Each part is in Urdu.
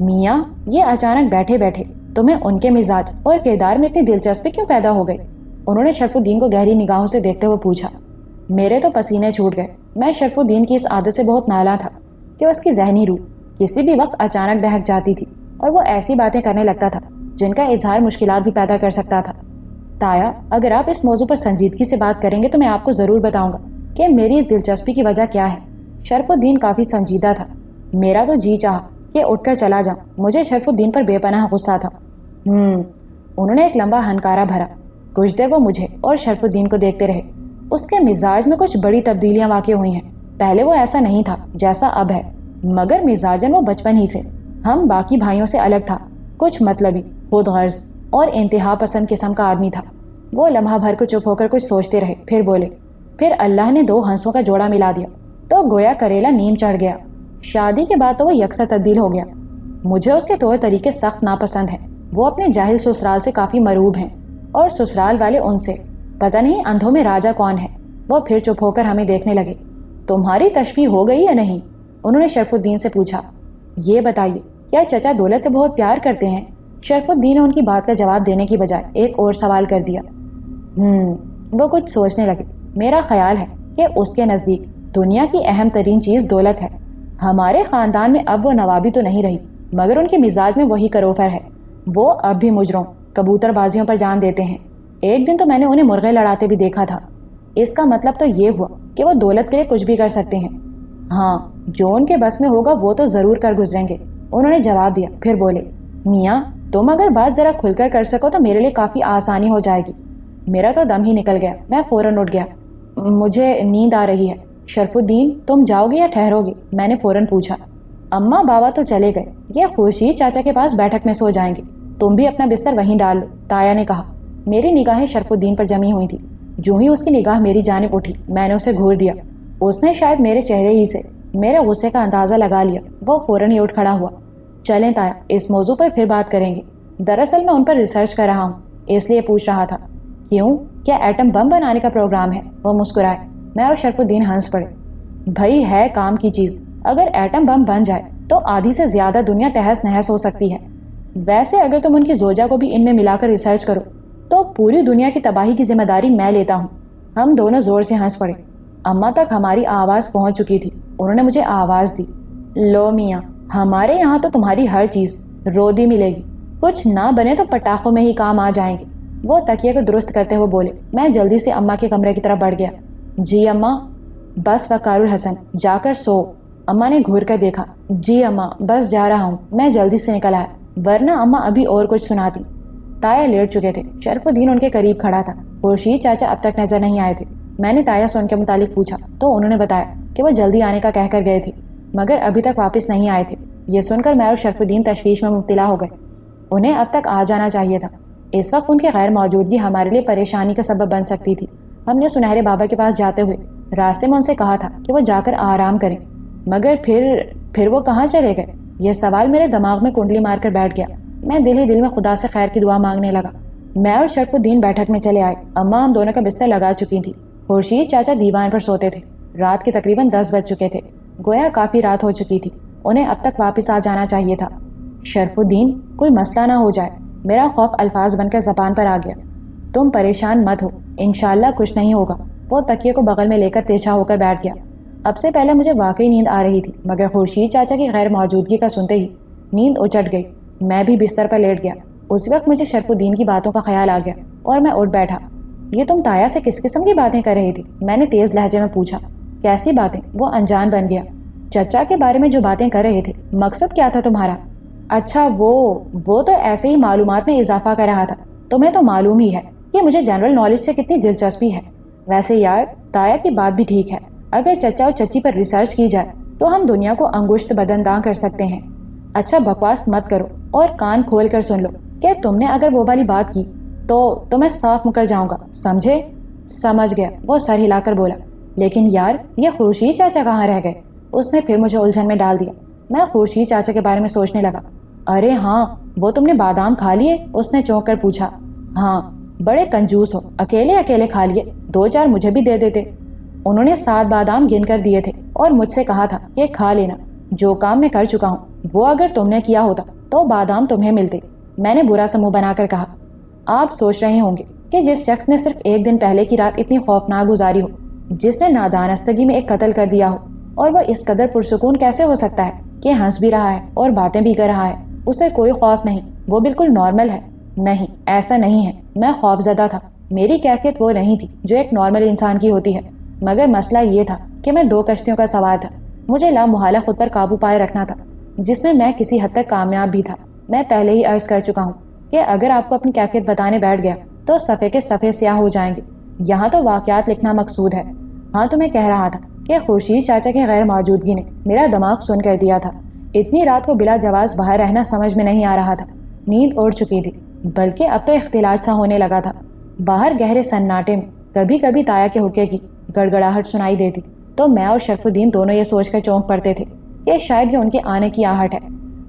میاں یہ اچانک بیٹھے بیٹھے تمہیں ان کے مزاج اور کردار میں اتنی دلچسپی کیوں پیدا ہو گئی؟ انہوں نے شرف الدین کو گہری نگاہوں سے دیکھتے ہوئے پوچھا۔ میرے تو پسینے چھوٹ گئے۔ میں شرف الدین کی اس عادت سے بہت نالاں تھا کہ اس کی ذہنی روح کسی بھی وقت اچانک بہک جاتی تھی اور وہ ایسی باتیں کرنے لگتا تھا جن کا اظہار مشکلات بھی پیدا کر سکتا تھا۔ تایا، اگر آپ اس موضوع پر سنجیدگی سے بات کریں گے تو میں آپ کو ضرور بتاؤں گا کہ میری اس دلچسپی کی وجہ کیا ہے۔ شرف الدین کافی سنجیدہ تھا۔ میرا تو جی چاہا کہ اٹھ کر چلا جاؤں۔ مجھے شرف الدین پر بے پناہ غصہ تھا۔ انہوں نے ایک لمبا ہنکارا بھرا۔ کچھ دیر وہ مجھے اور شرف الدین کو دیکھتے رہے۔ اس کے مزاج میں کچھ بڑی تبدیلیاں واقع ہوئی ہیں۔ پہلے وہ ایسا نہیں تھا جیسا اب ہے، مگر مزاجن وہ بچپن ہی سے ہم باقی بھائیوں سے الگ تھا۔ کچھ مطلبی، خود غرض اور انتہا پسند قسم کا آدمی تھا۔ وہ لمحہ بھر کو چپ ہو کر کچھ سوچتے رہے، پھر بولے۔ پھر اللہ نے دو ہنسوں کا جوڑا ملا دیا تو گویا کریلا نیم چڑھ گیا۔ شادی کے بعد تو وہ یکساں تبدیل ہو گیا۔ مجھے اس کے طور طریقے سخت ناپسند ہیں۔ وہ اپنے جاہل سسرال سے کافی مرعوب ہیں اور سسرال والے ان سے۔ پتہ نہیں اندھوں میں راجا کون ہے۔ وہ پھر چپ ہو کر ہمیں دیکھنے لگے۔ تمہاری تشبیہ ہو گئی یا نہیں؟ انہوں نے شرف الدین سے پوچھا۔ یہ بتائیے، کیا چچا دولت سے بہت پیار کرتے ہیں؟ شرف الدین نے ان کی بات کا جواب دینے کی بجائے ایک اور سوال کر دیا۔ وہ کچھ سوچنے لگے۔ میرا خیال ہے کہ اس کے نزدیک دنیا کی اہم ترین چیز دولت ہے۔ ہمارے خاندان میں اب وہ نوابی تو نہیں رہی، مگر ان کے مزاج میں وہی کروفر ہے۔ وہ اب بھی مجروں کبوتر بازیوں پر جان دیتے ہیں۔ ایک دن تو میں نے انہیں مرغے لڑاتے بھی دیکھا تھا۔ اس کا مطلب تو یہ ہوا کہ وہ دولت کے لیے کچھ بھی کر سکتے ہیں۔ ہاں، جو ان کے بس میں ہوگا وہ تو ضرور کر گزریں گے، انہوں نے جواب دیا۔ پھر بولے، میاں تم اگر بات ذرا کھل کر سکو تو میرے لیے کافی آسانی ہو جائے گی۔ میرا تو دم ہی نکل گیا۔ میں فوراً اٹھ گیا۔ مجھے نیند آ رہی ہے۔ شرف الدین تم جاؤ گے یا ٹھہرو گے؟ میں نے فوراً پوچھا۔ اماں بابا تو چلے گئے، یہ خورشید چاچا کے پاس بیٹھک میں سو جائیں گے، تم بھی اپنا بستر وہیں ڈال لو، تایا نے کہا۔ میری نگاہیں شرف الدین پر جمی ہوئی تھی۔ جو ہی اس کی نگاہ میری جانب اٹھی میں نے اسے گھور دیا۔ اس نے شاید میرے چہرے ہی سے میرے غصے کا اندازہ لگا لیا۔ وہ فوراً ہی اٹھ کھڑا ہوا۔ چلیں تایا، اس موضوع پر پھر بات کریں گے۔ دراصل میں ان پر ریسرچ کر رہا ہوں، اس لیے پوچھ رہا تھا۔ کیوں؟ کیا ایٹم بم بنانے کا پروگرام ہے؟ وہ مسکرائے۔ میں اور شرف الدین ہنس پڑے۔ بھائی ہے کام کی چیز، اگر ایٹم بم بن جائے تو آدھی سے زیادہ دنیا تہس نہس ہو سکتی ہے۔ ویسے اگر تم ان کی زوجہ کو بھی ان میں ملا کر ریسرچ کرو تو پوری دنیا کی تباہی کی ذمہ داری میں لیتا ہوں۔ ہم دونوں زور سے ہنس پڑے۔ اماں تک ہماری آواز پہنچ چکی تھی۔ انہوں نے مجھے آواز دی۔ لو میاں، ہمارے یہاں تو تمہاری ہر چیز رودی ملے گی، کچھ نہ بنے تو پٹاخوں میں ہی کام آ جائیں گے۔ وہ تکیے کو درست کرتے ہوئے بولے۔ میں جلدی سے اماں کے کمرے کی طرف بڑھ گیا۔ جی اماں۔ بس وقار الحسن، جا کر سو۔ اماں نے گھور کر دیکھا۔ جی اماں، بس جا رہا ہوں۔ میں جلدی سے نکل آیا، ورنہ اماں ابھی اور کچھ سناتی۔ تایا لیٹ چکے تھے۔ شرف الدین ان کے قریب کھڑا تھا۔ خورشید چاچا اب تک نظر نہیں آئے تھے۔ میں نے تایا سے ان کے متعلق پوچھا تو انہوں نے بتایا کہ وہ جلدی آنے کا کہہ کر گئے تھے، مگر ابھی تک واپس نہیں آئے تھے۔ یہ سن کر میں اور شرف الدین تشویش میں مبتلا ہو گئے۔ انہیں اب تک آ جانا چاہیے تھا۔ اس وقت ان کی غیر موجودگی ہمارے لیے پریشانی کا سبب بن سکتی تھی۔ ہم نے سنہرے بابا کے پاس جاتے ہوئے راستے میں ان سے کہا تھا کہ وہ جا کر آرام کریں، مگر پھر وہ کہاں چلے گئے؟ یہ سوال میرے دماغ میں کنڈلی مار کر بیٹھ گیا۔ میں دل ہی دل میں خدا سے خیر کی دعا مانگنے لگا۔ میں اور شرف الدین بیٹھک میں چلے آئے۔ اماں ہم دونوں کا بستر لگا چکی تھی۔ خورشید چاچا دیوان پر سوتے تھے۔ رات کے تقریباً 10 بج چکے تھے، گویا کافی رات ہو چکی تھی۔ انہیں اب تک واپس آ جانا چاہیے تھا۔ شرف الدین، کوئی مسئلہ نہ ہو جائے؟ میرا خوف الفاظ بن کر زبان پر آ گیا۔ تم پریشان مت ہو، انشاءاللہ کچھ نہیں ہوگا۔ وہ تکیے کو بغل میں لے کر تیچھا ہو کر بیٹھ گیا۔ اب سے پہلے مجھے واقعی نیند آ رہی تھی، مگر خورشید چاچا کی غیر موجودگی کا سنتے ہی نیند اچٹ گئی۔ میں بھی بستر پر لیٹ گیا۔ اس وقت مجھے شرف الدین کی باتوں کا خیال آ گیا اور میں اٹھ بیٹھا۔ یہ تم تایا سے کس قسم کی باتیں کر رہی تھی؟ میں نے تیز لہجے میں پوچھا۔ کیسی باتیں؟ وہ انجان بن گیا۔ چچا کے بارے میں جو باتیں کر رہے تھے، مقصد کیا تھا تمہارا؟ اچھا وہ تو ایسے ہی معلومات میں اضافہ کر رہا تھا۔ تمہیں تو معلوم ہی ہے کہ مجھے جنرل نالج سے کتنی دلچسپی ہے۔ ویسے یار، تایا کی بات بھی ٹھیک ہے۔ اگر چچا اور چچی پر ریسرچ کی جائے تو ہم دنیا کو انگشت بدنداں کر سکتے ہیں۔ اچھا بکواس مت کرو اور کان کھول کر سن لو کہ تم نے اگر وہ والی بات کی تو میں صاف مکر جاؤں گا، سمجھے؟ سمجھ گیا، وہ سر ہلا کر بولا۔ لیکن یار، یہ خورشید چاچا کہاں رہ گئے؟ اس نے پھر مجھے الجھن میں ڈال دیا۔ میں خورشید چاچا کے بارے میں سوچنے لگا۔ ارے ہاں، وہ تم نے بادام کھا لیے؟ اس نے چونک کر پوچھا۔ ہاں، بڑے کنجوس ہو، اکیلے کھا لیے، 2-4 مجھے بھی دے دیتے۔ انہوں نے 7 بادام گن کر دیے تھے اور مجھ سے کہا تھا کہ کھا لینا، جو کام میں کر چکا ہوں وہ اگر تم نے کیا ہوتا تو بادام تمہیں ملتے، میں نے برا سا منہ بنا کر کہا۔ آپ سوچ رہے ہوں گے کہ جس شخص نے صرف ایک دن پہلے کی رات اتنی خوفناک گزاری ہو، جس نے نادانستگی میں ایک قتل کر دیا ہو، اور وہ اس قدر پرسکون کیسے ہو سکتا ہے کہ ہنس بھی رہا ہے اور باتیں بھی کر رہا ہے، اسے کوئی خوف نہیں، وہ بالکل نارمل ہے۔ نہیں، ایسا نہیں ہے، میں خوف زدہ تھا۔ میری کیفیت وہ نہیں تھی جو ایک نارمل انسان کی ہوتی ہے، مگر مسئلہ یہ تھا کہ میں 2 کشتیوں کا سوار تھا۔ مجھے لامحالہ خود پر قابو پائے رکھنا تھا، جس میں میں کسی حد تک کامیاب بھی تھا۔ میں پہلے ہی عرض کر چکا ہوں کہ اگر آپ کو اپنی کیفیت بتانے بیٹھ گیا تو صفحے کے صفحے سیاہ ہو جائیں گے۔ یہاں تو واقعات لکھنا مقصود ہے۔ ہاں، تو میں کہہ رہا تھا کہ خورشید چاچا کی غیر موجودگی نے میرا دماغ سن کر دیا تھا۔ اتنی رات کو بلا جواز باہر رہنا سمجھ میں نہیں آ رہا تھا۔ نیند اڑ چکی تھی، بلکہ اب تو اختلاط سا ہونے لگا تھا۔ باہر گہرے سناٹے میں کبھی کبھی تایا کے حقے کی گڑگڑاہٹ سنائی دیتی تو میں اور شرف الدین دونوں یہ سوچ کر چونک پڑتے تھے کہ شاید یہ ان کے آنے کی آہٹ ہے۔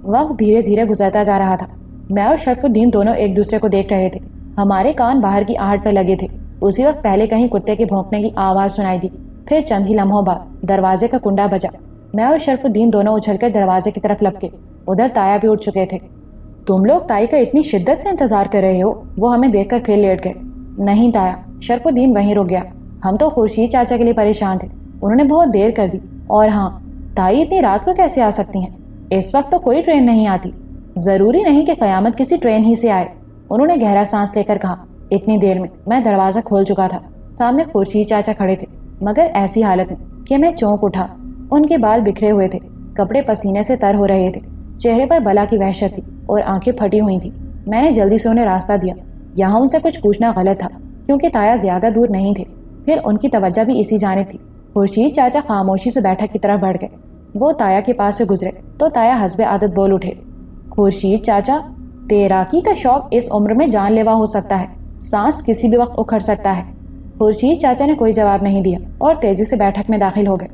وقت دھیرے دھیرے گزرتا جا رہا تھا۔ میں اور شرف الدین دونوں ایک دوسرے کو دیکھ رہے تھے۔ ہمارے کان باہر کی آہٹ پہ لگے تھے۔ اسی وقت پہلے کہیں کتے کے بھونکنے کی آواز سنائی دی، پھر چند ہی لمحوں بعد دروازے کا کنڈا بجا۔ میں اور شرف الدین دونوں اچھل کر دروازے کی طرف لپکے۔ ادھر تایا بھی اٹھ چکے تھے۔ تم لوگ تائی کا اتنی شدت سے انتظار کر رہے ہو؟ وہ ہمیں دیکھ کر پھر لیٹ گئے۔ نہیں تایا، شرف الدین وہیں رک گیا۔ ہم تو خورشید چاچا کے لیے پریشان تھے، انہوں نے بہت دیر کر دی۔ اور ہاں، تائی اتنی رات کو کیسے آ سکتی ہیں؟ اس وقت تو کوئی ٹرین نہیں آتی۔ ضروری نہیں کہ قیامت کسی ٹرین ہی سے آئے، انہوں نے گہرا سانس لے کر کہا۔ اتنی دیر میں دروازہ کھول چکا تھا۔ سامنے خورشید چاچا کھڑے تھے، مگر ایسی حالت میں کہ میں چونک اٹھا۔ ان کے بال بکھرے ہوئے تھے، کپڑے پسینے سے تر ہو رہے تھے، چہرے پر بلا کی وحشت تھی اور آنکھیں پھٹی ہوئی تھیں۔ میں نے جلدی سے انہیں راستہ دیا۔ یہاں ان سے کچھ پوچھنا غلط تھا کیونکہ تایا زیادہ دور نہیں تھے، پھر ان کی توجہ بھی اسی جانب تھی۔ خورشید چاچا خاموشی سے بیٹھک کی طرف بڑھ گئے۔ وہ تایا کے پاس سے گزرے تو تایا حسب عادت بول اٹھے، خورشید چاچا، تیراکی کا شوق اس عمر میں جان لیوا ہو سکتا ہے، سانس کسی بھی وقت اکھڑ سکتا ہے۔ خورشید چاچا نے کوئی جواب نہیں دیا اور تیزی سے بیٹھک میں داخل ہو گئے۔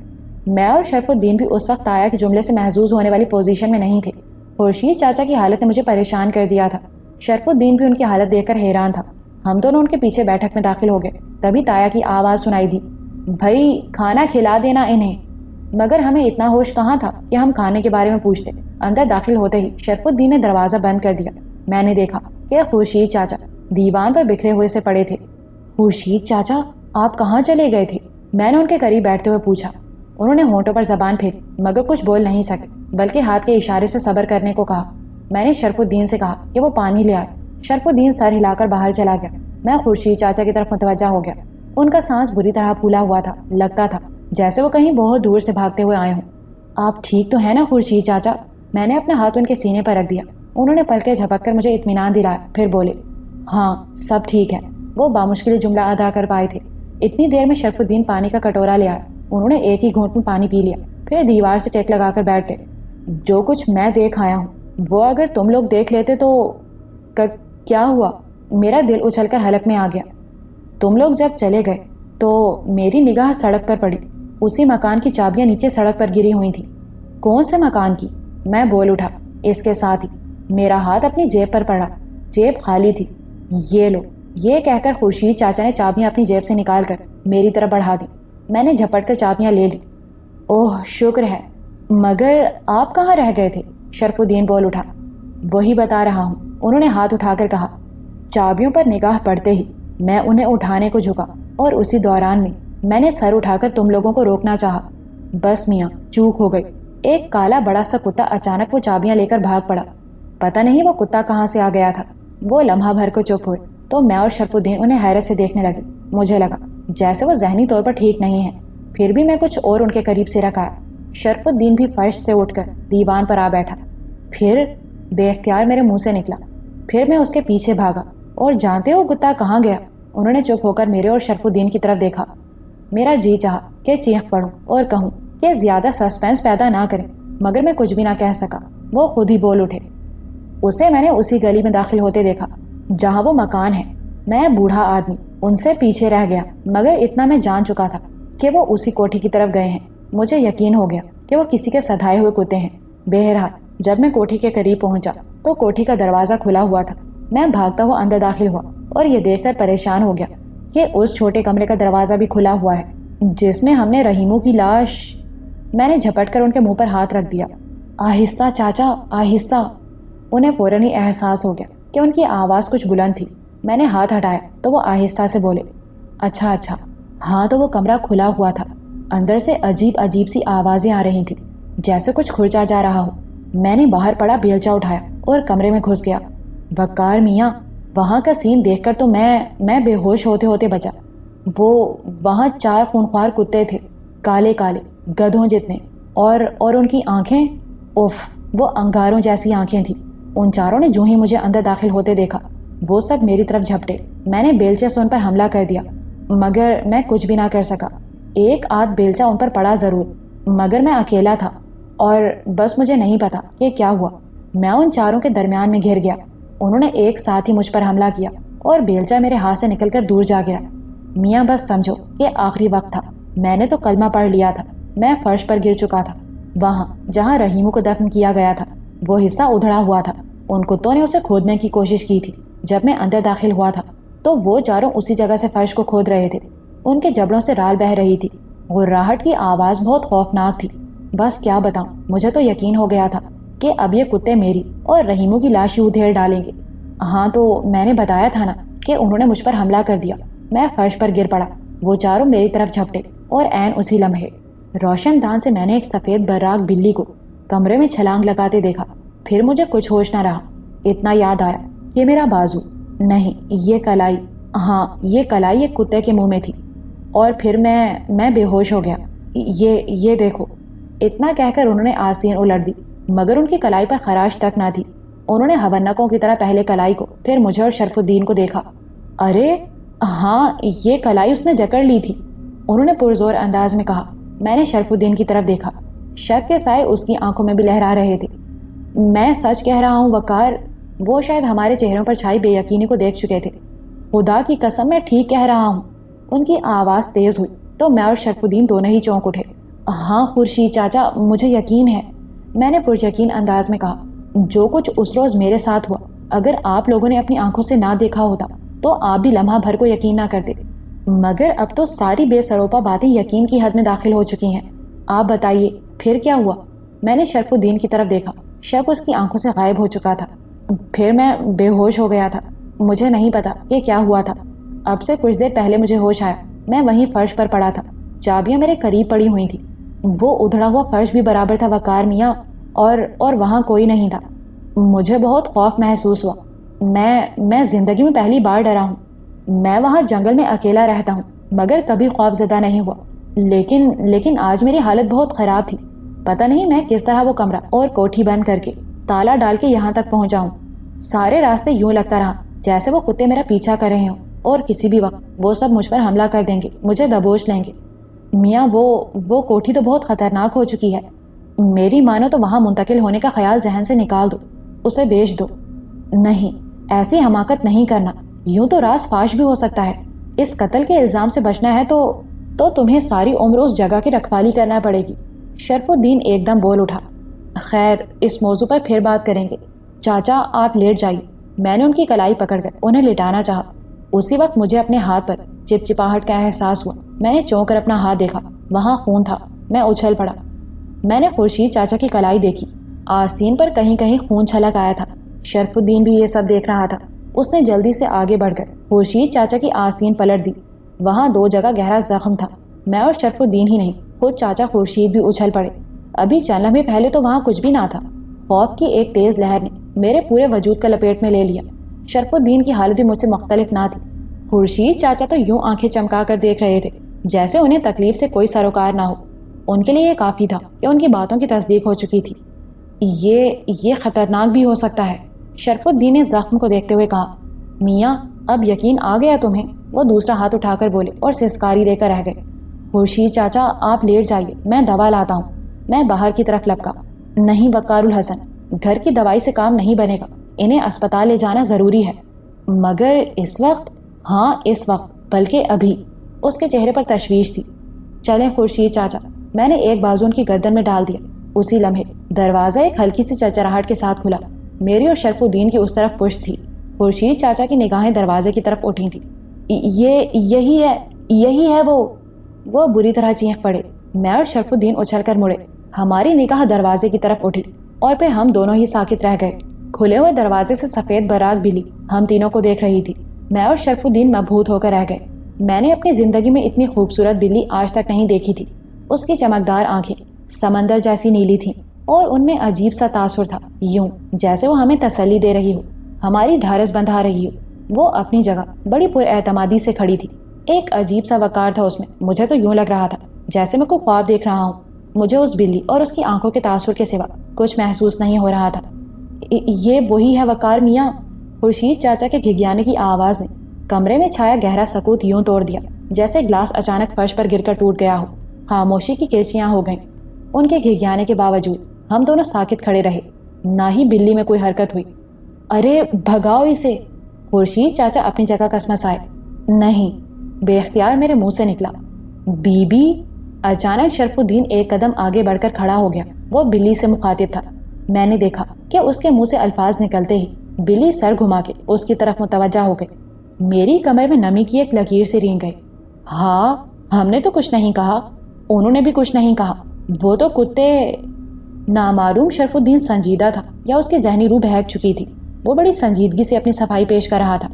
میں اور شرف الدین بھی اس وقت تایا کے جملے سے محظوظ ہونے والی پوزیشن میں نہیں تھے۔ خورشید چاچا کی حالت نے مجھے پریشان کر دیا تھا۔ شرف الدین بھی ان کی حالت دیکھ کر حیران تھا۔ ہم دونوں ان کے پیچھے بیٹھک میں داخل ہو گئے۔ تبھی تایا کی آواز سنائی دی، بھائی کھانا کھلا دینا انہیں۔ مگر ہمیں اتنا ہوش کہاں تھا کہ ہم کھانے کے بارے میں پوچھتے۔ اندر داخل ہوتے ہی شرف الدین نے دروازہ بند کر دیا۔ میں نے دیکھا کہ خورشید چاچا دیوان پر بکھرے ہوئے سے پڑے تھے۔ خورشید چاچا، آپ کہاں چلے گئے تھے؟ میں نے ان کے قریب بیٹھتے ہوئے پوچھا۔ انہوں نے ہونٹوں پر زبان پھیری مگر کچھ بول نہیں سکے، بلکہ ہاتھ کے اشارے سے صبر کرنے کو کہا۔ میں نے شرف الدین سے کہا کہ وہ پانی لے آئے۔ شرف الدین سر ہلا کر باہر چلا گیا۔ میں خورشید چاچا کی طرف متوجہ ہو گیا۔ ان کا سانس بری طرح پھولا ہوا تھا، لگتا تھا جیسے وہ کہیں بہت دور سے بھاگتے ہوئے آئے ہوں۔ آپ ٹھیک تو ہیں نا خورشید چاچا؟ میں نے اپنا ہاتھ ان کے سینے پر رکھ دیا۔ انہوں نے پلکیں جھپک کر مجھے اطمینان دلایا، پھر بولے، ہاں سب ٹھیک ہے۔ وہ بامشکل جملہ ادا کر پائے تھے۔ اتنی دیر میں شرف الدین پانی کا کٹورا لے آیا۔ انہوں نے ایک ہی گھونٹ میں پانی پی لیا، پھر دیوار سے ٹیک لگا کر بیٹھ گئے۔ جو کچھ میں دیکھ آیا ہوں وہ اگر تم لوگ دیکھ لیتے تو کیا ہوا؟ میرا دل اچھل کر حلق میں آ گیا۔ تم لوگ جب چلے گئے تو میری نگاہ سڑک پر پڑی۔ اسی مکان کی چابیاں نیچے سڑک پر گری ہوئی تھیں۔ کون سے مکان کی؟ میں بول اٹھا۔ اس کے ساتھ ہی میرا ہاتھ اپنی جیب پر پڑا۔ جیب خالی تھی۔ یہ لو، یہ کہہ کر خورشید چاچا نے چابیاں اپنی جیب سے نکال کر میری طرف بڑھا دی۔ میں نے جھپٹ کر چابیاں لے لی۔ اوہ شکر ہے، مگر آپ کہاں رہ گئے تھے؟ شرف الدین بول اٹھا۔ وہی بتا رہا ہوں، انہوں نے ہاتھ اٹھا کر کہا۔ چابیوں پر نگاہ پڑتے ہی میں انہیں اٹھانے کو جھکا اور اسی دوران میں نے سر اٹھا کر تم لوگوں کو روکنا چاہا۔ بس میاں، چوک ہو گئی۔ ایک کالا بڑا سا کتا اچانک وہ چابیاں لے کر بھاگ پڑا۔ پتہ نہیں وہ کتا کہاں سے آ گیا تھا۔ وہ لمحہ بھر کو چپ ہوئے تو میں اور شرف الدین انہیں حیرت سے دیکھنے لگے۔ مجھے لگا جیسے وہ ذہنی طور پر ٹھیک نہیں ہے، پھر بھی میں کچھ اور ان کے قریب سے رکھا۔ شرف الدین بھی فرش سے اٹھ کر دیوان پر آ بیٹھا، پھر بے اختیار میرے منہ سے نکلا۔ پھر میں اس کے پیچھے بھاگا اور جانتے ہو کتا کہاں گیا؟ انہوں نے چپ ہو کر میرے اور شرف الدین کی طرف دیکھا۔ میرا جی چاہا کہ چیخ پڑوں اور کہوں کہ زیادہ سسپینس پیدا نہ کریں، مگر میں کچھ بھی نہ کہہ سکا۔ وہ خود ہی بول اٹھے۔ اسے میں نے اسی گلی میں داخل ہوتے دیکھا جہاں وہ مکان ہے۔ میں بوڑھا آدمی ان سے پیچھے رہ گیا، مگر اتنا میں جان چکا تھا کہ وہ اسی کوٹھی کی طرف گئے ہیں۔ مجھے یقین ہو گیا کہ وہ کسی کے سدھائے ہوئے کتے ہیں۔ بہرحال جب میں کوٹھی کے قریب پہنچا تو کوٹھی کا دروازہ کھلا ہوا تھا۔ میں بھاگتا ہوا اندر داخل ہوا اور یہ دیکھ کر پریشان ہو گیا کہ اس چھوٹے کمرے کا دروازہ بھی کھلا ہوا ہے جس میں ہم نے رحیموں کی لاش۔ میں نے جھپٹ کر ان کے منہ پر ہاتھ رکھ دیا۔ آہستہ چاچا آہستہ۔ انہیں فوراً ہی احساس ہو گیا کہ ان کی آواز کچھ بلند تھی۔ میں نے ہاتھ ہٹایا تو وہ آہستہ سے بولے، اچھا اچھا۔ ہاں تو وہ کمرہ کھلا ہوا تھا، اندر سے عجیب عجیب سی آوازیں آ رہی تھیں، جیسے کچھ کھرچا جا رہا ہو۔ میں نے باہر پڑا بیلچہ اٹھایا اور کمرے میں گھس گیا۔ وقار میاں، وہاں کا سین دیکھ کر تو میں بے ہوش ہوتے ہوتے بچا۔ وہاں 4 خونخوار کتے تھے، کالے کالے، گدھوں جتنے، اور ان کی آنکھیں، اف، وہ انگاروں جیسی آنکھیں تھیں۔ ان چاروں نے جو ہی مجھے اندر داخل ہوتے دیکھا وہ سب میری طرف جھپٹے۔ میں نے بیلچے سے ان پر حملہ کر دیا مگر میں کچھ بھی نہ کر سکا۔ ایک آدھ بیلچہ ان پر پڑا ضرور، مگر میں اکیلا تھا اور بس مجھے نہیں پتا کہ کیا ہوا۔ میں ان چاروں کے درمیان میں گھر گیا۔ انہوں نے ایک ساتھ ہی مجھ پر حملہ کیا اور بیلچہ میرے ہاتھ سے نکل کر دور جا گرا۔ میاں بس سمجھو کہ آخری وقت تھا۔ میں نے تو کلمہ پڑھ لیا تھا۔ میں فرش پر گر چکا تھا، وہاں جہاں رحیمو کو دفن کیا گیا تھا۔ وہ حصہ ادھڑا ہوا تھا۔ ان کتوں نے اسے کھودنے کی کوشش کی تھی۔ جب میں اندر داخل ہوا تھا تو وہ چاروں اسی جگہ سے فرش کو کھود رہے تھے۔ ان کے جبڑوں سے رال بہہ رہی تھی۔ غراہٹ کی آواز بہت خوفناک تھی۔ بس کیا بتاؤں، مجھے تو یقین ہو گیا تھا کہ اب یہ کتے میری اور رحیمو کی لاش ہی ادھیڑ ڈالیں گے۔ ہاں تو میں نے بتایا تھا نا کہ انہوں نے مجھ پر حملہ کر دیا۔ میں فرش پر گر پڑا، وہ چاروں میری طرف جھپٹے اور عین اسی لمحے روشن دان سے میں نے ایک سفید براق بلی کو کمرے میں چھلانگ لگاتے دیکھا۔ پھر مجھے کچھ ہوش نہ رہا۔ اتنا یاد آیا کہ میرا بازو، نہیں یہ کلائی، ہاں یہ کلائی ایک کتے کے منہ میں تھی، اور پھر میں بے ہوش ہو گیا۔ یہ دیکھو۔ اتنا کہہ کر انہوں نے آستین الٹ دی، مگر ان کی کلائی پر خراش تک نہ تھی۔ انہوں نے ہونکوں کی طرح پہلے کلائی کو، پھر مجھے اور شرف الدین کو دیکھا۔ ارے ہاں، یہ کلائی اس نے جکڑ لی تھی، انہوں نے پرزور انداز میں کہا۔ میں نے شرف الدین کی طرف دیکھا، شک کے سائے اس کی آنکھوں میں بھی لہرا رہے تھے۔ میں سچ کہہ رہا ہوں وقار، وہ شاید ہمارے چہروں پر چھائی بے یقینی کو دیکھ چکے تھے۔ خدا کی قسم میں ٹھیک کہہ رہا ہوں۔ ان کی آواز تیز ہوئی تو میں اور شرف الدین دونوں ہی چونک اٹھے۔ ہاں خورشید چاچا، مجھے یقین ہے، میں نے پریقین انداز میں کہا۔ جو کچھ اس روز میرے ساتھ ہوا، اگر آپ لوگوں نے اپنی آنکھوں سے نہ دیکھا ہوتا تو آپ بھی لمحہ بھر کو یقین نہ کرتے، مگر اب تو ساری بے سروپا باتیں یقین کی حد میں داخل ہو چکی ہیں۔ آپ بتائیے پھر کیا ہوا؟ میں نے شرف الدین کی طرف دیکھا۔ شک اس کی آنکھوں سے غائب ہو چکا تھا۔ پھر میں بے ہوش ہو گیا تھا، مجھے نہیں پتا کہ کیا ہوا تھا۔ اب سے کچھ دیر پہلے مجھے ہوش آیا، میں وہیں فرش پر پڑا تھا، چابیاں میرے قریب پڑی ہوئی تھیں، وہ ادھڑا ہوا فرش بھی برابر تھا وقار میاں، اور وہاں کوئی نہیں تھا۔ مجھے بہت خوف محسوس ہوا۔ میں زندگی میں پہلی بار ڈرا ہوں۔ میں وہاں جنگل میں اکیلا رہتا ہوں مگر کبھی خوف زدہ نہیں ہوا، لیکن آج میری حالت بہت خراب تھی۔ پتہ نہیں میں کس طرح وہ کمرہ اور کوٹھی بند کر کے تالا ڈال کے یہاں تک پہنچا ہوں۔ سارے راستے یوں لگتا رہا جیسے وہ کتے میرا پیچھا کر رہے ہوں اور کسی بھی وقت وہ سب مجھ پر حملہ کر دیں گے، مجھے دبوچ لیں گے۔ میاں وہ کوٹھی تو بہت خطرناک ہو چکی ہے، میری مانو تو وہاں منتقل ہونے کا خیال ذہن سے نکال دو، اسے بیچ دو۔ نہیں، ایسی حماقت نہیں کرنا، یوں تو راز فاش بھی ہو سکتا ہے۔ اس قتل کے الزام سے بچنا ہے تو تمہیں ساری عمر اس جگہ کی رکھوالی کرنا پڑے گی۔ شرف الدین ایک دم بول اٹھا، خیر اس موضوع پر پھر بات کریں گے، چاچا آپ لیٹ جائیے۔ میں نے ان کی کلائی پکڑ کر انہیں لٹانا چاہا، اسی وقت مجھے اپنے ہاتھ پر چپچپاہٹ کا احساس ہوا۔ میں نے چونک کر اپنا ہاتھ دیکھا، وہاں خون تھا۔ میں اچھل پڑا۔ میں نے خورشید چاچا کی کلائی دیکھی، آستین پر کہیں کہیں خون چھلک آیا تھا۔ شرف الدین بھی یہ سب دیکھ رہا تھا۔ اس نے جلدی سے آگے بڑھ کر خورشید چاچا کی آستین پلٹ دی، وہاں 2 جگہ گہرا زخم تھا۔ میں اور شرف الدین ہی نہیں، خود چاچا خورشید بھی اچھل پڑے۔ ابھی چند لمحے پہلے تو وہاں کچھ بھی نہ تھا۔ خوف کی ایک تیز لہر نے میرے پورے وجود کا لپیٹ میں لے لیا۔ شرف الدین کی حالت بھی مجھ سے مختلف نہ تھی۔ خورشید چاچا تو یوں آنکھیں چمکا کر دیکھ رہے تھے جیسے انہیں تکلیف سے کوئی سروکار نہ ہو۔ ان کے لیے یہ کافی تھا کہ ان کی باتوں کی تصدیق ہو چکی تھی۔ یہ خطرناک بھی ہو سکتا ہے، شرف الدین نے زخم کو دیکھتے ہوئے کہا۔ میاں اب یقین آ گیا تمہیں؟ وہ دوسرا ہاتھ اٹھا کر بولے اور سسکاری لے کر رہ گئے۔ خورشید چاچا آپ لیٹ جائیے، میں دوا لاتا ہوں۔ میں باہر کی طرف لپکا۔ نہیں وقار الحسن، گھر کی دوائی سے کام نہیں بنے گا، انہیں اسپتال لے جانا ضروری ہے۔ مگر اس وقت؟ ہاں اس وقت، بلکہ ابھی۔ اس کے چہرے پر تشویش تھی۔ چلیں خورشید چاچا۔ میں نے ایک بازو ان کی گردن میں ڈال دیا۔ اسی لمحے دروازہ ایک ہلکی سی چرچراہٹ کے ساتھ کھلا۔ میری اور شرف الدین کی اس طرف پشت تھی۔ خورشید چاچا کی نگاہیں دروازے کی طرف اٹھی تھیں۔ یہی ہے وہ بری طرح چینخ پڑے۔ میں اور شرف الدین اچھل کر مڑے، ہماری نگاہ دروازے کی طرف اٹھی۔ اور پھر ہم دونوں ہی ساکت رہ گئے۔ کھلے ہوئے دروازے سے سفید براق بلی ہم تینوں کو دیکھ رہی تھی۔ میں اور شرف الدین مبہوت ہو کر رہ گئے۔ میں نے اپنی زندگی میں اتنی خوبصورت بلی آج تک نہیں دیکھی تھی۔ اس کی چمکدار آنکھیں سمندر جیسی نیلی تھیں اور ان میں عجیب سا تاثر تھا، یوں جیسے وہ ہمیں تسلی دے رہی ہو، ہماری ڈھارس بندھا رہی ہو۔ وہ اپنی جگہ بڑی پر اعتمادی سے کھڑی تھی، ایک عجیب سا وقار تھا اس میں۔ مجھے تو یوں لگ رہا تھا جیسے میں کوئی خواب دیکھ رہا ہوں۔ مجھے اس بلی اور اس کی آنکھوں کے تاثر کے سوا کچھ محسوس نہیں ہو رہا تھا۔ یہ وہی ہے وقار میاں؟ خورشید چاچا کے گھگیانے کی آواز نے کمرے میں چھایا گہرا سکوت یوں توڑ دیا جیسے گلاس اچانک فرش پر گر کر ٹوٹ گیا ہو۔ خاموشی کی کرچیاں ہو گئیں۔ ان کے گھگیانے کے باوجود ہم دونوں ساکت کھڑے رہے، نہ ہی بلی میں کوئی حرکت ہوئی۔ ارے بھگاؤ اسے! خورشید چاچا اپنی جگہ کسمس آئے۔ نہیں، بے اختیار میرے منہ سے نکلا۔ بی بی؟ اچانک شرف الدین ایک قدم آگے بڑھ کر کھڑا ہو گیا۔ وہ بلی سے مخاطب تھا۔ میں نے دیکھا کہ اس کے منہ سے الفاظ نکلتے ہی بلی سر گھما کے اس کی طرف متوجہ ہو گئی۔ میری کمر میں نمی کی ایک لکیر سے رینگ گئی۔ ہاں، ہم نے تو کچھ نہیں کہا، انہوں نے بھی کچھ نہیں کہا، وہ تو کتے… نامعلوم شرف الدین سنجیدہ تھا یا اس کی ذہنی روح بہک چکی تھی۔ وہ بڑی سنجیدگی سے اپنی صفائی پیش کر رہا تھا۔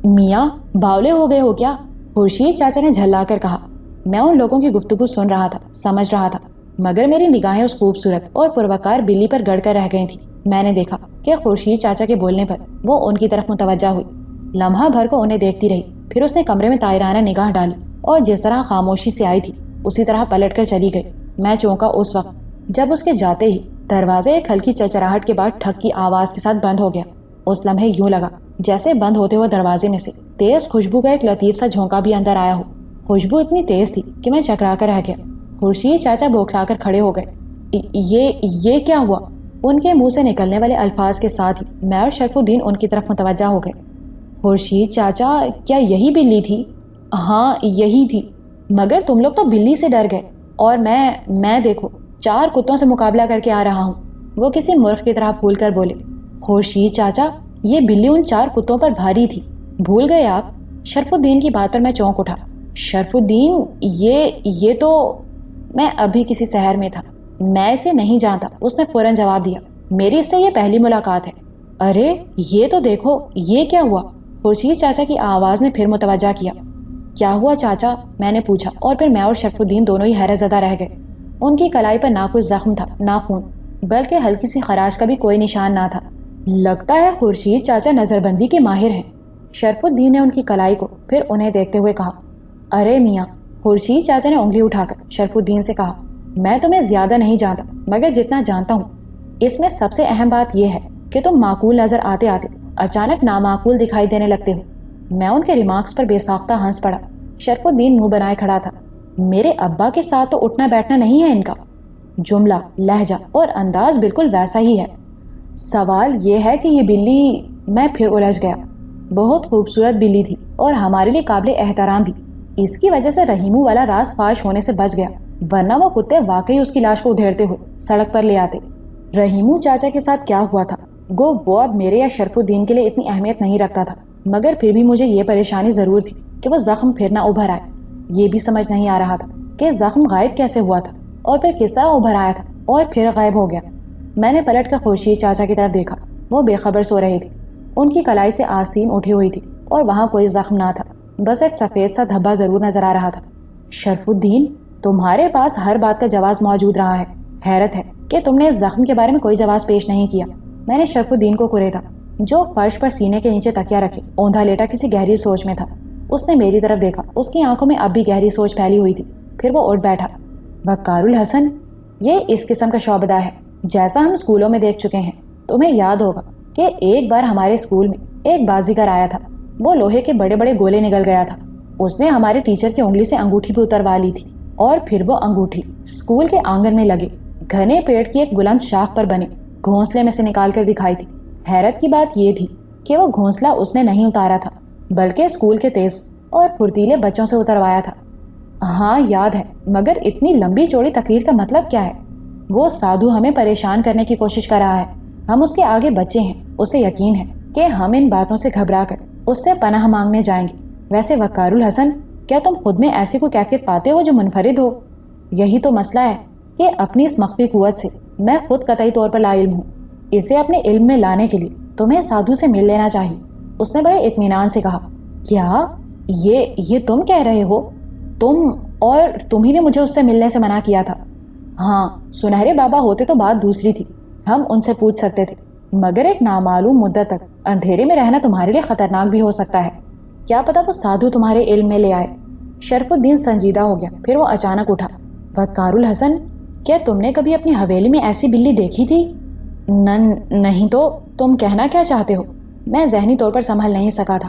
میاں باولے ہو گئے ہو کیا؟ خورشید چاچا نے جھلا کر کہا۔ میں ان لوگوں کی گفتگو سن رہا تھا، سمجھ رہا تھا، مگر میری نگاہیں اس خوبصورت اور پروقار بلی پر گڑ کر رہ گئی تھیں۔ میں نے دیکھا کہ خورشید چاچا کے بولنے پر وہ ان کی طرف متوجہ ہوئی۔ لمحہ بھر کو انہیں دیکھتی رہی، پھر اس نے کمرے میں طائرانہ نگاہ ڈالی اور جس طرح خاموشی سے آئی تھی اسی طرح پلٹ کر چلی گئی۔ میں چونکا اس وقت جب اس کے جاتے ہی دروازے ایک ہلکی چرچراہٹ کے بعد ٹھک کی آواز کے ساتھ بند ہو گیا۔ اس لمحے یوں لگا جیسے بند ہوتے ہوئے دروازے میں سے تیز خوشبو کا ایک لطیف سا جھونکا بھی اندر آیا ہو۔ خوشبو اتنی تیز تھی کہ میں چکرا کر رہ گیا۔ خورشید چاچا بوکھلا کر کھڑے ہو گئے۔ یہ کیا ہوا؟ ان کے منہ سے نکلنے والے الفاظ کے ساتھ ہی میں اور شرف الدین ان کی طرف متوجہ ہو گئے۔ خورشید چاچا، کیا یہی بلی تھی؟ ہاں یہی تھی، مگر تم لوگ تو بلی سے ڈر گئے اور میں دیکھو 4 کتوں سے مقابلہ کر کے آ رہا ہوں، وہ کسی مرغ کی طرح پھول کر بولے۔ خورشید چاچا، یہ بلی ان 4 کتوں پر بھاری تھی، بھول گئے آپ؟ شرف الدین کی بات پر میں چونک اٹھا۔ شرف الدین، یہ تو… میں ابھی کسی شہر میں تھا، میں اسے نہیں جانتا، اس نے فوراً جواب دیا۔ میری اس سے یہ پہلی ملاقات ہے۔ ارے یہ تو دیکھو، یہ کیا ہوا؟ خورشید چاچا کی آواز نے پھر متوجہ کیا۔ کیا ہوا چاچا؟ میں نے پوچھا، اور پھر میں اور شرف الدین دونوں ہی حیرت زدہ رہ گئے۔ ان کی کلائی پر نہ کچھ زخم تھا نہ خون، بلکہ ہلکی سی خراش کا بھی کوئی نشان نہ تھا۔ لگتا ہے خورشید چاچا نظر بندی کے ماہر ہیں، شرف الدین نے ان کی کلائی کو پھر انہیں دیکھتے ہوئے کہا۔ ارے میاں، خورشید چاچا نے انگلی اٹھا کر شرف الدین سے کہا، میں تمہیں زیادہ نہیں جانتا، مگر جتنا جانتا ہوں اس میں سب سے اہم بات یہ ہے کہ تم معقول نظر آتے آتے اچانک نامعقول دکھائی دینے لگتے ہو۔ میں ان کے ریمارکس پر بے ساختہ ہنس پڑا۔ شرف الدین منہ بنائے کھڑا تھا۔ میرے ابا کے ساتھ تو اٹھنا بیٹھنا نہیں ہے ان کا، جملہ، لہجہ اور انداز بالکل ویسا ہی ہے۔ سوال یہ ہے کہ یہ بلی… میں پھر الجھ گیا۔ بہت خوبصورت بلی تھی اور ہمارے لیے قابل احترام بھی۔ اس کی وجہ سے رحیمو والا راز فاش ہونے سے بچ گیا، ورنہ وہ کتے واقعی اس کی لاش کو ادھیڑتے ہوئے سڑک پر لے آتے۔ رحیمو چاچا کے ساتھ کیا ہوا تھا گو وہ اب میرے یا شرف الدین کے لیے اتنی اہمیت نہیں رکھتا تھا، مگر پھر بھی مجھے یہ پریشانی ضرور تھی کہ وہ زخم پھر نہ ابھر آئے۔ یہ بھی سمجھ نہیں آ رہا تھا کہ زخم غائب کیسے ہوا تھا اور پھر کس طرح ابھر آیا تھا اور پھر غائب ہو گیا۔ میں نے پلٹ کر خورشید چاچا کی طرف دیکھا۔ وہ بے خبر سو رہے تھے، ان کی کلائی سے آستین اٹھی ہوئی تھی اور وہاں کوئی زخم نہ تھا، بس ایک سفید سا دھبا ضرور نظر آ رہا تھا۔ شرف الدین، تمہارے پاس ہر بات کا جواز موجود رہا ہے، حیرت ہے کہ تم نے اس زخم کے بارے میں کوئی جواز پیش نہیں کیا۔ میں نے شرف الدین کو کریدا، جو فرش پر سینے کے نیچے تکیا رکھے اوندھا لیٹا کسی گہری سوچ میں تھا۔ اس نے میری طرف دیکھا، اس کی آنکھوں میں اب بھی گہری سوچ پھیلی ہوئی تھی۔ پھر وہ اٹھ بیٹھا۔ وقار الحسن، یہ اس قسم کا شعبدہ ہے جیسا ہم اسکولوں میں دیکھ چکے ہیں۔ تمہیں یاد ہوگا کہ ایک بار ہمارے اسکول میں ایک بازیگر آیا تھا، وہ لوہے کے بڑے بڑے گولے نگل گیا تھا۔ اس نے ہمارے ٹیچر کی انگلی سے انگوٹھی بھی اتروا لی تھی، اور پھر وہ انگوٹھی اسکول کے آنگن میں لگے گھنے پیڑ کی ایک بلند شاخ پر بنے گھونسلے میں سے نکال کر دکھائی تھی۔ حیرت کی بات یہ تھی کہ وہ گھونسلہ اس نے نہیں اتارا تھا، بلکہ اسکول کے تیز اور پھرتیلے بچوں سے اتروایا تھا۔ ہاں یاد ہے، مگر اتنی لمبی چوڑی تقریر کا مطلب کیا ہے؟ وہ سادھو ہمیں پریشان کرنے کی کوشش کر رہا ہے، ہم اس کے آگے بچے ہیں، اسے یقین ہے کہ ہم ان باتوں سے گھبرا کر اس سے پناہ مانگنے جائیں گے۔ ویسے وقار الحسن، کیا تم خود میں ایسی کوئی کیفیت پاتے ہو جو منفرد ہو؟ یہی تو مسئلہ ہے کہ اپنی اس مخفی قوت سے میں خود قطعی طور پر لا علم ہوں. اسے اپنے علم میں لانے کے لیے تمہیں سادھو سے مل لینا چاہیے. اس نے بڑے اطمینان سے کہا. کیا یہ تم کہہ رہے ہو؟ تم ہی نے مجھے اس سے ملنے سے منع کیا تھا. ہاں، سنہرے بابا ہوتے تو بات دوسری تھی، ہم ان سے پوچھ سکتے تھے، مگر ایک نامعلوم مدت تک اندھیرے میں رہنا تمہارے لیے خطرناک بھی ہو سکتا ہے. کیا پتا وہ سادھو تمہارے علم میں لے آئے. شرف الدین سنجیدہ ہو گیا. پھر وہ اچانک اٹھا. وقار الحسن، کیا تم نے کبھی اپنی حویلی میں ایسی بلی دیکھی تھی؟ نہیں تو تم کہنا کیا چاہتے ہو؟ میں ذہنی طور پر سنبھل نہیں سکا تھا.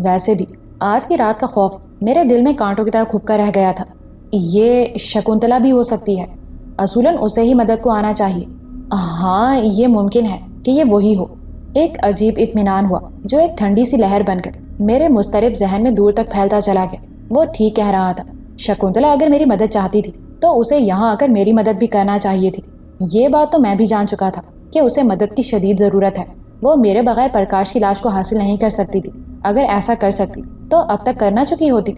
ویسے بھی آج کی رات کا خوف میرے دل میں کانٹوں کی طرح کھپ کر رہ گیا تھا. یہ شکنتلا بھی ہو سکتی ہے. اصولاً اسے ہی مدد کو آنا چاہیے. ہاں، یہ ممکن ہے کہ یہ وہی ہو. ایک عجیب اطمینان ہوا جو ایک ٹھنڈی سی لہر بن کر میرے مضطرب ذہن میں دور تک پھیلتا چلا گیا. وہ ٹھیک کہہ رہا تھا. شکنتلا اگر میری مدد چاہتی تھی تو اسے یہاں آ کر میری مدد بھی کرنا چاہیے تھی. یہ بات تو میں بھی جان چکا تھا کہ اسے مدد کی شدید ضرورت ہے. وہ میرے بغیر پرکاش کی لاش کو حاصل نہیں کر سکتی تھی. اگر ایسا کر سکتی تو اب تک کرنا چکی ہوتی.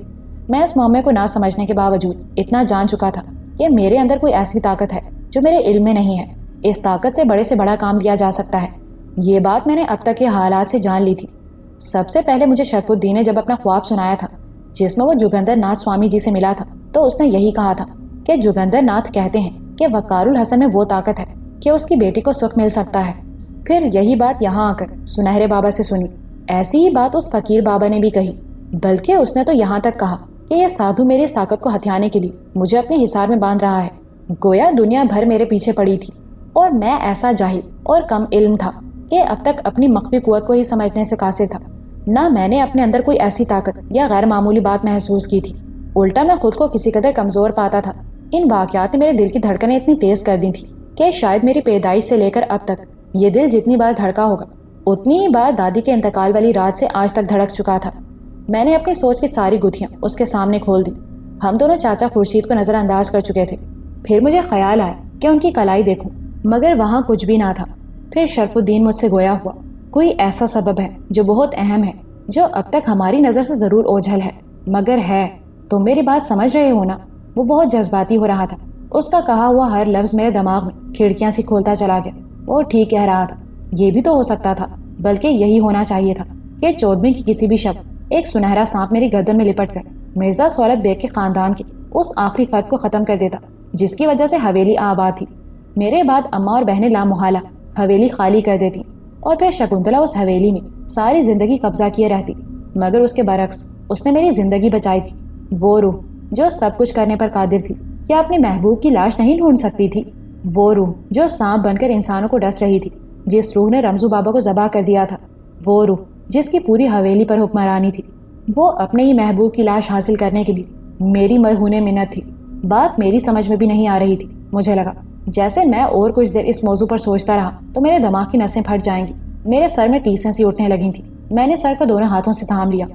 میں اس معاملے کو نہ سمجھنے کے باوجود اتنا جان چکا تھا کہ میرے اندر کوئی ایسی طاقت ہے جو میرے علم میں نہیں ہے. اس طاقت سے بڑا کام لیا جا سکتا ہے. یہ بات میں نے اب تک کے حالات سے جان لی تھی. سب سے پہلے مجھے شرف الدین نے جب اپنا خواب سنایا تھا جس میں وہ جوگندر ناتھ سوامی جی سے ملا تھا تو اس نے یہی کہا تھا کہ جوگندر ناتھ کہتے ہیں کہ وقار الحسن میں وہ طاقت ہے کہ اس کی بیٹی کو سکھ مل سکتا ہے. پھر یہی بات یہاں آ کر سنہرے بابا سے سنی. ایسی ہی بات اس فقیر بابا نے بھی کہی، بلکہ اس نے تو یہاں تک کہا کہ یہ سادھو میری اس طاقت کو ہتھیانے کے لیے مجھے اپنے حصار میں باندھ رہا ہے. گویا دنیا بھر میرے پیچھے پڑی تھی اور میں ایسا جاہل اور کم علم تھا کہ اب تک اپنی مخفی قوت کو ہی سمجھنے سے قاصر تھا. نہ میں نے اپنے اندر کوئی ایسی طاقت یا غیر معمولی بات محسوس کی تھی. الٹا میں خود کو کسی قدر کمزور پاتا تھا. ان واقعات نے میرے دل کی دھڑکنیں اتنی تیز کر دی تھی کہ شاید میری پیدائش سے لے کر اب تک یہ دل جتنی بار دھڑکا ہوگا اتنی ہی بار دادی کے انتقال والی رات سے آج تک دھڑک چکا تھا. میں نے اپنی سوچ کی ساری گتھیاں اس کے سامنے کھول دی. ہم دونوں چاچا خورشید کو نظر انداز کر چکے تھے. پھر مجھے خیال آیا کہ ان کی کلائی دیکھوں، مگر وہاں کچھ بھی نہ تھا. پھر شرف الدین مجھ سے گویا ہوا. کوئی ایسا سبب ہے جو بہت اہم ہے، جو اب تک ہماری نظر سے ضرور اوجھل ہے، مگر ہے. تم میری بات سمجھ رہے ہو نا؟ وہ بہت جذباتی ہو رہا تھا. اس کا کہا ہوا ہر لفظ میرے دماغ میں کھڑکیاں سی کھولتا چلا گیا. وہ ٹھیک کہہ رہا تھا. یہ بھی تو ہو سکتا تھا، بلکہ یہی ہونا چاہیے تھا کہ 14ویں کی کسی بھی شب ایک سنہرا سانپ میری گردن میں لپٹ کر مرزا سولت بیگ کے خاندان کے اس آخری فرد کو ختم کر دیتا جس کی وجہ سے حویلی آباد تھی. میرے بعد اماں اور بہنیں لامحالہ حویلی خالی کر دیتی اور پھر شکنتلا اس حویلی میں ساری زندگی قبضہ کیے رہتی. مگر اس کے برعکس اس نے میری زندگی بچائی تھی. وہ روح جو سب کچھ کرنے پر قادر تھی، کیا اپنے محبوب کی لاش نہیں ڈھونڈ سکتی تھی؟ وہ روح جو سانپ بن کر انسانوں کو ڈس رہی تھی، جس روح نے رمزو بابا کو ذبح کر دیا تھا، وہ روح جس کی پوری حویلی پر حکمرانی تھی، وہ اپنے ہی محبوب کی لاش حاصل کرنے کے لیے میری مرہون منت تھی. بات میری سمجھ میں بھی نہیں آ رہی تھی. مجھے لگا جیسے میں اور کچھ دیر اس موضوع پر سوچتا رہا تو میرے دماغ کی نسیں پھٹ جائیں گی. میرے سر میں ٹیسیں سی اٹھنے لگی تھیں. میں نے سر کو دونوں ہاتھوں سے تھام لیا.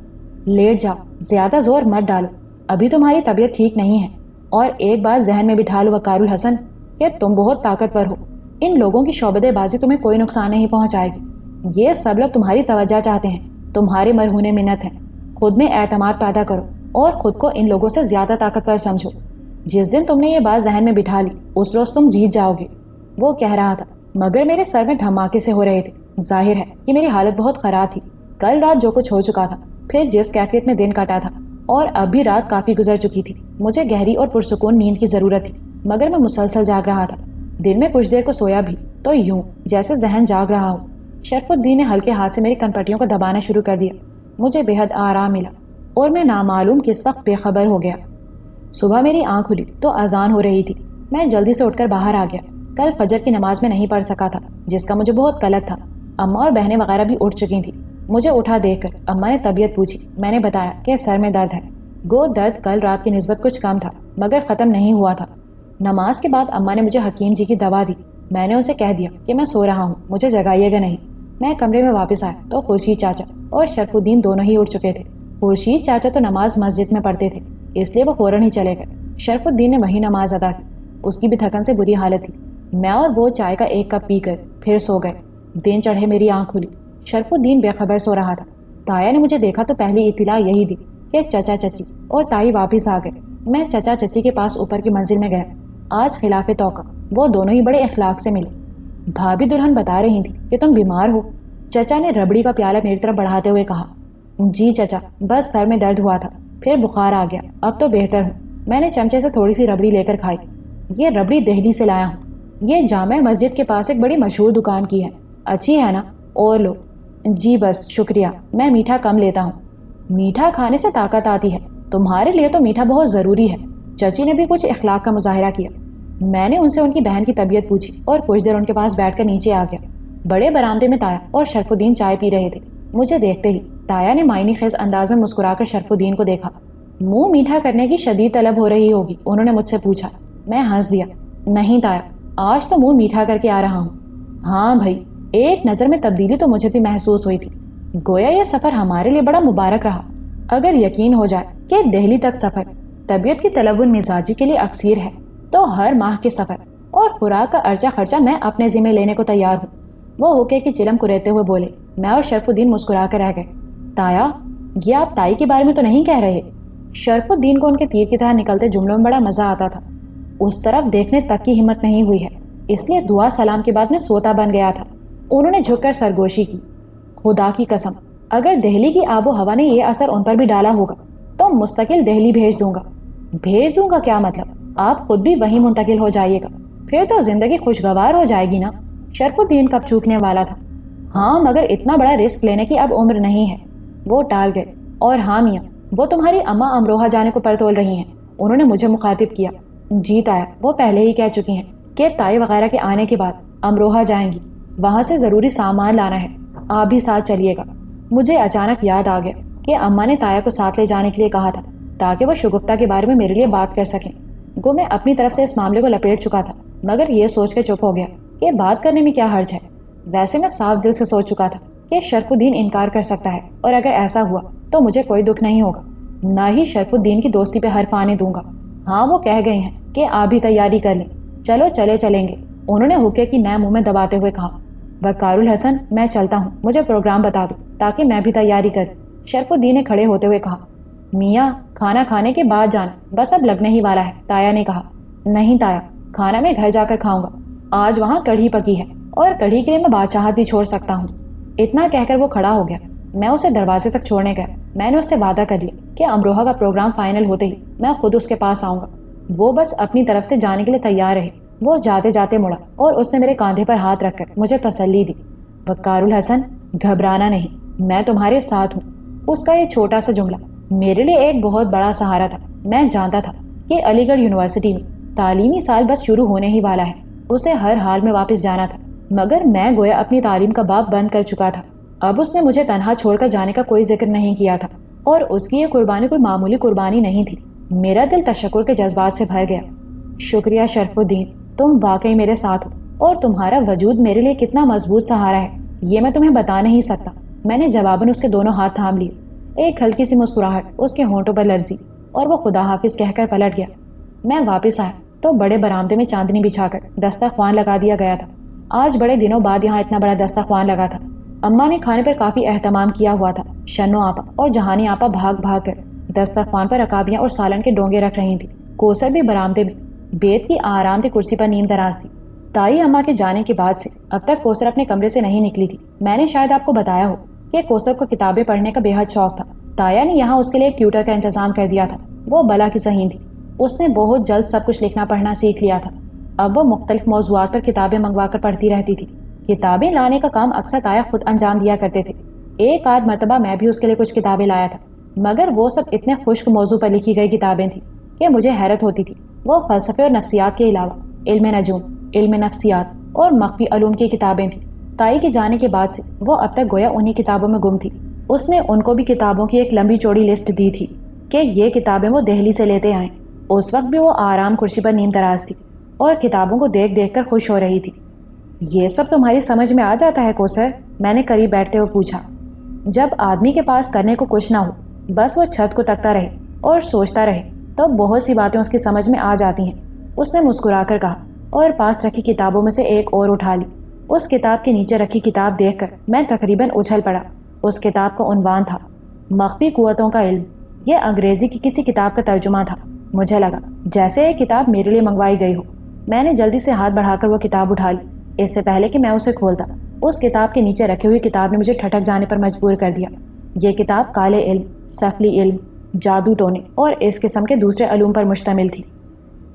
لیٹ جاؤ، زیادہ زور مت ڈالو، ابھی تمہاری طبیعت ٹھیک نہیں ہے. اور ایک بات ذہن میں بٹھا لو وقار الحسن کہ تم بہت طاقتور ہو. ان لوگوں کی شعبدے بازی تمہیں کوئی نقصان نہیں پہنچائے گی. یہ سب لوگ تمہاری توجہ چاہتے ہیں، تمہارے مرہون منت ہیں. خود میں اعتماد پیدا کرو اور خود کو ان لوگوں سے زیادہ طاقتور سمجھو. جس دن تم نے یہ بات ذہن میں بٹھا لی اس روز تم جیت جاؤ گے. وہ کہہ رہا تھا مگر میرے سر میں دھماکے سے ہو رہے تھے. ظاہر ہے کہ میری حالت بہت خراب تھی. کل رات جو کچھ ہو چکا تھا، پھر جس کیفیت میں دن کٹا تھا، اور اب بھی رات کافی گزر چکی تھی. مجھے گہری اور پرسکون نیند کی ضرورت تھی، مگر میں مسلسل جاگ رہا تھا. دن میں کچھ دیر کو سویا بھی تو یوں جیسے ذہن جاگ رہا ہو. شرف الدین نے ہلکے ہاتھ سے میری کنپٹیوں کو دبانا شروع کر دیا. مجھے بے حد آرام ملا اور میں نامعلوم کس وقت بے خبر ہو گیا. صبح میری آنکھ کھلی تو اذان ہو رہی تھی. میں جلدی سے اٹھ کر باہر آ گیا. کل فجر کی نماز میں نہیں پڑھ سکا تھا، جس کا مجھے بہت قلق تھا. اماں اور بہنیں وغیرہ بھی اٹھ چکی تھیں. مجھے اٹھا دیکھ کر اماں نے طبیعت پوچھی. میں نے بتایا کہ سر میں درد ہے. گو درد کل رات کی نسبت کچھ کم تھا، مگر ختم نہیں ہوا تھا. نماز کے بعد اماں نے مجھے حکیم جی کی دوا دی. میں نے ان سے کہہ دیا کہ میں سو رہا ہوں، مجھے جگائیے گا نہیں. میں کمرے میں واپس آیا تو خورشید چاچا اور شرف الدین دونوں ہی اٹھ چکے تھے. خورشید چاچا تو نماز مسجد میں پڑھتے تھے، اس لیے وہ فوراً ہی چلے گئے. شرف الدین نے وہی نماز ادا کی. اس کی بھی تھکن سے بری حالت تھی. میں اور وہ چائے کا ایک کپ پی کر پھر سو گئے. دن چڑھے میری آنکھ کھلی. شرف الدین بے خبر سو رہا تھا. تایا نے مجھے دیکھا تو پہلی اطلاع یہی دی کہ چچا چچی اور تائی واپس آ گئے. میں چچا چچی کے پاس اوپر کی منزل میں گیا. آج خلاف توقع وہ دونوں ہی بڑے اخلاق سے ملے۔ بھابھی دلہن بتا رہی تھی کہ تم بیمار ہو؟ چچا نے ربڑی کا پیالہ میری طرف بڑھاتے ہوئے کہا۔ جی چچا، بس سر میں درد ہوا تھا، پھر بخار آ گیا، اب تو بہتر ہوں۔ میں نے چمچے سے تھوڑی سی ربڑی لے کر کھائی۔ یہ ربڑی دہلی سے لایا ہوں، یہ جامع مسجد کے پاس ایک بڑی مشہور دکان کی ہے، اچھی ہے نا؟ اور لو۔ جی بس شکریہ، میں میٹھا کم لیتا ہوں۔ میٹھا کھانے سے طاقت آتی ہے، تمہارے لیے تو میٹھا بہت ضروری ہے۔ چچی نے بھی کچھ اخلاق کا مظاہرہ کیا۔ میں نے ان سے ان کی بہن کی طبیعت پوچھی اور کچھ دیر ان کے پاس بیٹھ کر نیچے آ گیا۔ بڑے برآمدے میں تایا اور شرف الدین چائے پی رہے تھے۔ مجھے دیکھتے ہی تایا نے معنی خیز انداز میں مسکرا کر شرف الدین کو دیکھا۔ منہ میٹھا کرنے کی شدید طلب ہو رہی ہوگی، انہوں نے مجھ سے پوچھا۔ میں ہنس دیا۔ نہیں تایا، آج تو منہ میٹھا کر کے آ رہا ہوں۔ ہاں بھائی، ایک نظر میں تبدیلی تو مجھے بھی محسوس ہوئی تھی۔ گویا یہ سفر ہمارے لیے بڑا مبارک رہا۔ اگر یقین ہو جائے کہ دہلی تک سفر طبیعت کی تلون مزاجی کے لیے اکثیر ہے، تو ہر ماہ کے سفر اور خوراک کا ارچہ خرچہ میں اپنے ذمہ لینے کو تیار ہوں۔ وہ ہوکے کی چلم کریتے ہوئے بولے۔ میں اور شرف الدین مسکرا کر رہ گئے۔ تایا، یہ آپ تائی کے بارے میں تو نہیں کہہ رہے؟ شرف الدین کو ان کے تیر کی طرح نکلتے جملوں میں بڑا مزہ آتا تھا۔ اس طرف دیکھنے تک کی ہمت نہیں ہوئی ہے، اس لیے دعا سلام کے بعد میں سوتا بن گیا تھا۔ انہوں نے جھک کر سرگوشی کی۔ خدا کی قسم، اگر دہلی کی آب و ہوا نے یہ اثر ان پر بھی ڈالا ہوگا تو مستقل دہلی بھیج دوں گا۔ بھیج دوں گا کیا مطلب؟ آپ خود بھی وہیں منتقل ہو جائیے گا، پھر تو زندگی خوشگوار ہو جائے گی نا۔ شرف الدین کب چوکنے والا تھا۔ ہاں مگر اتنا بڑا رسک لینے کی اب عمر نہیں ہے۔ وہ ٹال گئے۔ اور ہاں میاں، وہ تمہاری اماں امروہہ جانے کو پرتول رہی ہیں، انہوں نے مجھے مخاطب کیا۔ جی تایا، وہ پہلے ہی کہہ چکی ہیں کہ تائی وغیرہ کے آنے کے بعد امروہہ جائیں گی، وہاں سے ضروری سامان لانا ہے، آپ بھی ساتھ چلیے گا۔ مجھے اچانک یاد آ گیا کہ اماں نے تایا کو ساتھ لے جانے کے لیے کہا تھا تاکہ وہ شگفتہ کے بارے میں میرے لیے بات کر سکیں۔ گو میں اپنی طرف سے اس معاملے کو لپیٹ چکا تھا، مگر یہ سوچ کے چپ ہو گیا کہ بات کرنے میں کیا حرج ہے۔ ویسے میں صاف دل سے سوچ چکا تھا کہ شرف الدین انکار کر سکتا ہے، اور اگر ایسا ہوا تو مجھے کوئی دکھ نہیں ہوگا، نہ ہی شرف الدین کی دوستی پہ حرف آنے دوں گا۔ ہاں وہ کہہ گئی ہیں کہ آپ بھی تیاری کر لیں، چلو چلیں گے، انہوں نے حقے کی نئے منہ میں دباتے ہوئے کہا۔ وقار الحسن، میں چلتا ہوں، مجھے پروگرام بتا دو تاکہ میں بھی تیاری کروں۔ شرف الدین نے کھڑے ہوتے ہوئے کہا۔ میاں، کھانا کھانے کے بعد جانا، بس اب لگنے ہی والا ہے، تایا نے کہا۔ نہیں تایا، کھانا میں گھر جا کر کھاؤں گا، آج وہاں کڑھی پکی ہے اور کڑھی کے لیے میں بادشاہت بھی چھوڑ سکتا ہوں۔ اتنا کہہ کر وہ کھڑا ہو گیا۔ میں اسے دروازے تک چھوڑنے گیا۔ میں نے اس سے وعدہ کر لیا کہ امروہہ کا پروگرام فائنل ہوتے ہی میں خود اس کے پاس آؤں گا۔ وہ بس اپنی طرف سے جانے کے لیے تیار رہے۔ وہ جاتے جاتے مڑا اور اس نے میرے کاندھے پر ہاتھ رکھ کر مجھے تسلی دی۔ وقار الحسن، گھبرانا نہیں، میں تمہارے ساتھ ہوں۔ اس کا یہ چھوٹا سا جملہ میرے لیے ایک بہت بڑا سہارا تھا۔ میں جانتا تھا کہ علی گڑھ یونیورسٹی میں تعلیمی سال بس شروع ہونے ہی والا ہے، اسے ہر حال میں واپس جانا تھا، مگر میں گویا اپنی تعلیم کا باب بند کر چکا تھا۔ اب اس نے مجھے تنہا چھوڑ کر جانے کا کوئی ذکر نہیں کیا تھا، اور اس کی یہ قربانی کوئی معمولی قربانی نہیں تھی۔ میرا دل تشکر کے جذبات سے بھر گیا۔ شکریہ شرف الدین، تم واقعی میرے ساتھ ہو، اور تمہارا وجود میرے لیے کتنا مضبوط سہارا ہے یہ میں تمہیں بتا نہیں سکتا۔ میں نے جواباً اس کے دونوں ہاتھ تھام لیے۔ ایک ہلکی سی مسکراہٹ اس کے ہونٹوں پر لرزی اور وہ خدا حافظ کہہ کر پلٹ گیا۔ میں واپس آیا تو بڑے برآمدے میں چاندنی بچھا کر دسترخوان لگا دیا گیا تھا۔ آج بڑے دنوں بعد یہاں اتنا بڑا دسترخوان لگا تھا۔ اماں نے کھانے پر کافی اہتمام کیا ہوا تھا۔ شنو آپا اور جہانی آپا بھاگ بھاگ کر دسترخوان پر رکابیاں اور سالن کے ڈونگے رکھ رہی تھی۔ کوثر بھی برآمدے میں بیت کی آرام دہ کرسی پر نیند دراز تھی۔ تائی اماں کے جانے کے بعد سے اب تک کوثر اپنے کمرے سے نہیں نکلی تھی۔ میں نے شاید آپ کو بتایا ہو کہ کوثر کو کتابیں پڑھنے کا بے حد شوق تھا۔ تایا نے یہاں اس کے لیے ایک ٹیوٹر کا انتظام کر دیا تھا۔ وہ بلا کی ذہین تھی، اس نے بہت جلد سب کچھ لکھنا پڑھنا سیکھ لیا تھا۔ اب وہ مختلف موضوعات پر کتابیں منگوا کر پڑھتی رہتی تھی۔ کتابیں لانے کا کام اکثر تایا خود انجام دیا کرتے تھے۔ ایک آدھ مرتبہ میں بھی اس کے لیے کچھ کتابیں لایا تھا، مگر وہ سب اتنے خشک موضوع پر لکھی گئی کتابیں تھیں کہ مجھے حیرت ہوتی تھی۔ وہ فلسفے اور نفسیات کے علاوہ علم نجوم، علم نفسیات اور مخفی علوم کی کتابیں تھیں۔ تائی کے جانے کے بعد سے وہ اب تک گویا انہی کتابوں میں گم تھی۔ اس نے ان کو بھی کتابوں کی ایک لمبی چوڑی لسٹ دی تھی کہ یہ کتابیں وہ دہلی سے لیتے آئیں۔ اس وقت بھی وہ آرام کرسی پر نیم دراز تھی اور کتابوں کو دیکھ دیکھ کر خوش ہو رہی تھی۔ یہ سب تمہاری سمجھ میں آ جاتا ہے کوثر؟ میں نے قریب بیٹھتے ہوئے پوچھا۔ جب آدمی کے پاس کرنے کو کچھ نہ ہو، بس وہ چھت کو تکتا رہے اور سوچتا رہے، تو بہت سی باتیں اس کی سمجھ میں آ جاتی ہیں، اس نے مسکرا کر کہا اور پاس رکھی کتابوں میں سے ایک اور اٹھا لی۔ اس کتاب کے نیچے رکھی کتاب دیکھ کر میں تقریباً اچھل پڑا۔ اس کتاب کا عنوان تھا مخفی قوتوں کا علم۔ یہ انگریزی کی کسی کتاب کا ترجمہ تھا۔ مجھے لگا جیسے یہ کتاب میرے لیے منگوائی گئی ہو۔ میں نے جلدی سے ہاتھ بڑھا کر وہ کتاب اٹھا لی۔ اس سے پہلے کہ میں اسے کھولتا، اس کتاب کے نیچے رکھی ہوئی کتاب نے مجھے ٹھٹک جانے پر مجبور کر دیا۔ یہ کتاب کالے علم، سفلی علم، جادو ٹونے اور اس قسم کے دوسرے علوم پر مشتمل تھی۔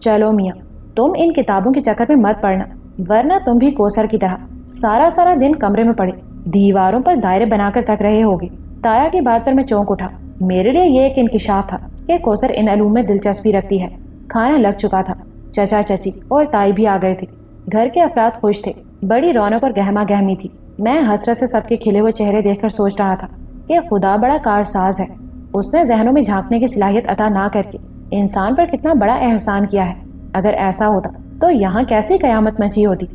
چلو میاں، تم ان کتابوں کے چکر میں مت پڑنا، ورنہ تم بھی کوثر کی طرح سارا دن کمرے میں پڑے دیواروں پر دائرے بنا کر تک رہے ہوگے۔ تایا کی بات پر میں چونک اٹھا۔ میرے لیے یہ ایک انکشاف تھا کہ کوثر ان علوم میں دلچسپی رکھتی ہے۔ کھانا لگ چکا تھا، چچا چچی اور تائی بھی آ گئے تھے۔ گھر کے افراد خوش تھے، بڑی رونق اور گہما گہمی تھی۔ میں حسرت سے سب کے کھلے ہوئے چہرے دیکھ کر سوچ رہا تھا کہ خدا بڑا کارساز ہے۔ اس نے ذہنوں میں جھانکنے کی صلاحیت عطا نہ کر کے انسان پر کتنا بڑا احسان کیا ہے۔ اگر ایسا ہوتا تو یہاں کیسی قیامت مچی ہوتی۔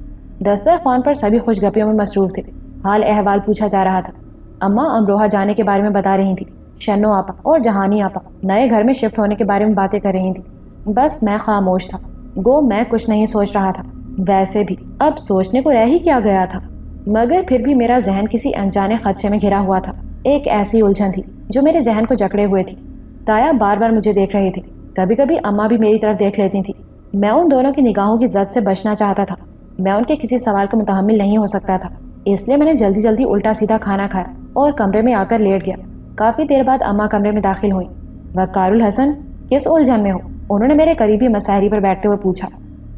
دسترخوان پر سبھی خوش گپیوں میں مصروف تھے۔ حال احوال پوچھا جا رہا تھا۔ اماں امروہہ جانے کے بارے میں بتا رہی تھی۔ شنو آپا اور جہانی آپا نئے گھر میں شفٹ ہونے کے بارے میں باتیں کر رہی تھی۔ بس میں خاموش تھا، گو میں کچھ نہیں سوچ رہا تھا۔ ویسے بھی اب سوچنے کو رہ ہی کیا گیا تھا، مگر پھر بھی میرا ذہن کسی انجانے خدشے میں گھرا ہوا تھا۔ ایک ایسی الجھن تھی جو میرے ذہن کو جکڑے ہوئے تھی۔ تایا بار بار مجھے دیکھ رہے تھے، کبھی کبھی اماں بھی میری طرف دیکھ لیتی تھی۔ میں ان دونوں کی نگاہوں کی زد سے بچنا چاہتا تھا۔ میں ان کے کسی سوال کا متحمل نہیں ہو سکتا تھا، اس لیے میں نے جلدی جلدی الٹا سیدھا کھانا کھایا اور کمرے میں آ کر لیٹ گیا۔ کافی دیر بعد اماں کمرے میں داخل ہوئی۔ وقار الحسن، کس الجھن میں ہو؟ انہوں نے میرے قریبی مسحری پر بیٹھتے ہوئے پوچھا۔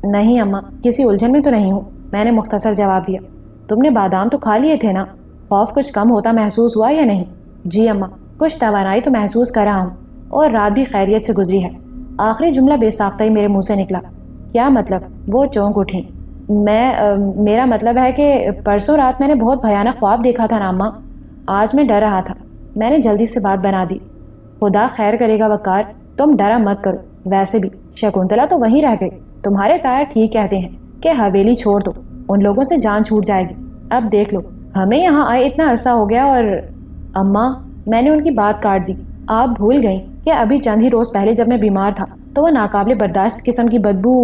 نہیں اماں، کسی الجھن میں تو نہیں ہوں، میں نے مختصر جواب دیا۔ تم نے بادام تو کھا لیے تھے نا؟ خوف کچھ کم ہوتا محسوس ہوا یا نہیں؟ جی اماں، کچھ توانائی تو محسوس کر رہا ہوں، اور رات بھی خیریت سے گزری ہے۔ آخری جملہ بے ساختہ ہی میرے منہ سے نکلا۔ کیا مطلب؟ وہ چونک اٹھیں۔ میرا مطلب ہے کہ پرسوں رات میں نے بہت بھیانک خواب دیکھا تھا نا اماں، آج میں ڈر رہا تھا۔ میں نے جلدی سے بات بنا دی۔ خدا خیر کرے گا وقار، تم ڈرا مت کرو۔ ویسے بھی شکنتلا تو وہیں رہ گئی۔ تمہارے تایا ٹھیک کہتے ہیں کہ حویلی چھوڑ دو، ان لوگوں سے جان چھوٹ جائے گی۔ اب دیکھ لو، ہمیں یہاں آئے اتنا عرصہ ہو گیا اور… اماں، میں نے ان کی بات کاٹ دی۔ آپ بھول گئیں کہ ابھی چند ہی روز پہلے جب میں بیمار تھا تو وہ ناقابل برداشت قسم کی بدبو…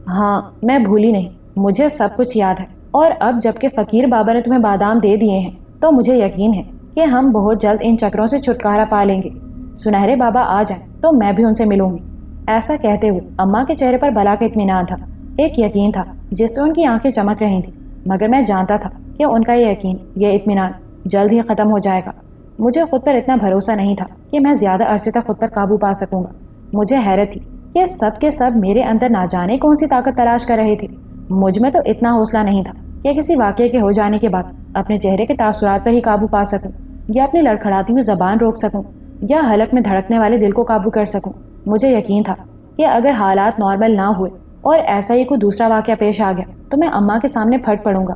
ہاں، میں بھولی نہیں، مجھے سب کچھ یاد ہے۔ اور اب جب کہ فقیر بابا نے تمہیں بادام دے دیے ہیں تو مجھے یقین ہے کہ ہم بہت جلد ان چکروں سے چھٹکارا پا لیں گے۔ سنہرے بابا آ جائیں تو میں بھی ان سے ملوں گی۔ ایسا کہتے ہوئے اماں کے چہرے پر بلا کا اطمینان تھا، ایک یقین تھا جس سے ان کی آنکھیں چمک رہی تھیں، مگر میں جانتا تھا کہ ان کا یہ یقین، یہ اطمینان جلد ہی ختم ہو جائے گا۔ مجھے خود پر اتنا بھروسہ نہیں تھا کہ میں زیادہ عرصے تک خود پر قابو پا سکوں گا۔ مجھے حیرت تھی کہ سب کے سب میرے اندر نہ جانے کون سی طاقت تلاش کر رہے تھے۔ مجھ میں تو اتنا حوصلہ نہیں تھا کہ کسی واقعے کے ہو جانے کے بعد اپنے چہرے کے تاثرات پر ہی قابو پا سکوں، یا اپنی لڑکھڑاتی ہوئی زبان روک سکوں، یا حلق میں دھڑکنے والے دل کو قابو کر سکوں۔ مجھے یقین تھا کہ اگر حالات نارمل نہ ہوئے اور ایسا ہی کوئی دوسرا واقعہ پیش آ گیا تو میں اماں کے سامنے پھٹ پڑوں گا۔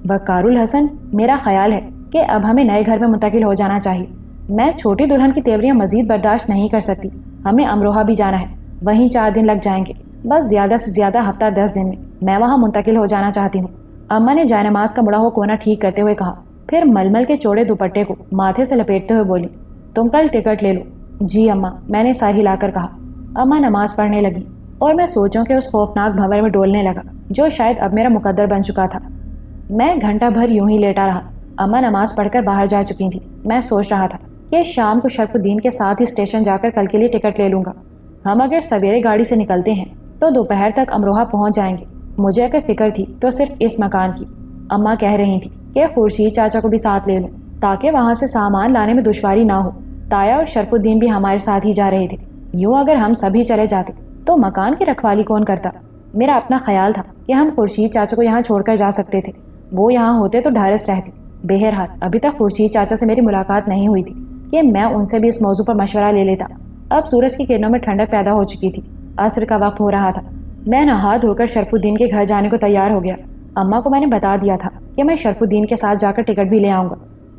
وقار الحسن، میرا خیال ہے کہ اب ہمیں نئے گھر میں منتقل ہو جانا چاہیے۔ میں چھوٹی دلہن کی تیوریاں مزید برداشت نہیں کر سکتی۔ ہمیں امروہہ بھی جانا ہے، وہیں 4 دن لگ جائیں گے، بس زیادہ سے زیادہ ہفتہ 10 دن میں وہاں منتقل ہو جانا چاہتی ہوں۔ اماں نے جائے نماز کا مڑا ہوا کونا ٹھیک کرتے ہوئے کہا، پھر ململ کے چوڑے دوپٹے کو ماتھے سے لپیٹتے ہوئے بولی، تم کل ٹکٹ لے لو۔ جی اماں، میں نے سر ہلا کر کہا۔ اماں نماز پڑھنے لگی اور میں سوچوں کے اس خوفناک بھنور میں ڈولنے لگا جو شاید اب میرا مقدر بن چکا تھا۔ میں گھنٹہ بھر یوں ہی لیٹا رہا۔ اماں نماز پڑھ کر باہر جا چکی تھی۔ میں سوچ رہا تھا کہ شام کو شرف الدین کے ساتھ ہی اسٹیشن جا کر کل کے لیے ٹکٹ لے لوں گا۔ ہم اگر سویرے گاڑی سے نکلتے ہیں تو دوپہر تک امروہہ پہنچ جائیں گے۔ مجھے اگر فکر تھی تو صرف اس مکان کی۔ اماں کہہ رہی تھی کہ خورشید چاچا کو بھی ساتھ لے لوں تاکہ وہاں سے سامان لانے میں دشواری نہ ہو۔ تایا اور شرف الدین بھی ہمارے ساتھ ہی جا رہے تھے۔ یوں اگر ہم سبھی چلے جاتے تو مکان کی رکھوالی کون کرتا؟ میرا اپنا خیال تھا کہ ہم خورشید چاچا کو یہاں چھوڑ کر جا سکتے تھے، وہ یہاں ہوتے تو ڈھارس رہتی۔ بہرحال ابھی تک خورشید چاچا سے میری ملاقات نہیں ہوئی تھی کہ میں ان سے بھی اس موضوع پر مشورہ لے لیتا۔ اب سورج کی کرنوں میں ٹھنڈک پیدا ہو چکی تھی، عصر کا وقت ہو رہا تھا۔ میں نہا دھو کر شرف الدین کے گھر جانے کو تیار ہو گیا۔ اماں کو میں نے بتا دیا تھا کہ میں شرف الدین کے ساتھ جا کر ٹکٹ بھی لے آؤں گا۔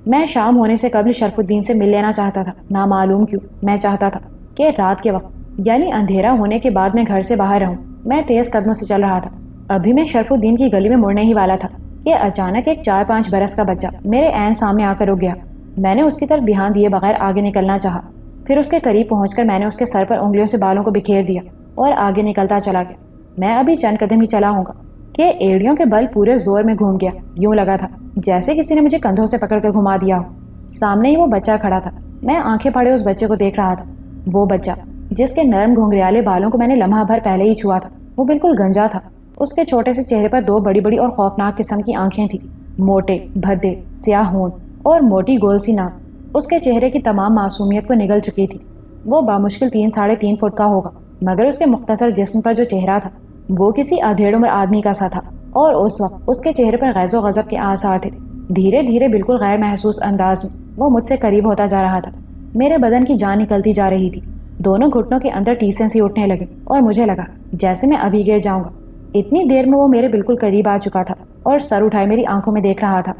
میں شام ہونے سے قبل شرف الدین سے مل لینا چاہتا تھا۔ نامعلوم کیوں میں چاہتا تھا کہ رات کے وقت، یعنی اندھیرا ہونے کے بعد میں گھر سے باہر رہوں۔ میں تیز قدموں سے چل رہا تھا۔ ابھی میں شرف الدین کی گلی میں مڑنے ہی والا تھا کہ اچانک ایک 4-5 برس کا بچہ میرے عین سامنے آ کر رک گیا۔ میں نے اس کی طرف دھیان دیے بغیر آگے نکلنا چاہا، پھر اس کے قریب پہنچ کر میں نے اس کے سر پر انگلیوں سے بالوں کو بکھیر دیا اور آگے نکلتا چلا گیا۔ میں ابھی چند قدم ہی چلا ہوں گا کہ ایڑیوں کے بل پورے زور میں گھوم گیا۔ یوں لگا تھا جیسے کسی نے مجھے کندھوں سے پکڑ کر گھما دیا ہو۔ سامنے ہی وہ بچہ کھڑا تھا۔ میں آنکھیں پھاڑے اس بچے کو دیکھ رہا تھا۔ وہ بچہ جس کے نرم گھنگریالے بالوں کو میں نے لمحہ بھر پہلے ہی چھوا تھا، وہ بالکل گنجا تھا اس کے چھوٹے سے چہرے پر 2 بڑی بڑی اور خوفناک قسم کی آنکھیں تھیں، موٹے بھدے سیاہ ہونٹ اور موٹی گول سی ناک۔ اس کے چہرے کی تمام معصومیت کو نگل چکی تھی۔ وہ بامشکل 3-3.5 فٹ کا ہوگا، مگر اس کے مختصر جسم پر جو چہرہ تھا وہ کسی ادھیڑ عمر آدمی کا سا تھا، اور اس وقت اس کے چہرے پر غیظ و غضب کے آثار تھے۔ دھیرے دھیرے بالکل غیر محسوس انداز میں وہ مجھ سے قریب ہوتا جا رہا تھا۔ میرے بدن کی جان نکلتی جا رہی تھی، دونوں گھٹنوں کے اندر ٹیسیں سی اٹھنے لگے اور مجھے لگا جیسے میں ابھی گر جاؤں گا۔ اتنی دیر میں وہ میرے بالکل قریب آ چکا تھا اور سر اٹھائے میری آنکھوں میں دیکھ رہا تھا۔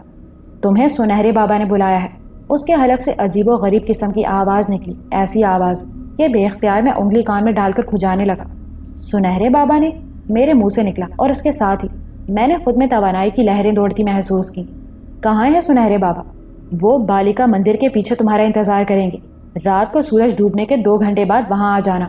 تمہیں سنہرے بابا نے بلایا ہے۔ اس کے حلق سے عجیب و غریب قسم کی آواز نکلی، ایسی آواز کہ بے اختیار میں انگلی کان میں ڈال کر کھجانے لگا۔ سنہرے بابا نے میرے منہ سے نکلا، اور اس کے ساتھ ہی میں نے خود میں توانائی کی لہریں دوڑتی محسوس کی۔ کہاں ہے سنہرے بابا؟ وہ بالیکا مندر کے پیچھے تمہارا انتظار کریں گے۔ رات کو سورج ڈوبنے کے 2 گھنٹے بعد وہاں آ جانا۔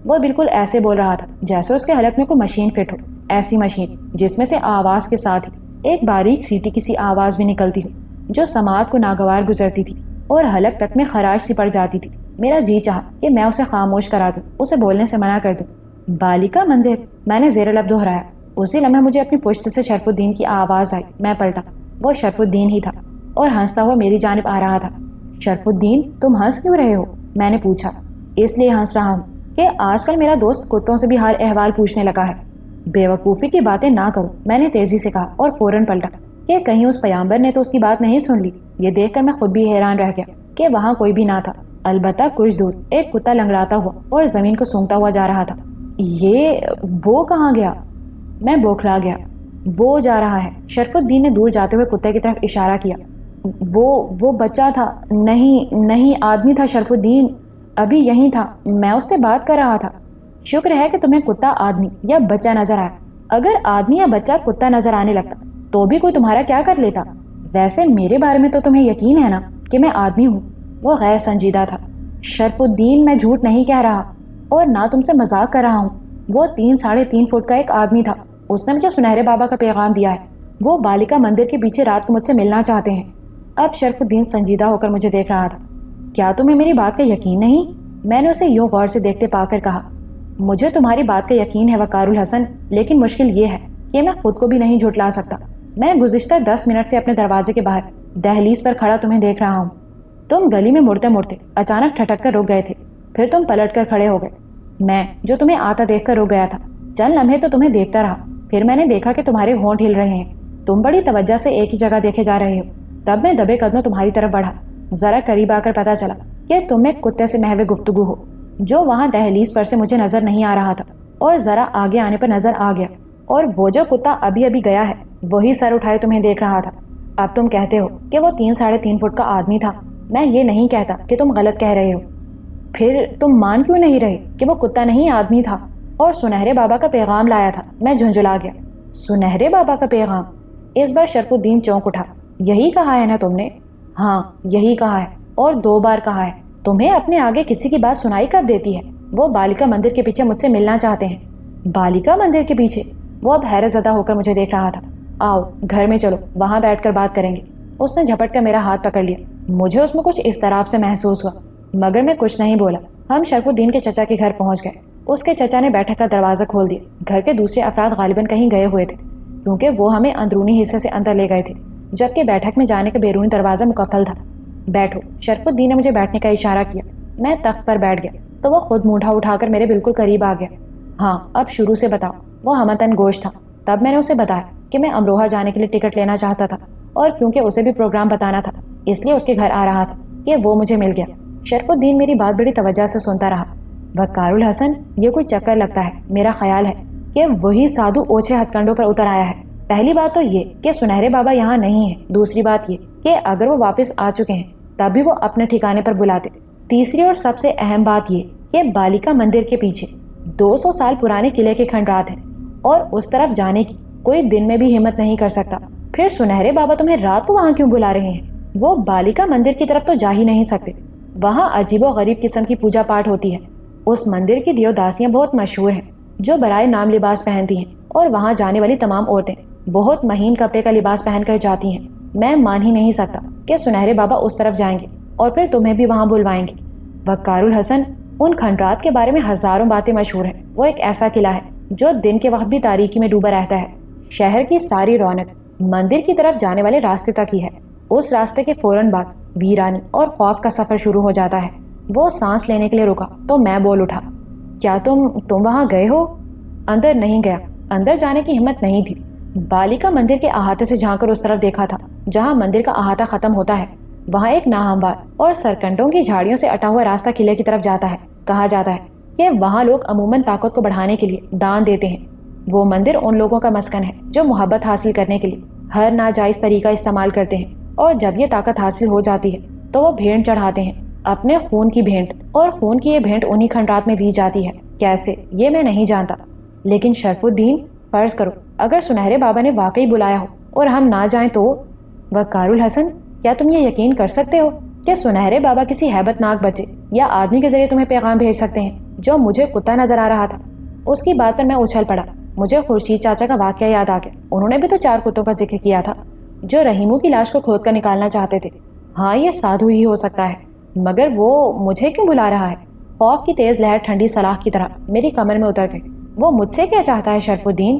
وہ بالکل ایسے بول رہا تھا جیسے اس کے حلق میں کوئی مشین فٹ ہو، ایسی مشین جس میں سے آواز کے ساتھ ہی ایک باریک سیٹی کی سی آواز بھی نکلتی ہو جو سماعت کو ناگوار گزرتی تھی اور حلق تک میں خراش سی پڑ جاتی تھی۔ میرا جی چاہا کہ میں اسے خاموش کرا دوں، اسے بولنے سے منع کر دوں۔ بالیکا مندر، میں نے زیر لب دہرایا۔ اسی لمحے مجھے اپنی پشت سے شرف الدین کی آواز آئی۔ میں پلٹا، وہ شرف الدین ہی تھا اور ہنستا ہوا میری جانب آ رہا تھا۔ شرف الدین، تم ہنس کیوں رہے ہو؟ میں نے پوچھا۔ اس لیے ہنس رہا ہوں کہ آج کل میرا دوست کتوں سے بھی حال احوال پوچھنے لگا ہے۔ بے وقوفی کی باتیں نہ کرو، میں نے تیزی سے کہا اور فوراً پلٹا کہ کہیں اس پیامبر نے تو اس کی بات نہیں سن لی۔ یہ دیکھ کر میں خود بھی حیران رہ گیا کہ وہاں کوئی بھی نہ تھا، البتہ کچھ دور ایک کتا لنگڑاتا ہوا اور زمین کو سونگتا ہوا جا رہا تھا۔ وہ کہاں گیا؟ میں بوکھلا گیا۔ وہ جا رہا ہے، شرف الدین نے دور جاتے ہوئے کتے کی طرف اشارہ کیا۔ وہ بچہ تھا، نہیں آدمی تھا شرف الدین، ابھی یہیں تھا، میں اس سے بات کر رہا تھا۔ شکر ہے کہ تمہیں کتا آدمی یا بچہ نظر آیا، اگر آدمی یا بچہ کتا نظر آنے لگتا تو بھی کوئی تمہارا کیا کر لیتا؟ ویسے میرے بارے میں تو تمہیں یقین ہے نا کہ میں آدمی ہوں؟ وہ غیر سنجیدہ تھا۔ شرف الدین، میں جھوٹ نہیں کہہ رہا اور نہ تم سے مذاق کر رہا ہوں۔ وہ 3-3.5 فٹ کا ایک آدمی تھا، اس نے مجھے سنہرے بابا کا پیغام دیا ہے۔ وہ بالیکا مندر کے پیچھے رات کو مجھ سے ملنا چاہتے ہیں۔ اب شرف الدین سنجیدہ ہو کر مجھے دیکھ رہا تھا۔ کیا تمہیں میری بات کا یقین نہیں؟ میں نے اسے یوں غور سے دیکھتے پا کر کہا۔ مجھے تمہاری بات کا یقین ہے وقار الحسن، لیکن مشکل یہ ہے کہ میں خود کو بھی نہیں جھٹلا سکتا۔ میں گزشتہ 10 منٹ سے اپنے دروازے کے باہر دہلیز پر کھڑا تمہیں دیکھ رہا ہوں۔ تم گلی میں مڑتے مڑتے اچانک ٹھٹک کر رک گئے تھے، پھر تم پلٹ کر کھڑے ہو گئے۔ میں جو تمہیں آتا دیکھ کر رک گیا تھا، چند لمحے تو تمہیں دیکھتا رہا، پھر میں نے دیکھا کہ تمہارے ہونٹ ہل رہے ہیں، تم بڑی توجہ سے ایک ہی جگہ دیکھے جا رہے ہو۔ تب میں دبے قدموں تمہاری طرف بڑھا، ذرا قریب آ کر پتا چلا کہ تم ایک کتے سے محو گفتگو ہو جو وہاں دہلیز پر سے مجھے نظر نہیں آ رہا تھا، اور ذرا آگے آنے پر نظر آ گیا، اور وہ جو کتا ابھی گیا ہے وہی سر اٹھائے تمہیں دیکھ رہا تھا۔ اب تم کہتے ہو کہ وہ 3-3.5 فٹ کا آدمی تھا، میں یہ نہیں کہتا کہ تم غلط کہہ رہے ہو۔ پھر تم مان کیوں نہیں رہے کہ وہ کتا نہیں آدمی تھا اور سنہرے بابا کا پیغام لایا تھا؟ میں جھنجھلا گیا۔ سنہرے بابا کا پیغام؟ اس بار شرف الدین چونک اٹھا۔ یہی کہا ہے نا تم نے؟ ہاں یہی کہا ہے، اور 2 بار کہا ہے۔ تمہیں اپنے آگے کسی کی بات سنائی کب دیتی ہے؟ وہ بالیکا مندر کے پیچھے مجھ سے ملنا چاہتے ہیں۔ بالیکا مندر کے پیچھے؟ وہ اب حیرت زدہ ہو کر مجھے دیکھ رہا تھا۔ آؤ گھر میں چلو، وہاں بیٹھ کر بات کریں گے۔ اس نے جھپٹ کر میرا ہاتھ پکڑ لیا۔ مجھے اس میں کچھ اضطراب سے محسوس ہوا، مگر میں کچھ نہیں بولا۔ ہم شرف الدین کے چچا کے گھر پہنچ گئے۔ اس کے چچا نے بیٹھک کا دروازہ کھول دیا۔ گھر کے دوسرے افراد غالباً کہیں گئے ہوئے تھے، کیونکہ وہ ہمیں اندرونی حصے سے اندر لے گئے تھے، جبکہ بیٹھک میں جانے کا بیرونی دروازہ مقفل تھا۔ بیٹھو، شرف الدین نے مجھے بیٹھنے کا اشارہ کیا۔ میں تخت پر بیٹھ گیا تو وہ خود مونڈھا اٹھا کر میرے بالکل قریب آ گیا۔ ہاں اب شروع سے بتاؤ۔ وہ ہمتن گوش تھا۔ تب میں نے اسے بتایا کہ میں امروہہ جانے کے لیے ٹکٹ لینا چاہتا تھا، اور کیونکہ اسے بھی پروگرام بتانا تھا اس لیے اس کے گھر آ رہا تھا کہ وہ مجھے مل گیا۔ شرف الدین میری بات بڑی توجہ سے سنتا رہا۔ وقار الحسن، یہ کوئی چکر لگتا ہے۔ میرا خیال ہے کہ وہی سادھو اوچھے ہتھ کنڈوں پر اتر آیا ہے۔ پہلی بات تو یہ کہ سنہرے بابا یہاں نہیں ہے، دوسری بات یہ کہ اگر وہ واپس آ چکے ہیں تب بھی وہ اپنے ٹھکانے پر بلاتے، تیسری اور سب سے اہم بات یہ کہ بالیکا مندر کے پیچھے 200 سال پرانے قلعے کے کھنڈرات ہیں، اور اس طرف جانے کی کوئی دن میں بھی ہمت نہیں کر سکتا۔ پھر سنہرے بابا تمہیں رات کو وہاں کیوں بلا رہے ہیں؟ وہ بالیکا مندر کی طرف تو جا ہی نہیں سکتے، وہاں عجیب و غریب قسم کی پوجا پاٹ ہوتی ہے۔ اس مندر کی دیوداسیاں بہت مشہور ہیں جو برائے نام لباس پہنتی ہیں، اور وہاں جانے والی تمام عورتیں بہت مہین کپڑے کا لباس پہن کر جاتی ہیں۔ میں مان ہی نہیں سکتا کہ سنہرے بابا اس طرف جائیں گے اور پھر تمہیں بھی وہاں بلوائیں گے۔ وقار الحسن، ان کھنڈرات کے بارے میں ہزاروں باتیں مشہور ہیں۔ وہ ایک ایسا قلعہ ہے جو دن کے وقت بھی تاریکی میں ڈوبا رہتا ہے۔ شہر کی ساری رونق مندر کی طرف جانے والے راستے تک ہی ہے۔ اس راستے کے فوراً بعد ویرانی اور خوف کا سفر شروع ہو جاتا ہے۔ وہ سانس لینے کے لیے رکا تو میں بول اٹھا، کیا تم وہاں گئے ہو؟ اندر نہیں گیا، اندر جانے کی ہمت نہیں تھی۔ بالیکا مندر کے احاطے سے جھانک کر اس طرف دیکھا تھا جہاں مندر کا احاطہ ختم ہوتا ہے۔ وہاں ایک ناہموار اور سرکنڈوں کی جھاڑیوں سے اٹا ہوا راستہ قلعے کی طرف جاتا ہے۔ کہا جاتا ہے کہ وہاں لوگ عموماً طاقت کو بڑھانے کے لیے دان دیتے ہیں۔ وہ مندر ان لوگوں کا مسکن ہے جو محبت حاصل کرنے کے لیے ہر ناجائز طریقہ استعمال کرتے ہیں، اور جب یہ طاقت حاصل ہو جاتی ہے تو وہ بھینٹ چڑھاتے ہیں، اپنے خون کی بھینٹ، اور خون کی یہ بھینٹ انہی کھنڈرات میں دی جاتی ہے۔ کیسے یہ میں نہیں جانتا، لیکن شرف الدین فرض کرو اگر سنہرے بابا نے واقعی بلایا ہو اور ہم نہ جائیں تو؟ وقار الحسن، کیا تم یہ یقین کر سکتے ہو کہ سنہرے بابا کسی ہیبت ناک بچے یا آدمی کے ذریعے تمہیں پیغام بھیج سکتے ہیں جو مجھے کتا نظر آ رہا تھا؟ اس کی بات پر میں اچھل پڑا۔ مجھے خورشید چاچا کا واقعہ یاد آ گیا۔ انہوں نے بھی تو 4 کتوں کا ذکر کیا تھا جو رحیمو کی لاش کو کھود کر نکالنا چاہتے تھے۔ ہاں یہ سادھو ہی ہو سکتا ہے، مگر وہ مجھے کیوں بلا رہا ہے؟ خوف کی تیز لہر ٹھنڈی سلاخ کی طرح میری کمر میں اتر گئی۔ وہ مجھ سے کیا چاہتا ہے شرف الدین؟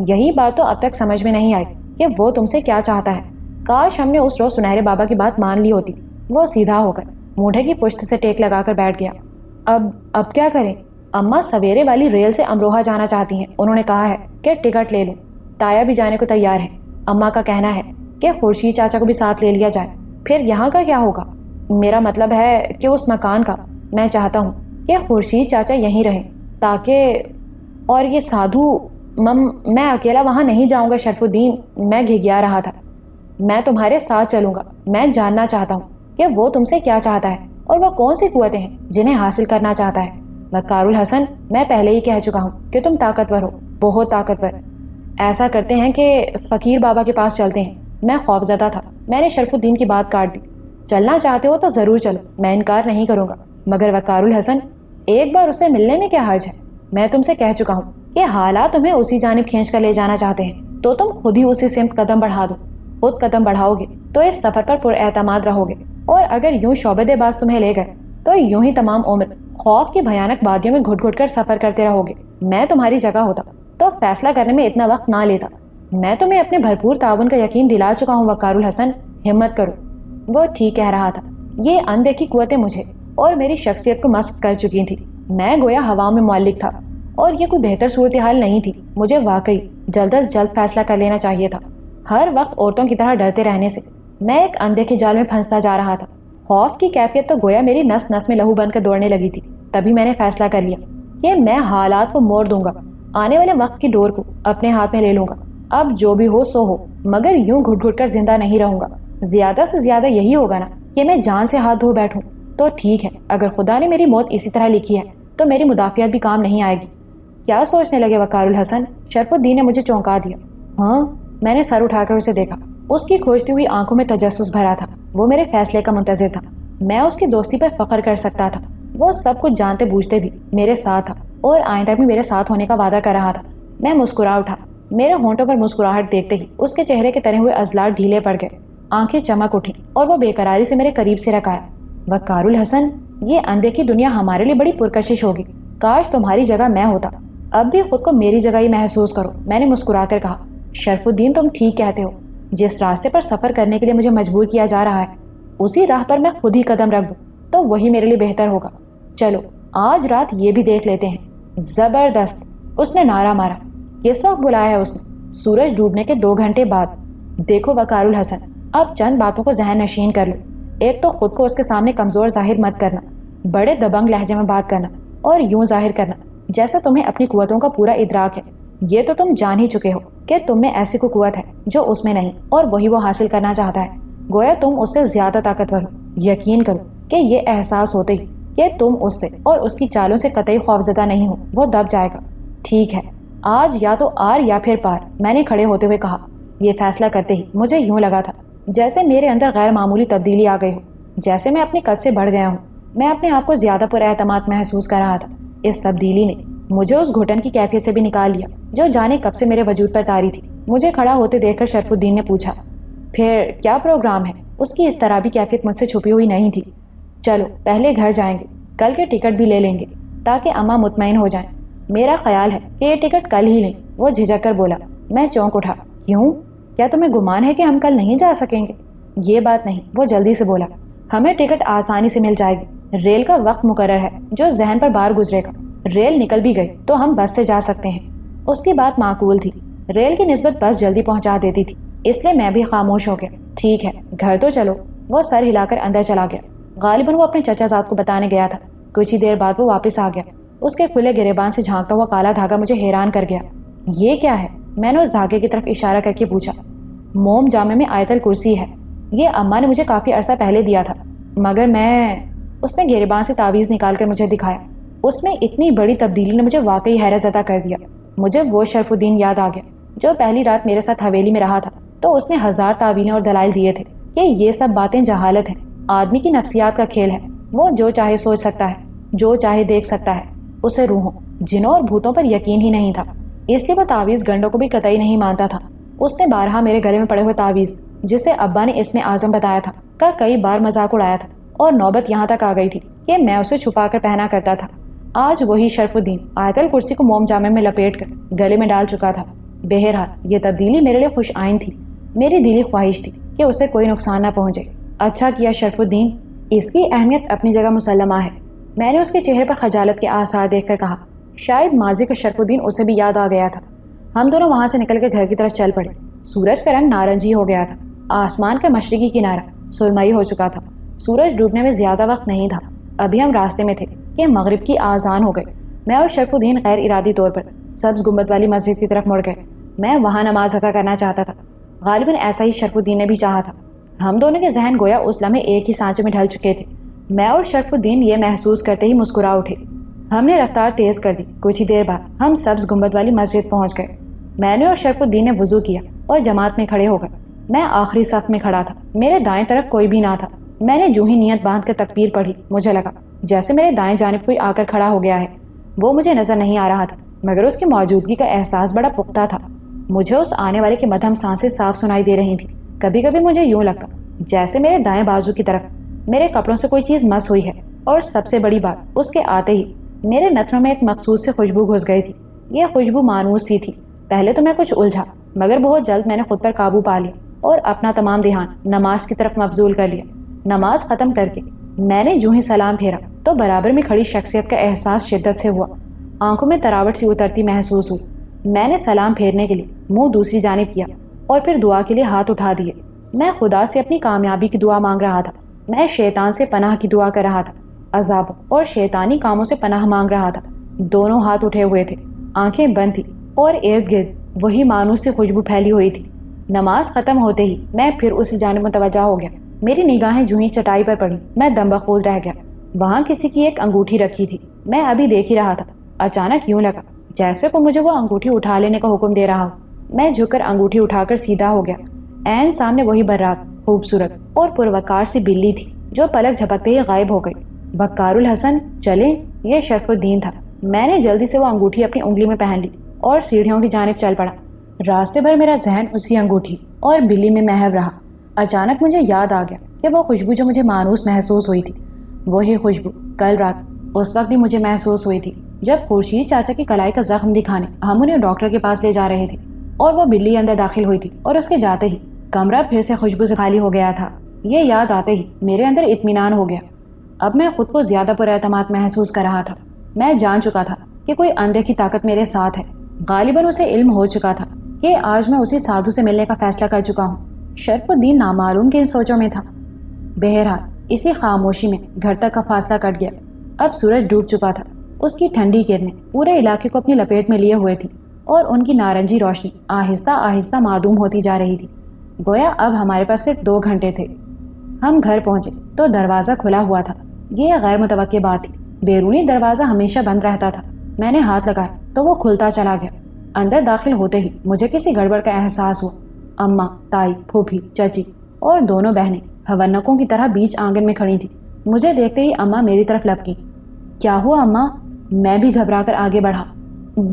یہی بات تو اب تک سمجھ میں نہیں آئی کہ وہ تم سے کیا چاہتا ہے۔ کاش ہم نے اس روز سنہرے بابا کی بات مان لی ہوتی۔ وہ سیدھا ہو کر مونڈھے کی پشت سے ٹیک لگا کر بیٹھ گیا۔ اب کیا کریں؟ اماں سویرے والی ریل سے امروہہ جانا چاہتی ہیں۔ انہوں نے کہا ہے کہ ٹکٹ لے لوں۔ تایا بھی جانے کو تیار ہے۔ اماں کا کہنا ہے کہ خورشید چاچا کو بھی ساتھ لے لیا جائے۔ پھر یہاں کا کیا ہوگا؟ میرا مطلب ہے کہ اس مکان کا۔ میں چاہتا ہوں کہ خورشید چاچا یہیں رہیں تاکہ… اور یہ سادھو… میں اکیلا وہاں نہیں جاؤں گا شرف الدین، میں گھگیا رہا تھا۔ میں تمہارے ساتھ چلوں گا۔ میں جاننا چاہتا ہوں کہ وہ تم سے کیا چاہتا ہے اور وہ کون سی قوتیں ہیں جنہیں حاصل کرنا چاہتا ہے۔ وقار الحسن، میں پہلے ہی کہہ چکا ہوں کہ تم طاقتور ہو، بہت طاقتور۔ ایسا کرتے ہیں کہ فقیر بابا کے پاس چلتے ہیں۔ میں خوفزدہ تھا۔ میں نے شرف الدین کی بات کاٹ دی۔ چلنا چاہتے ہو تو ضرور چلو، میں انکار نہیں کروں گا، مگر وقار الحسن ایک بار اس سے ملنے میں کیا حرج ہے؟ میں تم سے کہہ چکا ہوں کہ حالات تمہیں اسی جانب کھینچ کر لے جانا چاہتے ہیں تو تم خود ہی اسی سمت قدم بڑھا دو۔ خود قدم بڑھاؤ گے تو اس سفر پر پر اعتماد رہو گے، اور اگر یوں شعبدے باز تمہیں لے گئے تو یوں ہی تمام عمر خوف کی بھیانک وادیوں میں گھٹ گھٹ کر سفر کرتے رہو گے۔ میں تمہاری جگہ ہوتا تو فیصلہ کرنے میں اتنا وقت نہ لیتا۔ میں تمہیں اپنے بھرپور تعاون کا یقین دلا چکا ہوں وقار الحسن، ہمت کرو۔ وہ ٹھیک کہہ رہا تھا۔ یہ اندیکھی قوتیں مجھے اور میری شخصیت کو مسخ کر چکی تھی۔ میں گویا ہوا میں معلق تھا، اور یہ کوئی بہتر صورتحال نہیں تھی۔ مجھے واقعی جلد از جلد فیصلہ کر لینا چاہیے تھا۔ ہر وقت عورتوں کی طرح ڈرتے رہنے سے میں ایک اندیکھے جال میں پھنستا جا رہا تھا۔ خوف کی کیفیت تو گویا میری نس نس میں لہو بن کر دوڑنے لگی تھی۔ تبھی میں نے فیصلہ کر لیا کہ میں حالات کو موڑ دوں گا، آنے والے وقت کی ڈور کو اپنے ہاتھ میں لے لوں گا۔ اب جو بھی ہو سو ہو، مگر یوں گھٹ گھٹ کر زندہ نہیں رہوں گا۔ زیادہ سے زیادہ یہی ہوگا نا کہ میں جان سے ہاتھ دھو بیٹھوں تو ٹھیک ہے، اگر خدا نے میری موت اسی طرح لکھی ہے تو میری مدافعت بھی کام نہیں آئے گی۔ کیا سوچنے لگے وقار الحسن؟ شرف الدین نے مجھے چونکا دیا۔ ہاں، میں نے سر اٹھا کر اسے دیکھا۔ اس کی کھوجتی ہوئی آنکھوں میں تجسس بھرا تھا۔ وہ میرے فیصلے کا منتظر تھا۔ میں اس کی دوستی پر فخر کر سکتا تھا۔ وہ سب کچھ جانتے بوجھتے بھی میرے ساتھ تھا اور آئندہ بھی میرے ساتھ ہونے کا وعدہ کر رہا تھا۔ میں مسکرا اٹھا۔ میرے ہونٹوں پر مسکراہٹ دیکھتے ہی اس کے چہرے کے تنے ہوئے عضلات ڈھیلے پڑ گئے، آنکھیں چمک اٹھیں اور وہ بے قراری سے میرے قریب سے رکایا۔ وقار الحسن، یہ اندیکھی دنیا ہمارے لیے بڑی پرکشش ہوگی۔ کاش تمہاری جگہ میں ہوتا۔ اب بھی خود کو میری جگہ ہی محسوس کرو۔ میں نے مسکرا کر کہا، شرف الدین تم ٹھیک کہتے ہو۔ جس راستے پر سفر کرنے کے لیے مجھے مجبور کیا جا رہا ہے، اسی راہ پر میں خود ہی قدم رکھ دوں تو وہی میرے لیے بہتر ہوگا۔ چلو آج رات یہ بھی دیکھ لیتے ہیں۔ زبردست، اس نے نعرہ مارا۔ کس وقت بلایا ہے اس نے؟ سورج ڈوبنے کے 2 گھنٹے بعد۔ دیکھو وقار الحسن، اب چند باتوں کو ذہن نشین کر لو۔ ایک تو خود کو اس کے سامنے کمزور ظاہر مت کرنا، بڑے دبنگ لہجے میں بات کرنا اور یوں ظاہر کرنا جیسا تمہیں اپنی قوتوں کا پورا ادراک ہے۔ یہ تو تم جان ہی چکے ہو کہ تم میں ایسی کوئی قوت ہے جو اس میں نہیں، اور وہی وہ حاصل کرنا چاہتا ہے۔ گویا تم اس سے زیادہ طاقتور ہو۔ یقین کرو کہ یہ احساس ہوتے ہی کہ تم اس سے اور اس کی چالوں سے قطعی خوفزدہ نہیں ہو، وہ دب جائے گا۔ ٹھیک ہے، آج یا تو آر یا پھر پار، میں نے کھڑے ہوتے ہوئے کہا۔ یہ فیصلہ کرتے ہی مجھے یوں لگا تھا جیسے میرے اندر غیر معمولی تبدیلی آ گئی ہو، جیسے میں اپنے قد سے بڑھ گیا ہوں۔ میں اپنے آپ کو زیادہ پر اعتماد محسوس کر رہا تھا۔ اس تبدیلی نے مجھے اس گھٹن کی کیفیت سے بھی نکال لیا جو جانے کب سے میرے وجود پر طاری تھی۔ مجھے کھڑا ہوتے دیکھ کر شرف الدین نے پوچھا، پھر کیا پروگرام ہے؟ اس کی اس طرح بھی کیفیت مجھ سے چھپی ہوئی نہیں تھی۔ چلو پہلے گھر جائیں گے، کل کے ٹکٹ بھی لے لیں گے تاکہ اماں مطمئن ہو جائیں۔ میرا خیال ہے کہ یہ ٹکٹ کل ہی لیں، وہ جھجک کر بولا۔ میں چونک اٹھا۔ کیوں؟ کیا تمہیں گمان ہے کہ ہم کل نہیں جا سکیں گے؟ یہ بات نہیں، وہ جلدی سے بولا۔ ہمیں ٹکٹ آسانی سے مل جائے گی، ریل کا وقت مقرر ہے جو ذہن پر بار گزرے گا۔ ریل نکل بھی گئی تو ہم بس سے جا سکتے ہیں۔ اس کی بات معقول تھی، ریل کی نسبت بس جلدی پہنچا دیتی تھی، اس لیے میں بھی خاموش ہو گیا۔ ٹھیک ہے، گھر تو چلو۔ وہ سر ہلا کر اندر چلا گیا۔ غالباً وہ اپنے چچا زاد کو بتانے گیا تھا۔ کچھ ہی دیر بعد وہ واپس آ گیا۔ اس کے کھلے گریبان سے جھانکتا ہوا کالا دھاگا مجھے حیران کر گیا۔ یہ کیا ہے؟ میں نے اس دھاگے کی طرف اشارہ کر کے پوچھا۔ موم جامے میں آیت الکرسی ہے، یہ اماں نے مجھے کافی عرصہ پہلے دیا تھا، مگر اس نے گریبان سے تعویذ نکال کر مجھے دکھایا۔ اس میں اتنی بڑی تبدیلی نے مجھے واقعی حیرت زدہ کر دیا۔ مجھے وہ شرف الدین یاد آ گیا جو پہلی رات میرے ساتھ حویلی میں رہا تھا، تو اس نے 1000 تعویلیں اور دلائل دیے تھے کہ یہ سب باتیں جہالت ہیں، آدمی کی نفسیات کا کھیل ہے، وہ جو چاہے سوچ سکتا ہے، جو چاہے دیکھ سکتا ہے۔ اسے روحوں، جنوں اور بھوتوں پر یقین ہی نہیں تھا، اس لیے وہ تعویذ گنڈوں کو بھی قطعی نہیں مانتا تھا۔ اس نے بارہا میرے گلے میں پڑے ہوئے تعویذ، جسے ابا نے اسم اعظم بتایا تھا، کا کئی بار مذاق اڑایا تھا، اور نوبت یہاں تک آ گئی تھی کہ میں اسے چھپا کر پہنا کرتا تھا۔ آج وہی شرف الدین آیت الکرسی کو موم جامے میں لپیٹ کر گلے میں ڈال چکا تھا۔ بہرحال یہ تبدیلی میرے لیے خوش آئند تھی۔ میری دلی خواہش تھی کہ اسے کوئی نقصان نہ پہنچے۔ اچھا کیا شرف الدین، اس کی اہمیت اپنی جگہ مسلمہ ہے۔ میں نے اس کے چہرے پر خجالت کے آثار دیکھ کر کہا۔ شاید ماضی کا شرف الدین اسے بھی یاد آ گیا تھا۔ ہم دونوں وہاں سے نکل کے گھر کی طرف چل پڑے۔ سورج کا رنگ نارنجی ہو گیا تھا، آسمان کا مشرقی کنارہ سرمئی ہو چکا تھا، سورج ڈوبنے میں زیادہ وقت نہیں تھا۔ ابھی ہم راستے میں تھے کہ مغرب کی آذان ہو گئی۔ میں اور شرف الدین غیر ارادی طور پر سبز گنبد والی مسجد کی طرف مڑ گئے۔ میں وہاں نماز ادا کرنا چاہتا تھا، غالباً ایسا ہی شرف الدین نے بھی چاہا تھا۔ ہم دونوں کے ذہن گویا اس لمحے ایک ہی سانچے میں ڈھل چکے تھے۔ میں اور شرف الدین یہ محسوس کرتے ہی مسکرا اٹھے۔ ہم نے رفتار تیز کر دی۔ کچھ ہی دیر بعد ہم سبز گنبد والی مسجد پہنچ گئے۔ میں نے اور شرف الدین نے وضو کیا اور جماعت میں کھڑے ہو گئے۔ میں آخری صف میں کھڑا تھا، میرے دائیں طرف کوئی بھی نہ تھا۔ میں نے جو ہی نیت باندھ کر تکبیر پڑھی، مجھے لگا جیسے میرے دائیں جانب کوئی آ کر کھڑا ہو گیا ہے۔ وہ مجھے نظر نہیں آ رہا تھا، مگر اس کی موجودگی کا احساس بڑا پختہ تھا۔ مجھے اس آنے والے کی مدھم سانسیں صاف سنائی دے رہی تھیں۔ کبھی کبھی مجھے یوں لگتا جیسے میرے دائیں بازو کی طرف میرے کپڑوں سے کوئی چیز مس ہوئی ہے، اور سب سے بڑی بات، اس کے آتے ہی میرے نتنوں میں ایک مخصوص سے خوشبو گھس گئی تھی۔ یہ خوشبو مانوس سی تھی۔ پہلے تو میں کچھ الجھا، مگر بہت جلد میں نے خود پر قابو پا لیا اور اپنا تمام دھیان نماز کی طرف مبذول کر لیا۔ نماز ختم کر کے میں نے جو ہی سلام پھیرا تو برابر میں کھڑی شخصیت کا احساس شدت سے ہوا۔ آنکھوں میں تراوٹ سی اترتی محسوس ہوئی۔ میں نے سلام پھیرنے کے لیے منہ دوسری جانب کیا اور پھر دعا کے لیے ہاتھ اٹھا دیے۔ میں خدا سے اپنی کامیابی کی دعا مانگ رہا تھا۔ میں شیطان سے پناہ کی دعا کر رہا تھا، عذابوں اور شیطانی کاموں سے پناہ مانگ رہا تھا۔ دونوں ہاتھ اٹھے ہوئے تھے، آنکھیں بند تھی اور ارد گرد وہی مانوس سے خوشبو پھیلی ہوئی تھی۔ نماز ختم ہوتے ہی میں پھر اسی جانب متوجہ ہو گیا۔ میری نگاہیں جو ہی چٹائی پر پڑی، میں دم بخود رہ گیا۔ وہاں کسی کی ایک انگوٹھی رکھی تھی، میں ابھی دیکھ ہی رہا تھا۔ اچانک یوں لگا جیسے کو مجھے وہ انگوٹھی اٹھا لینے کا حکم دے رہا ہو۔ میں جھک کر انگوٹھی اٹھا کر سیدھا ہو گیا۔ عین سامنے وہی براق، خوبصورت اور پروقار سی بلی تھی جو پلک جھپکتے ہی غائب ہو گئی۔ بکار الحسن، چلیں، یہ شرف الدین تھا۔ میں نے جلدی سے وہ انگوٹھی اپنی انگلی میں پہن لی اور سیڑھیوں کی جانب چل پڑا۔ راستے بھر میرا ذہن اسی انگوٹھی اور بلی میں محو رہا۔ اچانک مجھے یاد آ گیا کہ وہ خوشبو جو مجھے مانوس محسوس ہوئی تھی، وہی خوشبو کل رات اس وقت بھی مجھے محسوس ہوئی تھی جب خورشید چاچا کی کلائی کا زخم دکھانے ہم انہیں ڈاکٹر کے پاس لے جا رہے تھے، اور وہ بلی اندر داخل ہوئی تھی اور اس کے جاتے ہی کمرہ پھر سے خوشبو سے خالی ہو گیا تھا۔ یہ یاد آتے ہی میرے اندر اطمینان ہو گیا۔ اب میں خود کو زیادہ پر اعتماد محسوس کر رہا تھا۔ میں جان چکا تھا کہ کوئی اندھے کی طاقت میرے ساتھ ہے۔ غالباً اسے علم ہو چکا تھا کہ آج میں اسی سادھو سے ملنے کا فیصلہ کر چکا ہوں۔ شرف الدین نامعلوم کے ان سوچوں میں تھا۔ بہرحال اسی خاموشی میں گھر تک کا فاصلہ کٹ گیا۔ اب سورج ڈوب چکا تھا، اس کی ٹھنڈی کرنیں پورے علاقے کو اپنی لپیٹ میں لیے ہوئے تھی اور ان کی نارنجی روشنی آہستہ آہستہ معدوم ہوتی جا رہی تھی۔ گویا اب ہمارے پاس صرف 2 گھنٹے تھے۔ ہم گھر پہنچے تو دروازہ کھلا ہوا تھا۔ یہ غیر متوقع بات تھی، بیرونی دروازہ ہمیشہ بند رہتا تھا۔ میں نے ہاتھ لگایا تو وہ کھلتا چلا گیا۔ اندر داخل ہوتے ہی مجھے کسی گڑبڑ کا احساس ہوا۔ اماں، تائی، پھوپھی، چچی اور دونوں بہنیں ہونکوں کی طرح بیچ آنگن میں کھڑی تھیں۔ مجھے دیکھتے ہی اماں میری طرف لپکی۔ کیا ہوا اماں؟ میں بھی گھبرا کر آگے بڑھا۔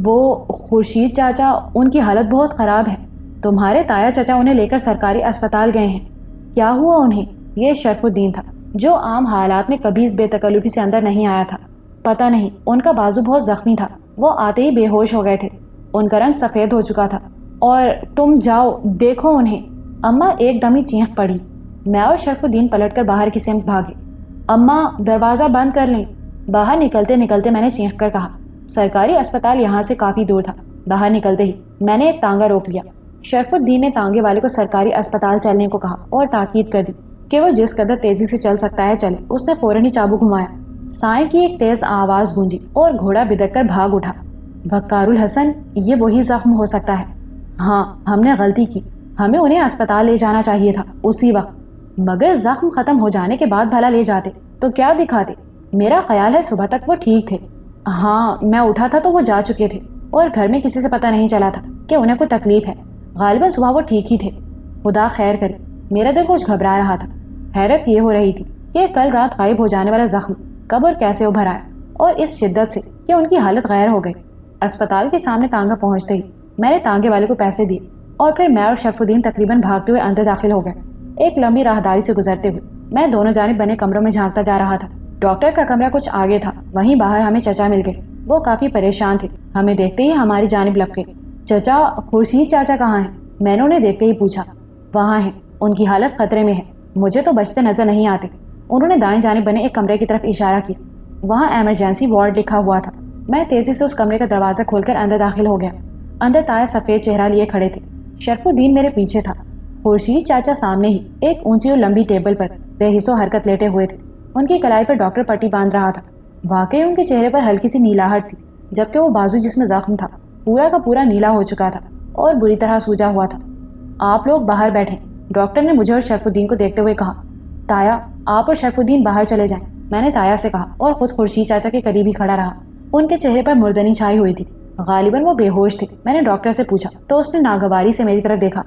وہ خورشید چاچا، ان کی حالت بہت خراب ہے، تمہارے تایا چچا انہیں لے کر سرکاری اسپتال گئے ہیں۔ کیا ہوا انہیں؟ یہ شرف الدین تھا جو عام حالات میں کبھی اس بے تکلفی سے اندر نہیں آیا تھا۔ پتہ نہیں، ان کا بازو بہت زخمی تھا، وہ آتے ہی بے ہوش ہو گئے تھے، ان کا رنگ سفید ہو چکا تھا۔ اور تم جاؤ دیکھو انہیں، اماں ایک دم ہی چینخ پڑی۔ میں اور شرف الدین پلٹ کر باہر کی سمت بھاگے۔ اماں دروازہ بند کر لیں۔ باہر نکلتے نکلتے میں نے چینخ کر کہا۔ سرکاری اسپتال یہاں سے کافی دور تھا۔ باہر نکلتے ہی میں نے ایک تانگا روک لیا۔ شرف الدین نے تانگے والے کو سرکاری اسپتال چلنے کو کہا اور تاکید کر دی کہ وہ جس قدر تیزی سے چل سکتا ہے چلے۔ اس نے فوراً ہی چابو گھمایا، سائیں کی ایک تیز آواز گونجی اور گھوڑا بدک کر بھاگ اٹھا۔ وقار الحسن، یہ وہی زخم ہو سکتا ہے۔ ہاں، ہم نے غلطی کی، ہمیں انہیں اسپتال لے جانا چاہیے تھا اسی وقت، مگر زخم ختم ہو جانے کے بعد بھلا لے جاتے تو کیا دکھاتے؟ میرا خیال ہے صبح تک وہ ٹھیک تھے۔ ہاں، میں اٹھا تھا تو وہ جا چکے تھے اور گھر میں کسی سے پتہ نہیں چلا تھا کہ انہیں کوئی تکلیف ہے۔ غالباً صبح وہ ٹھیک ہی تھے۔ خدا خیر کرے۔ میرا دل کچھ گھبرا رہا تھا۔ حیرت یہ ہو رہی تھی کہ کل رات غائب ہو جانے والا زخم کب اور کیسے ابھر آیا، اور اس شدت سے کہ ان کی حالت غیر ہو گئی۔ اسپتال کے سامنے تانگا پہنچتے ہی میں نے تانگے والے کو پیسے دیے اور پھر میں اور شرف الدین تقریباً بھاگتے ہوئے اندر داخل ہو گئے۔ ایک لمبی راہداری سے گزرتے ہوئے میں دونوں جانب بنے کمروں میں جھانکتا جا رہا تھا۔ ڈاکٹر کا کمرہ کچھ آگے تھا، وہیں باہر ہمیں چچا مل گئے۔ وہ کافی پریشان تھے، ہمیں دیکھتے ہی ہماری جانب لپکے۔ چچا، خورشید چاچا کہاں ہیں؟ میں نے انہیں دیکھتے ہی پوچھا۔ وہاں ہیں، ان کی حالت خطرے میں ہے، مجھے تو بچتے نظر نہیں آتے۔ انہوں نے دائیں جانب بنے ایک کمرے کی طرف اشارہ کیا، وہاں ایمرجنسی وارڈ لکھا ہوا تھا۔ میں تیزی سے اس کمرے کا دروازہ کھول کر اندر داخل ہو گیا۔ اندر تایا سفید چہرہ لیے کھڑے تھے، شرف الدین میرے پیچھے تھا، خورشید چاچا سامنے ہی ایک اونچی اور لمبی ٹیبل پر بے حس و حرکت لیٹے ہوئے تھے۔ ان کی کلائی پر ڈاکٹر پٹی باندھ رہا تھا۔ واقعی ان کے چہرے پر ہلکی سی نیلاہٹ تھی، جبکہ وہ بازو جس میں زخم تھا پورا کا پورا نیلا ہو چکا تھا اور بری طرح سوجا ہوا تھا۔ آپ لوگ باہر بیٹھیں، ڈاکٹر نے مجھے اور شرف الدین کو دیکھتے ہوئے کہا۔ تایا، آپ اور شرف الدین باہر چلے جائیں، میں نے تایا سے کہا اور خود خورشید چاچا کے قریب ہی کھڑا رہا۔ ان کے چہرے پر مردنی چھائی ہوئی تھی، غالباً وہ بے ہوش تھے۔ میں نے ڈاکٹر سے پوچھا تو اس نے ناگواری سے میری طرف دیکھا۔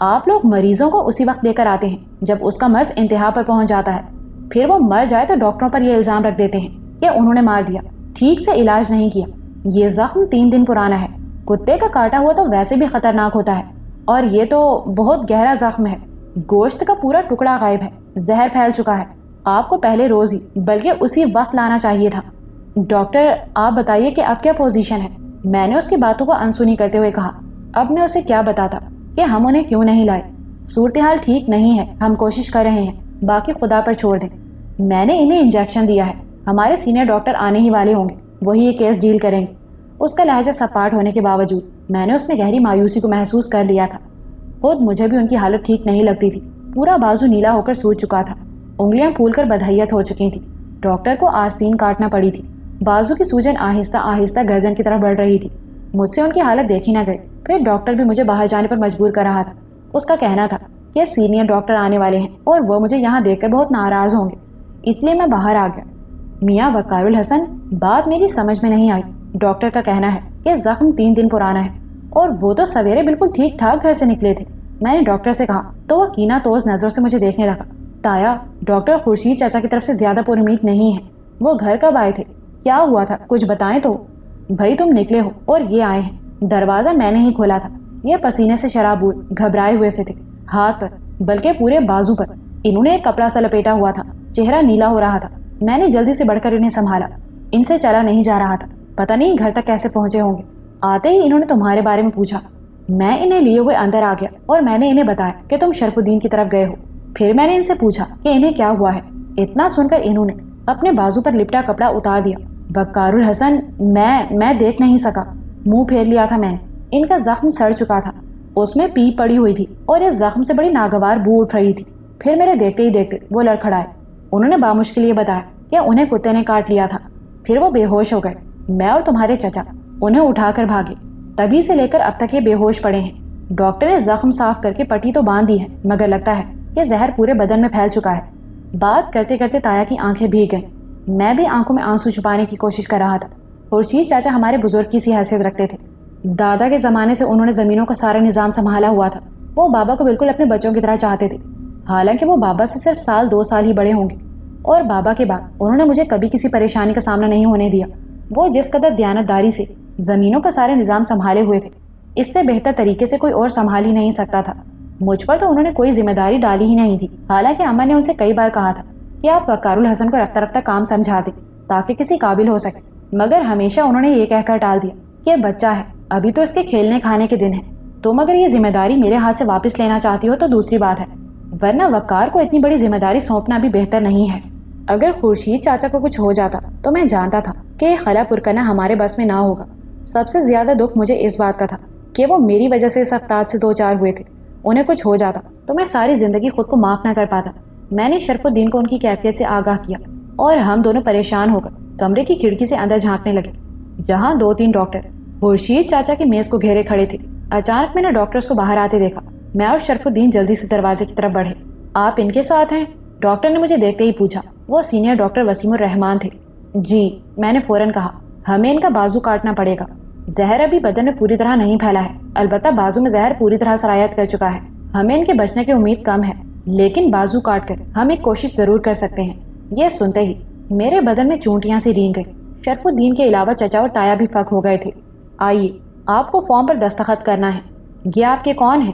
آپ لوگ مریضوں کو اسی وقت لے کر آتے ہیں جب اس کا مرض انتہا پر پہنچ جاتا ہے، پھر وہ مر جائے تو ڈاکٹروں پر یہ الزام رکھ دیتے ہیں کہ انہوں نے مار دیا، ٹھیک سے علاج نہیں کیا۔ یہ زخم 3 دن پرانا ہے، کتے کا کاٹا ہوا تو ویسے بھی خطرناک ہوتا ہے، اور یہ تو بہت گہرا زخم ہے، گوشت کا پورا ٹکڑا غائب ہے، زہر پھیل چکا ہے۔ آپ کو پہلے روز ہی بلکہ اسی وقت لانا چاہیے تھا۔ ڈاکٹر، آپ بتائیے کہ اب کیا پوزیشن ہے؟ میں نے اس کی باتوں کو انسنی کرتے ہوئے کہا۔ اب میں اسے کیا بتاتا کہ ہم انہیں کیوں نہیں لائے؟ صورتحال ٹھیک نہیں ہے، ہم کوشش کر رہے ہیں، باقی خدا پر چھوڑ دیں۔ میں نے انہیں انجیکشن دیا ہے، ہمارے سینئر ڈاکٹر آنے ہی والے ہوں گے، وہی یہ کیس ڈیل کریں گے۔ اس کا لہجہ سپاٹ ہونے کے باوجود میں نے اس میں گہری مایوسی کو محسوس کر لیا تھا۔ خود مجھے بھی ان کی حالت ٹھیک نہیں لگتی تھی، پورا بازو نیلا ہو کر سوج چکا تھا، انگلیاں پھول کر بدحیت ہو چکی تھیں۔ ڈاکٹر کو آستین کاٹنا پڑی تھی، بازو کی سوجن آہستہ آہستہ گردن کی طرف بڑھ رہی تھی۔ مجھ سے ان کی حالت دیکھی نہ گئی، پھر ڈاکٹر بھی مجھے باہر جانے پر مجبور کر رہا تھا۔ اس کا کہنا تھا کہ سینئر ڈاکٹر آنے والے ہیں اور وہ مجھے یہاں دیکھ کر بہت ناراض ہوں گے، اس لیے میں باہر آ گیا۔ میاں وقار الحسن، بات میری سمجھ میں نہیں آئی۔ ڈاکٹر کا کہنا ہے کہ زخم 3 دن پرانا ہے اور وہ تو سویرے بالکل ٹھیک ٹھاک گھر سے نکلے تھے۔ میں نے ڈاکٹر سے کہا تو وہ کینہ توز نظروں سے مجھے دیکھنے لگا۔ تایا، ڈاکٹر خورشید چاچا کی طرف سے زیادہ پر امید نہیں ہے، وہ گھر کب آئے تھے؟ کیا ہوا تھا؟ کچھ بتائیں تو۔ بھائی تم نکلے ہو اور یہ آئے ہیں، دروازہ میں نے ہی کھولا تھا۔ یہ پسینے سے شرابور گھبرائے ہوئے سے تھے، ہاتھ پر بلکہ پورے بازو پر انہوں نے ایک کپڑا سا لپیٹا ہوا تھا، چہرہ نیلا ہو رہا تھا۔ میں نے جلدی سے بڑھ کر انہیں سنبھالا، ان سے چلا نہیں جا رہا تھا، پتہ نہیں گھر تک کیسے پہنچے ہوں گے۔ آتے ہی انہوں نے تمہارے بارے میں پوچھا۔ میں انہیں لیے ہوئے اندر آ گیا اور میں نے انہیں بتایا کہ تم شرف الدین کی طرف گئے ہو۔ پھر میں نے ان سے پوچھا کہ انہیں کیا ہوا ہے۔ اتنا سن کر انہوں نے اپنے بازو پر لپٹا کپڑا اتار دیا۔ وقار الحسن، میں دیکھ نہیں سکا، منہ پھیر لیا تھا میں نے۔ ان کا زخم سڑ چکا تھا، اس میں پیپ پڑی ہوئی تھی اور اس زخم سے بڑی ناگوار بو اٹھ رہی تھی۔ پھر میرے دیکھتے ہی دیکھتے وہ لڑکھڑائے۔ انہوں نے بامشکل یہ بتایا کہ انہیں کتے نے کاٹ لیا تھا، پھر وہ بے ہوش ہو گئے۔ میں اور تمہارے چچا انہیں اٹھا کر بھاگے، تبھی سے لے کر اب تک یہ بے ہوش پڑے ہیں۔ ڈاکٹر نے زخم صاف کر کے پٹی تو باندھ دی ہے، مگر لگتا ہے کہ زہر پورے بدن میں پھیل چکا ہے۔ بات کرتے کرتے تایا کی آنکھیں بھیگ گئیں۔ میں بھی آنکھوں میں آنسو چھپانے کی کوشش کر رہا تھا۔ خورشید چاچا ہمارے بزرگ کی سی حیثیت رکھتے تھے، دادا کے زمانے سے انہوں نے زمینوں کا سارا نظام سنبھالا ہوا تھا۔ وہ بابا کو بالکل اپنے بچوں کی طرح چاہتے تھے، حالانکہ وہ بابا سے صرف 1-2 سال ہی بڑے ہوں گے، اور بابا کے بعد انہوں نے مجھے کبھی کسی پریشانی کا سامنا نہیں ہونے دیا۔ وہ جس قدر دیانتداری سے زمینوں کا سارے نظام سنبھالے ہوئے تھے، اس سے بہتر طریقے سے کوئی اور سنبھال ہی نہیں سکتا تھا۔ مجھ پر تو انہوں نے کوئی ذمہ داری ڈالی ہی نہیں تھی، حالانکہ اماں نے ان سے کئی بار کہا تھا کہ آپ وقار الحسن کو رفتہ رفتہ کام سمجھا دیں تاکہ کسی قابل ہو سکے، مگر ہمیشہ انہوں نے یہ کہہ کر ٹال دیا کہ بچہ ہے، ابھی تو اس کے کھیلنے کھانے کے دن ہیں۔ تم اگر یہ ذمہ داری میرے ہاتھ سے واپس لینا چاہتی ہو تو دوسری بات ہے، ورنہ وقار کو اتنی بڑی ذمہ داری سونپنا بھی بہتر نہیں ہے۔ اگر خورشید چاچا کو کچھ ہو جاتا تو میں جانتا تھا کہ یہ خلا پر کرنا ہمارے بس میں نہ ہوگا۔ سب سے زیادہ دکھ مجھے اس بات کا تھا کہ وہ میری وجہ سے اس افتاد سے دو چار ہوئے تھے۔ انہیں کچھ ہو جاتا تو میں ساری زندگی خود کو معاف نہ کر پاتا۔ میں نے شرف الدین کو ان کی کیفیت سے آگاہ کیا اور ہم دونوں پریشان ہو کر کمرے کی کھڑکی سے اندر جھانکنے لگے، جہاں 2-3 ڈاکٹر خورشید چاچا کی میز کو گھیرے کھڑے تھے۔ اچانک میں نے ڈاکٹرز کو باہر آتے دیکھا۔ میں اور شرف الدین جلدی سے دروازے کی طرف بڑھے۔ آپ ان کے ساتھ ہیں؟ ڈاکٹر نے مجھے دیکھتے ہی پوچھا۔ وہ سینئر ڈاکٹر وسیم الرحمان تھے۔ جی، میں نے فوراً کہا، ہمیں ان کا بازو کاٹنا پڑے گا۔ زہر ابھی بدن میں پوری طرح نہیں پھیلا ہے، البتہ بازو میں زہر پوری طرح سرایت کر چکا ہے۔ ہمیں ان کے بچنے کی امید کم ہے، لیکن بازو کاٹ کر ہم ایک کوشش ضرور کر سکتے ہیں۔ یہ سنتے ہی میرے بدن میں چونٹیاں سی رینگ گئی۔ شرف الدین کے علاوہ چچا اور تایا بھی فک ہو گئے تھے۔ آئیے، آپ کو فارم پر دستخط کرنا ہے۔ یہ آپ کے کون ہیں؟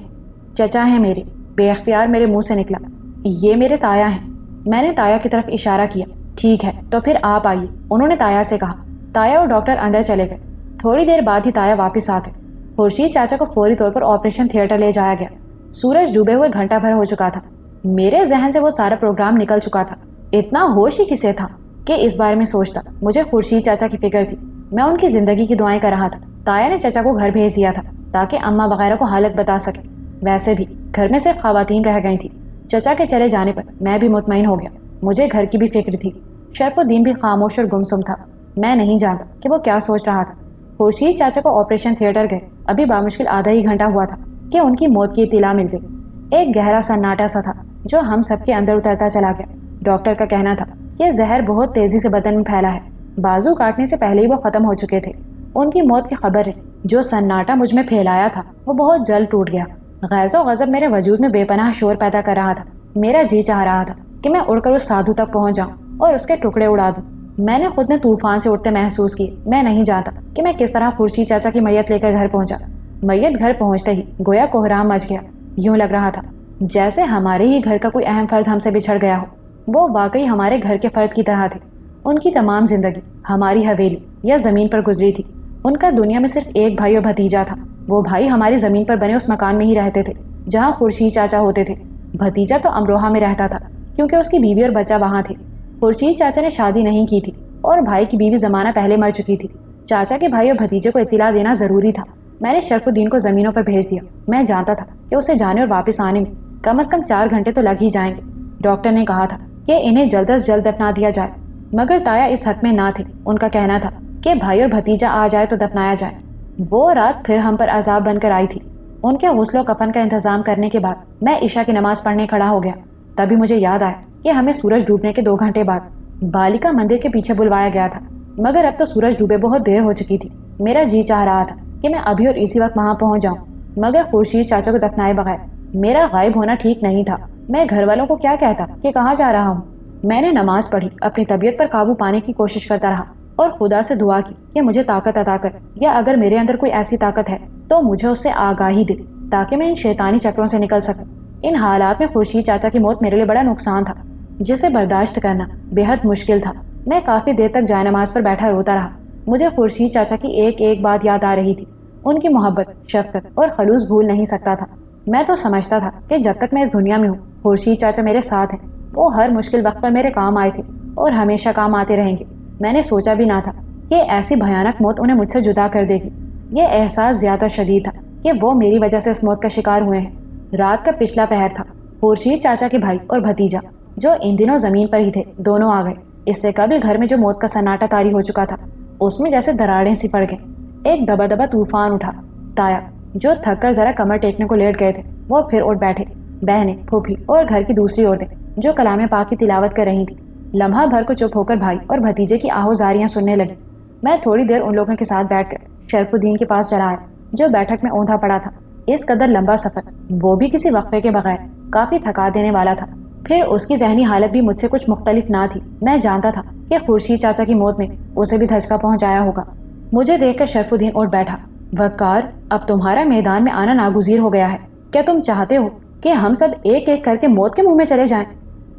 چچا ہیں میرے، بے اختیار میرے منہ سے نکلا۔ یہ میرے تایا ہیں۔ میں نے تایا کی طرف اشارہ کیا۔ ٹھیک ہے، تو پھر آپ آئیے، انہوں نے تایا سے کہا۔ تایا اور ڈاکٹر اندر چلے گئے۔ تھوڑی دیر بعد ہی تایا واپس آ گئے۔ خورشید چاچا کو فوری طور پر آپریشن تھیٹر لے جایا گیا۔ سورج ڈوبے ہوئے گھنٹہ بھر ہو چکا تھا۔ میرے ذہن سے وہ سارا پروگرام نکل چکا تھا۔ اتنا ہوش ہی کسے تھا کہ اس بارے میں سوچتا۔ مجھے خورشید چاچا کی فکر تھی۔ میں ان کی زندگی کی دعائیں کر رہا تھا۔ تایا نے چچا کو گھر بھیج دیا تھا تاکہ اماں وغیرہ کو حالت بتا سکے۔ ویسے بھی گھر میں صرف خواتین رہ گئی تھیں۔ چچا کے چلے جانے پر میں بھی مطمئن ہو گیا۔ مجھے گھر کی بھی فکر تھی۔ شرف الدین بھی خاموش اور گمسم تھا۔ میں نہیں جانتا کہ وہ کیا سوچ رہا تھا۔ خورشید چاچا کو آپریشن تھیٹر گئے ابھی بامشکل آدھا ہی گھنٹہ ہوا تھا کہ ان کی موت کی اطلاع مل گئی۔ ایک گہرا سناٹا سا تھا جو ہم سب کے اندر اترتا چلا گیا۔ ڈاکٹر کا کہنا تھا کہ زہر بہت تیزی سے بدن میں پھیلا ہے، بازو کاٹنے سے پہلے ہی وہ ختم ہو چکے تھے۔ ان کی موت کی خبر ہے جو سناٹا مجھ میں پھیلایا تھا وہ بہت جلد ٹوٹ گیا۔ غیظ و غضب میرے وجود میں بے پناہ شور پیدا کر رہا تھا۔ میرا جی چاہ رہا تھا کہ میں اڑ کر اس سادھو تک پہنچ جاؤں اور اس کے ٹکڑے اڑا دوں۔ میں نے خود نے طوفان سے اٹھتے محسوس کیے۔ میں نہیں جانتا کہ میں کس طرح خورشید چاچا کی میت لے کر گھر پہنچا۔ میت گھر پہنچتے ہی گویا کوہرام مچ گیا۔ یوں لگ رہا تھا جیسے ہمارے ہی گھر کا کوئی اہم فرد ہم سے بچھڑ گیا ہو۔ وہ واقعی ہمارے گھر کے فرد کی طرح تھے۔ ان کی تمام زندگی ہماری حویلی یا زمین پر گزری تھی۔ ان کا دنیا میں صرف ایک بھائی اور بھتیجا تھا۔ وہ بھائی ہماری زمین پر بنے اس مکان میں ہی رہتے تھے جہاں خورشید چاچا ہوتے تھے۔ بھتیجا تو امروہہ میں رہتا تھا کیونکہ اس کی بیوی اور بچہ وہاں تھے۔ خورشید چاچا نے شادی نہیں کی تھی اور بھائی کی بیوی زمانہ پہلے مر چکی تھی۔ چاچا کے بھائی اور بھتیجے کو اطلاع دینا ضروری تھا۔ میں نے شرف الدین کو زمینوں پر بھیج دیا۔ میں جانتا تھا کہ اسے جانے اور واپس آنے میں کم از کم 4 گھنٹے تو لگ ہی جائیں گے۔ ڈاکٹر نے کہا تھا کہ انہیں جلد از جلد دفنا دیا جائے، مگر تایا اس حق میں نہ تھے۔ ان کا کہنا تھا کہ بھائی اور بھتیجا آ جائے تو دفنایا جائے۔ وہ رات پھر ہم پر عذاب بن کر آئی تھی۔ ان کے غسل و کفن کا انتظام کرنے کے بعد میں عشاء کی نماز پڑھنے کھڑا ہو گیا۔ تبھی مجھے یاد آیا کہ ہمیں سورج ڈوبنے کے 2 گھنٹے بعد بالیکا مندر کے پیچھے بلوایا گیا تھا، مگر اب تو سورج ڈوبے بہت دیر ہو چکی تھی۔ میرا جی چاہ رہا تھا کہ میں ابھی اور اسی وقت وہاں پہنچ جاؤں، مگر خورشید چاچا کو دفنائے بغیر میرا غائب ہونا ٹھیک نہیں تھا۔ میں گھر والوں کو کیا کہتا کہ کہاں جا رہا ہوں؟ میں نے نماز پڑھی، اپنی طبیعت پر قابو پانے کی کوشش کرتا رہا اور خدا سے دعا کی کہ مجھے طاقت عطا کر، یا اگر میرے اندر کوئی ایسی طاقت ہے تو مجھے اس سے آگاہی دے تاکہ میں ان شیطانی چکروں سے نکل سکوں۔ ان حالات میں خورشید چاچا کی موت میرے لیے بڑا نقصان تھا جسے برداشت کرنا بے حد مشکل تھا۔ میں کافی دیر تک جائے نماز پر بیٹھا روتا رہا۔ مجھے خورشید چاچا کی ایک ایک بات یاد آ رہی تھی۔ ان کی محبت، شفقت اور خلوص بھول نہیں سکتا تھا۔ میں تو سمجھتا تھا کہ جب تک میں اس دنیا میں ہوں خورشید چاچا میرے ساتھ ہیں۔ وہ ہر مشکل وقت پر میرے کام آئے تھے اور ہمیشہ کام آتے رہیں گے۔ میں نے سوچا بھی نہ تھا کہ ایسی بھیانک موت انہیں مجھ سے جدا کر دے گی۔ یہ احساس زیادہ شدید تھا کہ وہ میری وجہ سے اس موت کا شکار ہوئے ہیں۔ رات کا پچھلا پہر تھا۔ خورشید چاچا کے بھائی اور بھتیجا جو ان دنوں زمین پر ہی تھے دونوں آ گئے۔ اس سے قبل گھر میں جو موت کا سناٹا طاری ہو چکا تھا اس میں جیسے دراڑیں سی پڑ گئیں۔ ایک دبا دبا طوفان اٹھا۔ تایا جو تھک کر ذرا کمر ٹیکنے کو لیٹ گئے تھے وہ پھر اٹھ بیٹھے۔ بہنیں، پھوپھی اور گھر کی دوسری عورتیں جو کلام پاک کی تلاوت کر رہی تھیں لمحہ بھر کو چپ ہو کر بھائی اور بھتیجے کی آہوزاریاں سننے لگی۔ میں تھوڑی دیر ان لوگوں کے ساتھ بیٹھ کر شرف الدین کے پاس چلا آیا جو بیٹھک میں اوندھا پڑا تھا۔ اس قدر لمبا سفر، وہ بھی کسی وقفے کے بغیر، کافی تھکا دینے والا تھا۔ پھر اس کی ذہنی حالت بھی مجھ سے کچھ مختلف نہ تھی۔ میں جانتا تھا کہ خورشید چاچا کی موت نے اسے بھی دھچکا پہنچایا ہوگا۔ مجھے دیکھ کر شرف الدین اٹھ بیٹھا۔ وقار، اب تمہارا میدان میں آنا ناگزیر ہو گیا ہے۔ کیا تم چاہتے ہو کہ ہم سب ایک ایک کر کے موت کے منہ میں چلے جائیں؟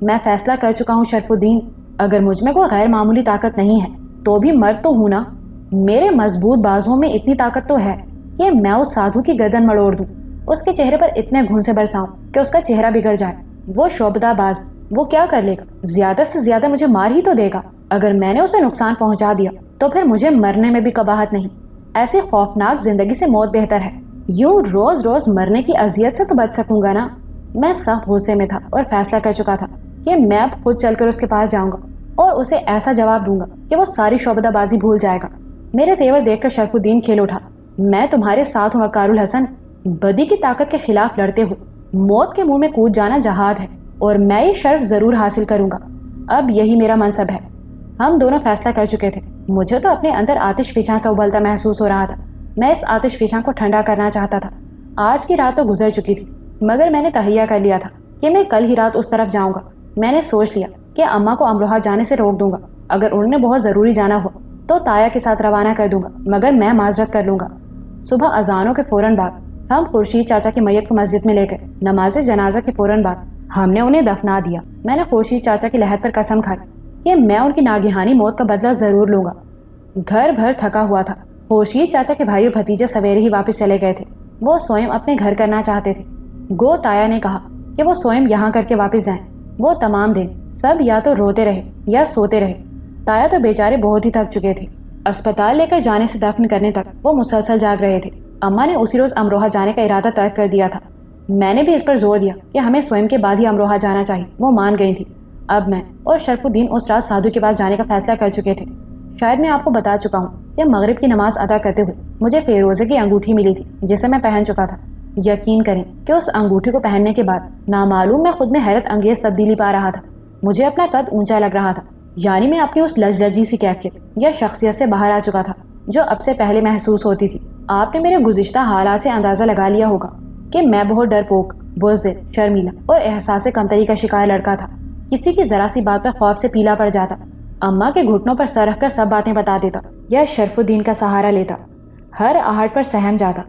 میں فیصلہ کر چکا ہوں شرف الدین، اگر مجھ میں کوئی غیر معمولی طاقت نہیں ہے تو بھی مرد تو ہوں نا. میرے مضبوط بازوؤں میں اتنی طاقت تو ہے کہ میں اس سادھو کی گردن مڑوڑ دوں, اس کے چہرے پر اتنے گھونسے برساؤں کہ اس کا چہرہ بگڑ جائے. وہ شعبدہ باز, وہ کیا کر لے گا؟ زیادہ سے زیادہ مجھے مار ہی تو دے گا. اگر میں نے اسے نقصان پہنچا دیا تو پھر مجھے مرنے میں بھی قباحت نہیں. ایسی خوفناک زندگی سے موت بہتر ہے. یوں روز روز مرنے کی اذیت سے تو بچ سکوں گا نا. میں سخت غصے میں تھا اور فیصلہ کر چکا تھا کہ میں اب خود چل کر اس کے پاس جاؤں گا اور اسے ایسا جواب دوں گا کہ وہ ساری شعبدہ بازی بھول جائے گا. میرے تیور دیکھ کر شرف الدین کھیل اٹھا. میں تمہارے ساتھ ہوں وقار الحسن. بدی کی طاقت کے خلاف لڑتے ہو موت کے منہ میں کود جانا جہاد ہے, اور میں یہ شرف ضرور حاصل کروں گا. اب یہی میرا منصب ہے. ہم دونوں فیصلہ کر چکے تھے. مجھے تو اپنے اندر آتش فشاں سے ابلتا محسوس ہو رہا تھا. میں اس آتش فشاں کو ٹھنڈا کرنا چاہتا تھا. آج کی رات تو گزر چکی تھی, مگر میں نے تہیہ کر لیا تھا کہ میں کل ہی رات اس طرف جاؤں گا. میں نے سوچ لیا کہ اماں کو امروہہ جانے سے روک دوں گا. اگر انہوں نے بہت ضروری جانا ہو تو تایا کے ساتھ روانہ کر دوں گا, مگر میں معذرت کر لوں گا. صبح اذانوں کے فوراً بعد ہم خورشید چاچا کی میت کو مسجد میں لے گئے. نماز جنازہ کے فوراً بعد ہم نے انہیں دفنا دیا. میں نے خورشید چاچا کی لحد پر قسم کھائی کہ میں ان کی ناگہانی موت کا بدلہ ضرور لوں گا. گھر بھر تھکا ہوا تھا. خورشید چاچا کے بھائی اور بھتیجے سویرے ہی واپس چلے گئے تھے. وہ سوئم اپنے گھر کرنا چاہتے تھے. گو تایا نے کہا کہ وہ سوئم یہاں کر کے واپس جائیں. وہ تمام دن سب یا تو روتے رہے یا سوتے رہے. تایا تو بیچارے بہت ہی تھک چکے تھے. اسپتال لے کر جانے سے دفن کرنے تک وہ مسلسل جاگ رہے تھے. اماں نے اسی روز امروہہ جانے کا ارادہ ترک کر دیا تھا. میں نے بھی اس پر زور دیا کہ ہمیں سوئم کے بعد ہی امروہہ جانا چاہیے. وہ مان گئی تھی. اب میں اور شرف الدین اس رات سادھو کے پاس جانے کا فیصلہ کر چکے تھے. شاید میں آپ کو بتا چکا ہوں کہ مغرب کی نماز ادا کرتے ہوئے مجھے فیروزے کی انگوٹھی ملی تھی جسے میں پہن چکا تھا. یقین کریں کہ اس انگوٹھی کو پہننے کے بعد نامعلوم میں خود میں حیرت انگیز تبدیلی پا رہا تھا. مجھے اپنا قد اونچا لگ رہا تھا, یعنی میں اپنی اس لجلجی سی کیفیت یا شخصیت سے باہر آ چکا تھا جو اب سے پہلے محسوس ہوتی تھی. آپ نے میرے گزشتہ حالات سے اندازہ لگا لیا ہوگا کہ میں بہت ڈرپوک, بزدل, شرمیلا اور احساس کمتری کا شکار لڑکا تھا. کسی کی ذرا سی بات پر خوف سے پیلا پڑ جاتا, اماں کے گھٹنوں پر سر رکھ کر سب باتیں بتا دیتا یا شرف الدین کا سہارا لیتا, ہر آہٹ پر سہم جاتا.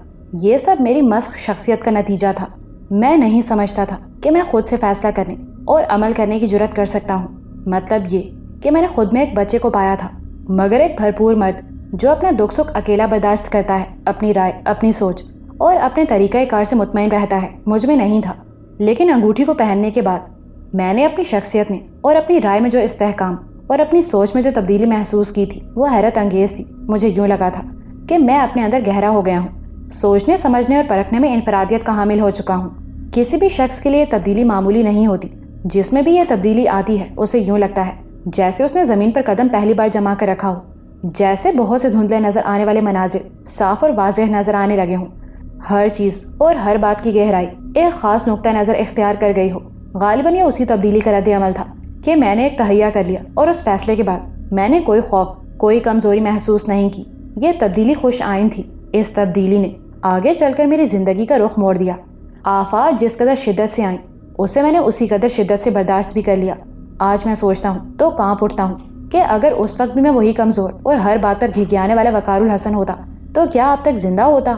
یہ سب میری مسخ شخصیت کا نتیجہ تھا. میں نہیں سمجھتا تھا کہ میں خود سے فیصلہ کرنے اور عمل کرنے کی جرت کر سکتا ہوں. مطلب یہ کہ میں نے خود میں ایک بچے کو پایا تھا, مگر ایک بھرپور مرد جو اپنا دکھ سکھ اکیلا برداشت کرتا ہے, اپنی رائے, اپنی سوچ اور اپنے طریقہ کار سے مطمئن رہتا ہے, مجھ میں نہیں تھا. لیکن انگوٹھی کو پہننے کے بعد میں نے اپنی شخصیت میں اور اپنی رائے میں جو استحکام اور اپنی سوچ میں جو تبدیلی محسوس کی تھی وہ حیرت انگیز تھی. مجھے یوں لگا تھا کہ میں اپنے اندر گہرا ہو گیا ہوں, سوچنے سمجھنے اور پرکھنے میں انفرادیت کا حامل ہو چکا ہوں. کسی بھی شخص کے لیے تبدیلی معمولی نہیں ہوتی. جس میں بھی یہ تبدیلی آتی ہے اسے یوں لگتا ہے جیسے اس نے زمین پر قدم پہلی بار جما کر رکھا ہو, جیسے بہت سے دھندلے نظر آنے والے مناظر صاف اور واضح نظر آنے لگے ہوں. ہر چیز اور ہر بات کی گہرائی ایک خاص نقطہ نظر اختیار کر گئی ہو. غالباً یہ اسی تبدیلی کا رد عمل تھا کہ میں نے ایک تہیہ کر لیا, اور اس فیصلے کے بعد میں نے کوئی خوف, کوئی کمزوری محسوس نہیں کی. یہ تبدیلی خوش آئین تھی. اس تبدیلی نے آگے چل کر میری زندگی کا رخ موڑ دیا. آفات جس قدر شدت سے آئیں اسے میں نے اسی قدر شدت سے برداشت بھی کر لیا. آج میں سوچتا ہوں تو کانپ اٹھتا ہوں کہ اگر اس وقت بھی میں وہی کمزور اور ہر بات پر گھگیانے والا وقار الحسن ہوتا تو کیا اب تک زندہ ہوتا.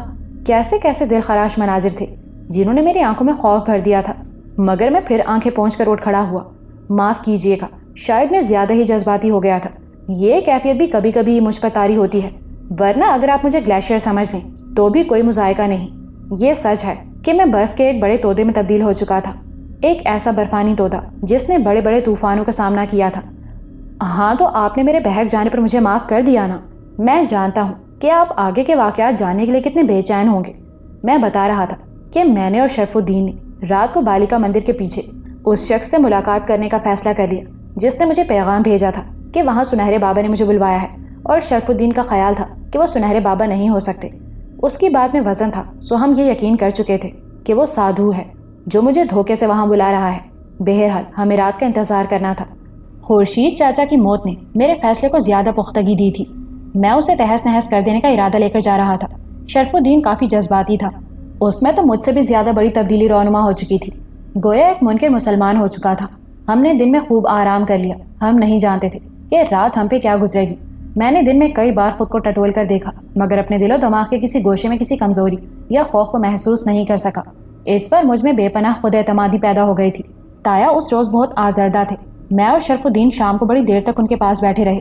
کیسے کیسے دل خراش مناظر تھے جنہوں نے میری آنکھوں میں خوف بھر دیا تھا, مگر میں پھر آنکھیں پونچھ کر اٹھ کھڑا ہوا. معاف کیجیے گا, شاید میں زیادہ ہی جذباتی ہو گیا تھا. یہ کیفیت بھی کبھی کبھی مجھ پر طاری ہوتی ہے, ورنہ اگر آپ مجھے گلیشیئر سمجھ لیں تو بھی کوئی مذائقہ نہیں. یہ سچ ہے کہ میں برف کے ایک بڑے تودے میں تبدیل ہو چکا تھا, ایک ایسا برفانی تودا جس نے بڑے بڑے طوفانوں کا سامنا کیا تھا. ہاں تو آپ نے میرے بہک جانے پر مجھے معاف کر دیا نا. میں جانتا ہوں کہ آپ آگے کے واقعات جاننے کے لیے کتنے بے چین ہوں گے. میں بتا رہا تھا کہ میں نے اور شرف الدین نے رات کو بالیکا مندر کے پیچھے اس شخص سے ملاقات کرنے کا فیصلہ کر لیا جس نے مجھے پیغام بھیجا تھا کہ وہاں سنہرے بابا نے مجھے بلوایا ہے, اور شرف الدین کا خیال تھا کہ وہ سنہرے بابا نہیں ہو سکتے. اس کی بات میں وزن تھا, سو ہم یہ یقین کر چکے تھے کہ وہ سادھو ہے جو مجھے دھوکے سے وہاں بلا رہا ہے. بہرحال ہمیں رات کا انتظار کرنا تھا. خورشید چاچا کی موت نے میرے فیصلے کو زیادہ پختگی دی تھی. میں اسے تہس نہس کر دینے کا ارادہ لے کر جا رہا تھا. شرف الدین کافی جذباتی تھا. اس میں تو مجھ سے بھی زیادہ بڑی تبدیلی رونما ہو چکی تھی. گویا ایک منکر مسلمان ہو چکا تھا. ہم نے دن میں خوب آرام کر لیا. ہم نہیں جانتے تھے کہ رات ہم پہ کیا گزرے گی. میں نے دن میں کئی بار خود کو ٹٹول کر دیکھا, مگر اپنے دل و دماغ کے کسی گوشے میں کسی کمزوری یا خوف کو محسوس نہیں کر سکا. اس پر مجھ میں بے پناہ خود اعتمادی پیدا ہو گئی تھی. تایا اس روز بہت آزردہ تھے. میں اور شرف الدین شام کو بڑی دیر تک ان کے پاس بیٹھے رہے.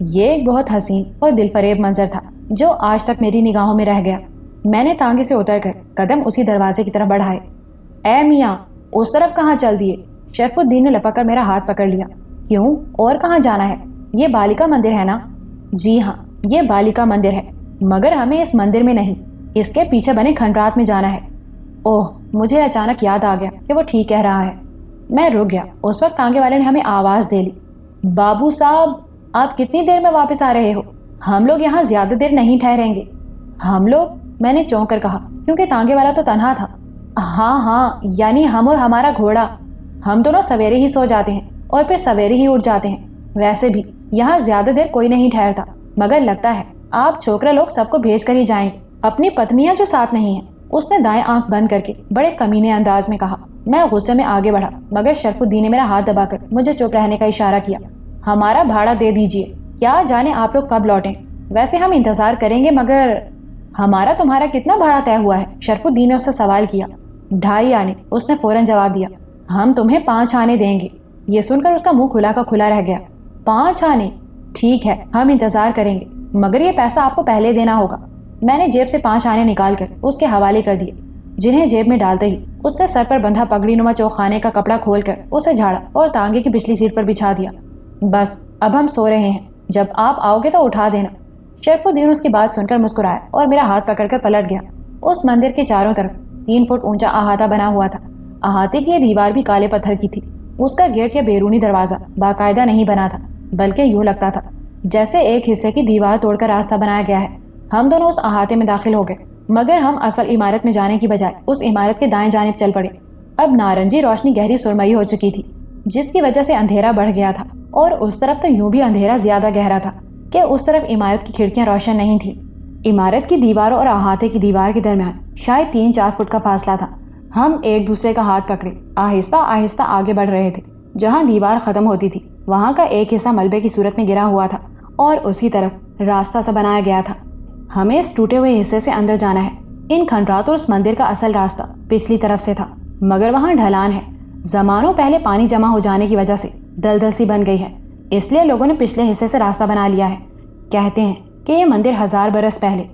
یہ ایک بہت حسین اور دل فریب منظر تھا جو آج تک میری نگاہوں میں رہ گیا۔ میں نے تانگے سے اتر کر قدم اسی دروازے کی طرف بڑھائے۔ اے میاں، اس طرف کہاں چل دیے؟ شرف الدین نے لپک کر میرا ہاتھ پکڑ لیا۔ کیوں، اور کہاں جانا ہے؟ یہ بالیکا مندر ہے نا؟ جی ہاں، یہ بالیکا مندر ہے، مگر ہمیں اس مندر میں نہیں، اس کے پیچھے بنے کھنڈرات میں جانا ہے۔ اوہ، مجھے اچانک یاد آ گیا کہ وہ ٹھیک کہہ رہا ہے۔ میں رک گیا۔ اس وقت تانگے والے نے ہمیں آواز دے لی، بابو صاحب، آپ کتنی دیر میں واپس آ رہے ہو؟ ہم لوگ یہاں زیادہ دیر نہیں ٹھہریں گے۔ ہم لوگ؟ میں نے چونک کر کہا، کیونکہ تانگے والا تو تنہا تھا۔ ہاں، یعنی ہم اور ہمارا گھوڑا۔ ہم دونوں سویرے ہی سو جاتے ہیں اور پھر سویرے ہی اٹھ جاتے ہیں۔ ویسے بھی یہاں زیادہ دیر کوئی نہیں ٹھہرتا، مگر لگتا ہے آپ چھوکرا لوگ سب کو بھیج کر ہی جائیں گے، اپنی پتنیاں جو ساتھ نہیں ہیں۔ اس نے دائیں آنکھ بند کر کے بڑے کمینے انداز میں کہا۔ میں غصے میں آگے بڑھا، مگر شرف الدین نے میرا ہاتھ دبا کر مجھے چپ رہنے کا اشارہ کیا۔ ہمارا بھاڑا دے دیجئے، کیا جانے آپ لوگ کب لوٹیں؟ ویسے ہم انتظار کریں گے، مگر ہمارا تمہارا کتنا بھاڑا طے ہوا ہے؟ شرف الدین نے اس سے سوال کیا۔ 2.5 آنے، اس نے فوراً جواب دیا۔ ہم تمہیں 5 آنے دیں گے۔ یہ سن کر اس کا منہ کھلا کا کھلا رہ گیا۔ 5 آنے؟ ٹھیک ہے، ہم انتظار کریں گے، مگر یہ پیسہ آپ کو پہلے دینا ہوگا۔ میں نے جیب سے 5 آنے نکال کر اس کے حوالے کر دیے، جنہیں جیب میں ڈالتے ہی اس نے سر پر بندھا پگڑی نما چوخانے کا کپڑا کھول کر اسے جھاڑا اور تانگے کی پچھلی سیٹ پر بچھا دیا۔ بس اب ہم سو رہے ہیں، جب آپ آؤ گے تو اٹھا دینا۔ شرف الدین اس کی بات سن کر مسکرایا اور میرا ہاتھ پکڑ کر پلٹ گیا۔ اس مندر کے چاروں طرف 3 فٹ اونچا احاطہ بنا ہوا تھا۔ احاطے کی یہ دیوار بھی کالے پتھر کی تھی۔ اس کا گیٹ یا بیرونی دروازہ باقاعدہ نہیں بنا تھا، بلکہ یوں لگتا تھا جیسے ایک حصے کی دیوار توڑ کر راستہ بنایا گیا ہے۔ ہم دونوں اس احاطے میں داخل ہو گئے، مگر ہم اصل عمارت میں جانے کی بجائے اس عمارت کے دائیں جانب چل پڑے۔ اب نارنجی روشنی گہری سرمئی ہو چکی تھی، جس کی وجہ سے اندھیرا بڑھ گیا تھا، اور اس طرف تو یوں بھی اندھیرا زیادہ گہرا تھا کہ اس طرف عمارت کی کھڑکیاں روشن نہیں تھیں۔ عمارت کی دیوار اور احاطے کی دیوار کے درمیان شاید 3-4 فٹ کا فاصلہ تھا۔ ہم ایک دوسرے کا ہاتھ پکڑے آہستہ آہستہ آگے بڑھ رہے تھے۔ جہاں دیوار ختم ہوتی تھی وہاں کا ایک حصہ ملبے کی صورت میں گرا ہوا تھا اور اسی طرف راستہ سا بنایا گیا تھا۔ ہمیں اس ٹوٹے ہوئے حصے سے اندر جانا ہے۔ ان کھنڈرات اور اس مندر کا اصل راستہ پچھلی طرف سے تھا، مگر وہاں ڈھلان ہے۔ زمانوں پہلے پانی جمع ہو جانے کی وجہ سے دلدل سی بن گئی ہے، اس لیے لوگوں نے پچھلے حصے سے راستہ بنا لیا ہے۔ کہتے ہیں کہ یہ مندر 1000 برس پہلے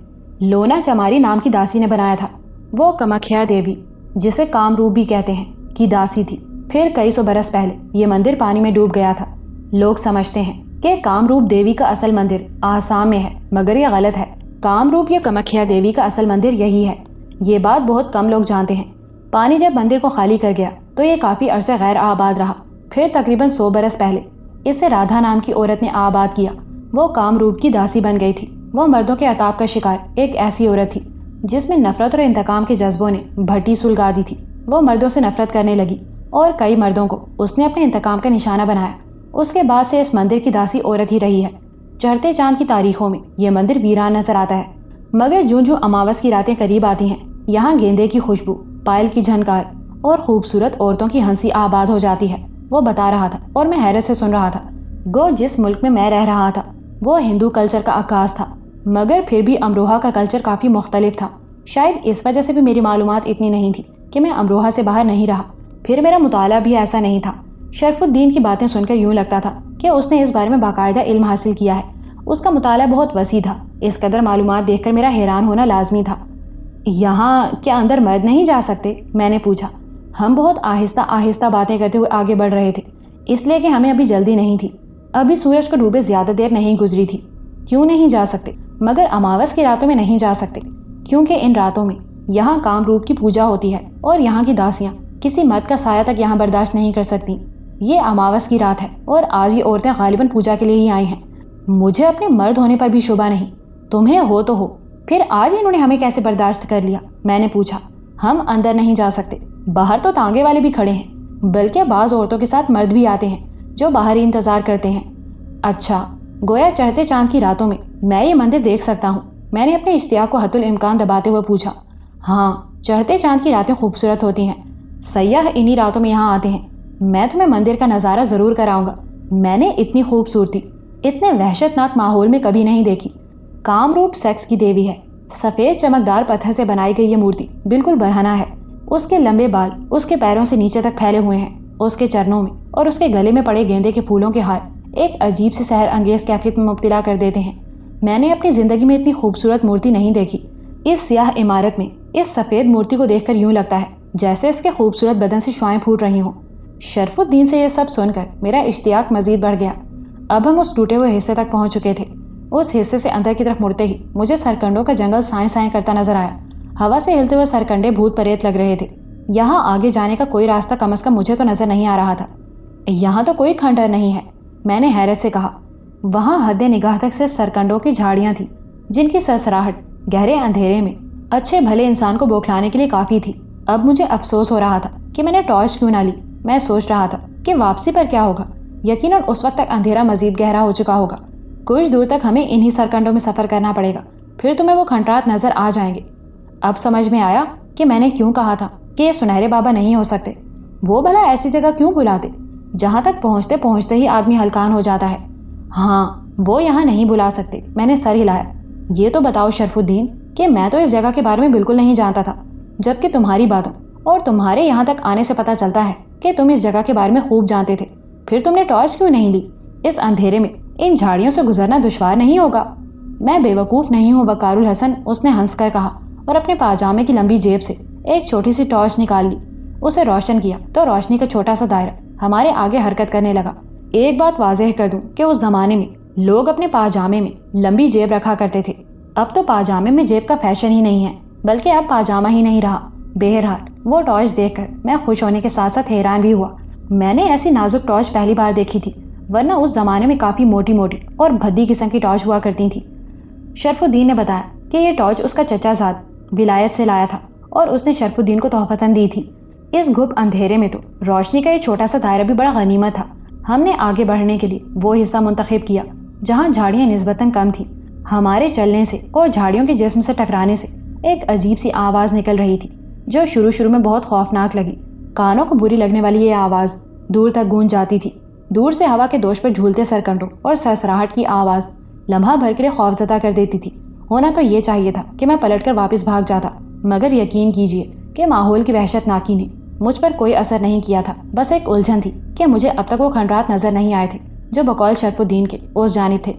لونا چماری نام کی داسی نے بنایا تھا۔ وہ کمکھیا دیوی، جسے کامروپ بھی کہتے ہیں، کی داسی تھی۔ پھر کئی 100 برس پہلے یہ مندر پانی میں ڈوب گیا تھا۔ لوگ سمجھتے ہیں کہ کامروپ دیوی کا اصل مندر آسام میں ہے، مگر یہ غلط ہے۔ کامروپ یا کمکھیا دیوی کا اصل مندر یہی ہے۔ یہ بات بہت کم لوگ جانتے ہیں۔ پانی جب مندر کو خالی کر گیا تو یہ کافی عرصے غیر آباد رہا۔ پھر تقریباً 100 برس پہلے اسے رادھا نام کی عورت نے آباد کیا۔ وہ کامروپ کی داسی بن گئی تھی۔ وہ مردوں کے عطاپ کا شکار ایک ایسی عورت تھی جس میں نفرت اور انتقام کے جذبوں نے بھٹی سلگا دی تھی۔ وہ مردوں سے نفرت کرنے لگی اور کئی مردوں کو اس نے اپنے انتقام کا نشانہ بنایا۔ اس کے بعد سے اس مندر کی داسی عورت ہی رہی ہے۔ چڑھتے چاند کی تاریخوں میں یہ مندر ویران نظر آتا ہے، مگر جوں جوں اماوس کی راتیں قریب آتی ہیں یہاں گیندے کی خوشبو، پائل کی جھنکار اور خوبصورت عورتوں کی ہنسی آباد ہو جاتی ہے۔ وہ بتا رہا تھا اور میں حیرت سے سن رہا تھا۔ گو جس ملک میں رہ رہا تھا وہ ہندو کلچر کا عکاس تھا، مگر پھر بھی امروہہ کا کلچر کافی مختلف تھا۔ شاید اس وجہ سے بھی میری معلومات اتنی نہیں تھی کہ میں امروہہ سے باہر نہیں رہا۔ پھر میرا مطالعہ بھی ایسا نہیں تھا۔ شرف الدین کی باتیں سن کر یوں لگتا تھا کہ اس نے اس بارے میں باقاعدہ علم حاصل کیا ہے۔ اس کا مطالعہ بہت وسیع تھا۔ اس قدر معلومات دیکھ کر میرا حیران ہونا لازمی تھا۔ یہاں کیا اندر مرد نہیں جا سکتے؟ میں نے پوچھا۔ ہم بہت آہستہ آہستہ باتیں کرتے ہوئے آگے بڑھ رہے تھے، اس لیے کہ ہمیں ابھی جلدی نہیں تھی۔ ابھی سورج کو ڈوبے زیادہ دیر نہیں گزری تھی۔ کیوں نہیں جا سکتے؟ مگر اماوس کی راتوں میں نہیں جا سکتے، کیونکہ ان راتوں میں یہاں کامروپ کی پوجا ہوتی ہے اور یہاں کی داسیاں کسی مرد کا سایہ تک یہاں برداشت نہیں کر سکتی۔ یہ اماوس کی رات ہے اور آج یہ عورتیں غالباً پوجا کے لیے ہی آئی ہیں۔ مجھے اپنے مرد ہونے پر بھی شبہ نہیں، تمہیں ہو تو ہو، پھر آج انہوں نے ہمیں کیسے برداشت کر لیا؟ میں نے پوچھا۔ ہم اندر نہیں جا سکتے، باہر تو تانگے والے بھی کھڑے ہیں، بلکہ بعض عورتوں کے ساتھ مرد بھی آتے ہیں جو باہر ہی انتظار کرتے ہیں۔ اچھا، گویا چڑھتے چاند کی راتوں میں یہ مندر دیکھ سکتا ہوں؟ میں نے اپنے اشتیاق کو حت الامکان دباتے ہوئے پوچھا۔ ہاں، چڑھتے چاند کی راتیں خوبصورت ہوتی ہیں، سیاح انہی راتوں میں یہاں آتے ہیں۔ میں تمہیں مندر کا نظارہ ضرور کراؤں گا۔ میں نے اتنی خوبصورتی اتنے وحشت ناک ماحول میں کبھی نہیں دیکھی۔ کامروپ سیکس کی دیوی ہے۔ سفید چمکدار پتھر سے بنائی گئی یہ مورتی بالکل برہنہ ہے۔ اس کے لمبے بال اس کے پیروں سے نیچے تک پھیلے ہوئے ہیں۔ اس کے چرنوں میں اور اس کے گلے میں پڑے گیندے کے پھولوں کے ہار ایک عجیب سے سحر انگیز کیفیت میں مبتلا کر دیتے ہیں۔ میں نے اپنی زندگی میں اتنی خوبصورت مورتی نہیں دیکھی۔ اس سیاہ عمارت میں اس سفید مورتی کو دیکھ کر یوں لگتا ہے جیسے اس کے خوبصورت بدن سے شعاعیں پھوٹ رہی ہوں۔ شرف الدین سے یہ سب سن کر میرا اشتیاق مزید بڑھ گیا۔ اب ہم اس ٹوٹے ہوئے حصے تک پہنچ چکے تھے۔ اس حصے سے اندر کی طرف مڑتے ہی مجھے سرکنڈوں کا جنگل سائیں سائیں کرتا نظر آیا۔ ہوا سے ہلتے ہوئے سرکنڈے بھوت پریت لگ رہے تھے۔ یہاں آگے جانے کا کوئی راستہ کم از کم مجھے تو نظر نہیں آ رہا تھا۔ یہاں تو کوئی کھنڈر نہیں ہے، میں نے حیرت سے کہا۔ وہاں حد نگاہ تک صرف سرکنڈوں کی جھاڑیاں تھیں جن کی سرسراہٹ گہرے اندھیرے میں اچھے بھلے انسان کو بوکھلانے کے لیے کافی تھی۔ اب مجھے افسوس ہو رہا تھا کہ میں نے ٹارچ کیوں نہ لی۔ میں سوچ رہا تھا کہ واپسی پر کیا ہوگا۔ یقیناً اس وقت تک اندھیرا مزید گہرا ہو چکا ہوگا۔ کچھ دور تک ہمیں انہی سرکنڈوں میں سفر کرنا پڑے گا، پھر تمہیں وہ کھنڈرات نظر آ جائیں گے۔ اب سمجھ میں آیا کہ میں نے کیوں کہا تھا کہ یہ سنہرے بابا نہیں ہو سکتے۔ وہ بھلا ایسی جگہ کیوں بلاتے جہاں تک پہنچتے پہنچتے ہی آدمی ہلکان ہو جاتا ہے۔ ہاں، وہ یہاں نہیں بلا سکتے۔ میں نے سر ہلایا۔ یہ تو بتاؤ شرف الدین کہ میں تو اس جگہ کے بارے میں بالکل نہیں جانتا تھا، جبکہ تمہاری باتوں اور تمہارے یہاں تک آنے سے پتہ چلتا ہے کہ تم اس جگہ کے بارے میں خوب جانتے تھے۔ پھر تم نے ٹارچ کیوں نہیں لی؟ اس اندھیرے میں ان جھاڑیوں سے گزرنا دشوار نہیں ہوگا؟ میں بے وقوف نہیں ہوں وقار الحسن، اس نے ہنس کر کہا اور اپنے پاجامے کی لمبی جیب سے ایک چھوٹی سی ٹارچ نکال لی۔ اسے روشن کیا تو روشنی کا چھوٹا سا دائرہ ہمارے آگے حرکت کرنے لگا۔ ایک بات واضح کر دوں کہ اس زمانے میں لوگ اپنے پاجامے میں لمبی جیب رکھا کرتے تھے۔ اب تو پاجامے میں جیب کا فیشن ہی نہیں ہے، بلکہ اب پاجامہ ہی نہیں رہا۔ بہرحال وہ ٹارچ دیکھ کر میں خوش ہونے کے ساتھ ساتھ حیران بھی ہوا۔ میں نے ایسی نازک ٹارچ پہلی بار دیکھی تھی، ورنہ اس زمانے میں کافی موٹی موٹی اور بھدی قسم کی ٹارچ ہوا کرتی تھی۔ شرف الدین نے بتایا کہ یہ ٹارچ اس کا چچا زاد ولایت سے لایا تھا اور اس نے شرف الدین کو تحفتاً دی تھی۔ اس گھپ اندھیرے میں تو روشنی کا یہ چھوٹا سا دائرہ بھی بڑا غنیمت تھا۔ ہم نے آگے بڑھنے کے لیے وہ حصہ منتخب کیا جہاں جھاڑیاں نسبتاً کم تھیں۔ ہمارے چلنے سے اور جھاڑیوں کے جسم سے ٹکرانے سے ایک عجیب سی آواز نکل رہی تھی جو شروع میں بہت خوفناک لگی۔ کانوں کو بری لگنے والی یہ آواز دور تک گونج جاتی تھی۔ دور سے ہوا کے دوش پر جھولتے سرکنڈوں اور سرسراہٹ کی آواز لمحہ بھر کے لیے خوفزدہ کر دیتی تھی۔ ہونا تو یہ چاہیے تھا کہ میں پلٹ کر واپس بھاگ جاتا، مگر یقین کیجیے کہ ماحول کی وحشت ناکی نے مجھ پر کوئی اثر نہیں کیا تھا۔ بس ایک الجھن تھی کہ مجھے اب تک وہ کھنڈرات نظر نہیں آئے تھے جو بقول شرف الدین کے اس جانب تھے۔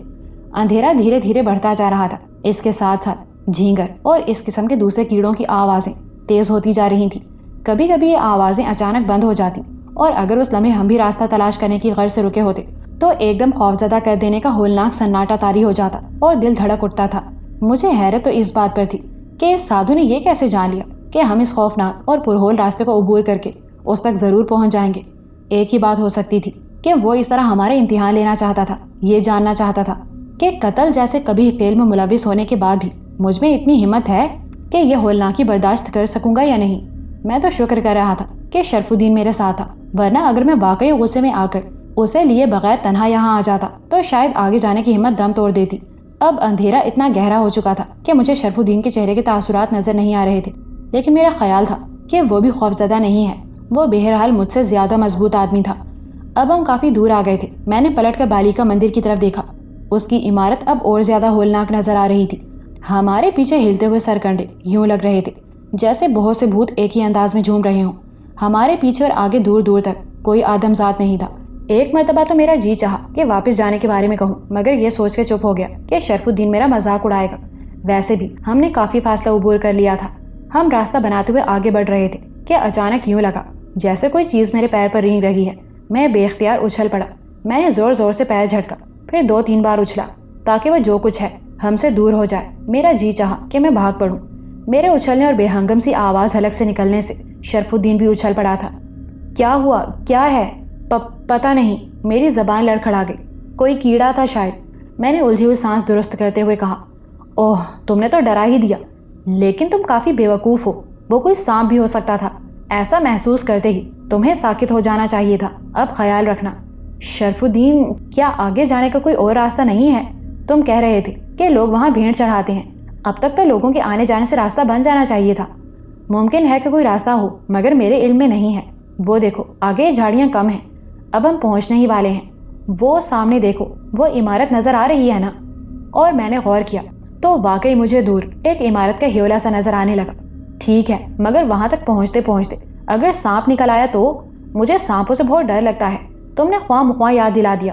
اندھیرا دھیرے دھیرے بڑھتا جا رہا تھا۔ اس کے ساتھ ساتھ جھینگر اور اس قسم کے دوسرے کیڑوں کی آوازیں تیز ہوتی جا رہی تھیں۔ کبھی کبھی یہ آوازیں اچانک بند ہو جاتی اور اگر اس لمحے ہم بھی راستہ تلاش کرنے کی غرض سے رکے ہوتے تو ایک دم خوفزدہ کر دینے کا ہولناک سناٹا طاری ہو جاتا اور دل دھڑک اٹھتا تھا۔ مجھے حیرت تو اس بات پر تھی کہ اس سادھو نے یہ کیسے جان لیا کہ ہم اس خوفناک اور پرہول راستے کو عبور کر کے اس تک ضرور پہنچ جائیں گے۔ ایک ہی بات ہو سکتی تھی کہ وہ اس طرح ہمارے امتحان لینا چاہتا تھا، یہ جاننا چاہتا تھا کہ قتل جیسے کبھی فعل میں ملوث ہونے کے بعد بھی مجھ میں اتنی ہمت ہے کہ یہ ہولناکی برداشت کر سکوں گا یا نہیں۔ میں تو شکر کر رہا تھا کہ شرف الدین میرے ساتھ تھا، ورنہ اگر میں واقعی غصے میں آ کر اسے لیے بغیر تنہا یہاں آ جاتا تو شاید آگے جانے کی ہمت دم توڑ دیتی۔ اب اندھیرا اتنا گہرا ہو چکا تھا کہ مجھے شرف الدین کے چہرے کے تاثرات نظر نہیں آ رہے تھے، لیکن میرا خیال تھا کہ وہ بھی خوفزدہ نہیں ہے۔ وہ بہرحال مجھ سے زیادہ مضبوط آدمی تھا۔ اب ہم کافی دور آ گئے تھے۔ میں نے پلٹ کر بالیکا مندر کی طرف دیکھا۔ اس کی عمارت اب اور زیادہ ہولناک نظر آ رہی تھی۔ ہمارے پیچھے ہلتے ہوئے سرکنڈے یوں لگ رہے تھے جیسے بہت سے بھوت ایک ہی انداز میں جھوم رہے ہوں۔ ہمارے پیچھے اور آگے دور دور تک کوئی آدم ذات نہیں تھا۔ ایک مرتبہ تو میرا جی چاہا کہ واپس جانے کے بارے میں کہوں، مگر یہ سوچ کے چپ ہو گیا کہ شرف الدین میرا مذاق اڑائے گا۔ ویسے بھی ہم نے کافی فاصلہ عبور کر لیا تھا۔ ہم راستہ بناتے ہوئے آگے بڑھ رہے تھے کہ اچانک یوں لگا جیسے کوئی چیز میرے پیر پر رینگ رہی ہے۔ میں بے اختیار اچھل پڑا۔ میں نے زور زور سے پیر جھٹکا، پھر 2-3 بار اچھلا تاکہ وہ جو کچھ ہے ہم سے دور ہو جائے۔ میرا جی چاہا کہ میں بھاگ پڑوں۔ میرے اچھلنے اور بے ہنگم سی آواز حلق سے نکلنے سے شرف الدین بھی اچھل پڑا تھا۔ کیا ہوا؟ کیا ہے؟ پتہ نہیں۔ میری زبان لڑکھڑا گئی۔ کوئی کیڑا تھا شاید، میں نے الجھی ہوئی سانس درست کرتے ہوئے کہا۔ اوہ، تم نے تو ڈرا ہی دیا، لیکن تم کافی بے وقوف ہو۔ وہ کوئی سانپ بھی ہو سکتا تھا۔ ایسا محسوس کرتے ہی تمہیں ساکت ہو جانا چاہیے تھا۔ اب خیال رکھنا۔ شرف الدین، کیا آگے جانے کا کوئی اور راستہ نہیں ہے؟ تم کہہ رہے تھے کہ لوگ وہاں بھیڑ چڑھاتے ہیں۔ اب تک تو لوگوں کے آنے جانے سے راستہ بن جانا چاہیے تھا۔ ممکن ہے کہ کوئی راستہ ہو، مگر میرے علم میں نہیں ہے۔ وہ دیکھو، آگے جھاڑیاں کم ہیں، اب ہم پہنچنے ہی والے ہیں۔ وہ سامنے دیکھو، وہ عمارت نظر آ رہی ہے نا؟ اور میں نے غور کیا تو واقعی مجھے دور ایک عمارت کا ہیولا سا نظر آنے لگا۔ ٹھیک ہے، مگر وہاں تک پہنچتے پہنچتے اگر سانپ نکل آیا تو؟ مجھے سانپوں سے بہت ڈر لگتا ہے۔ تم نے خواہ مخواہ یاد دلا دیا۔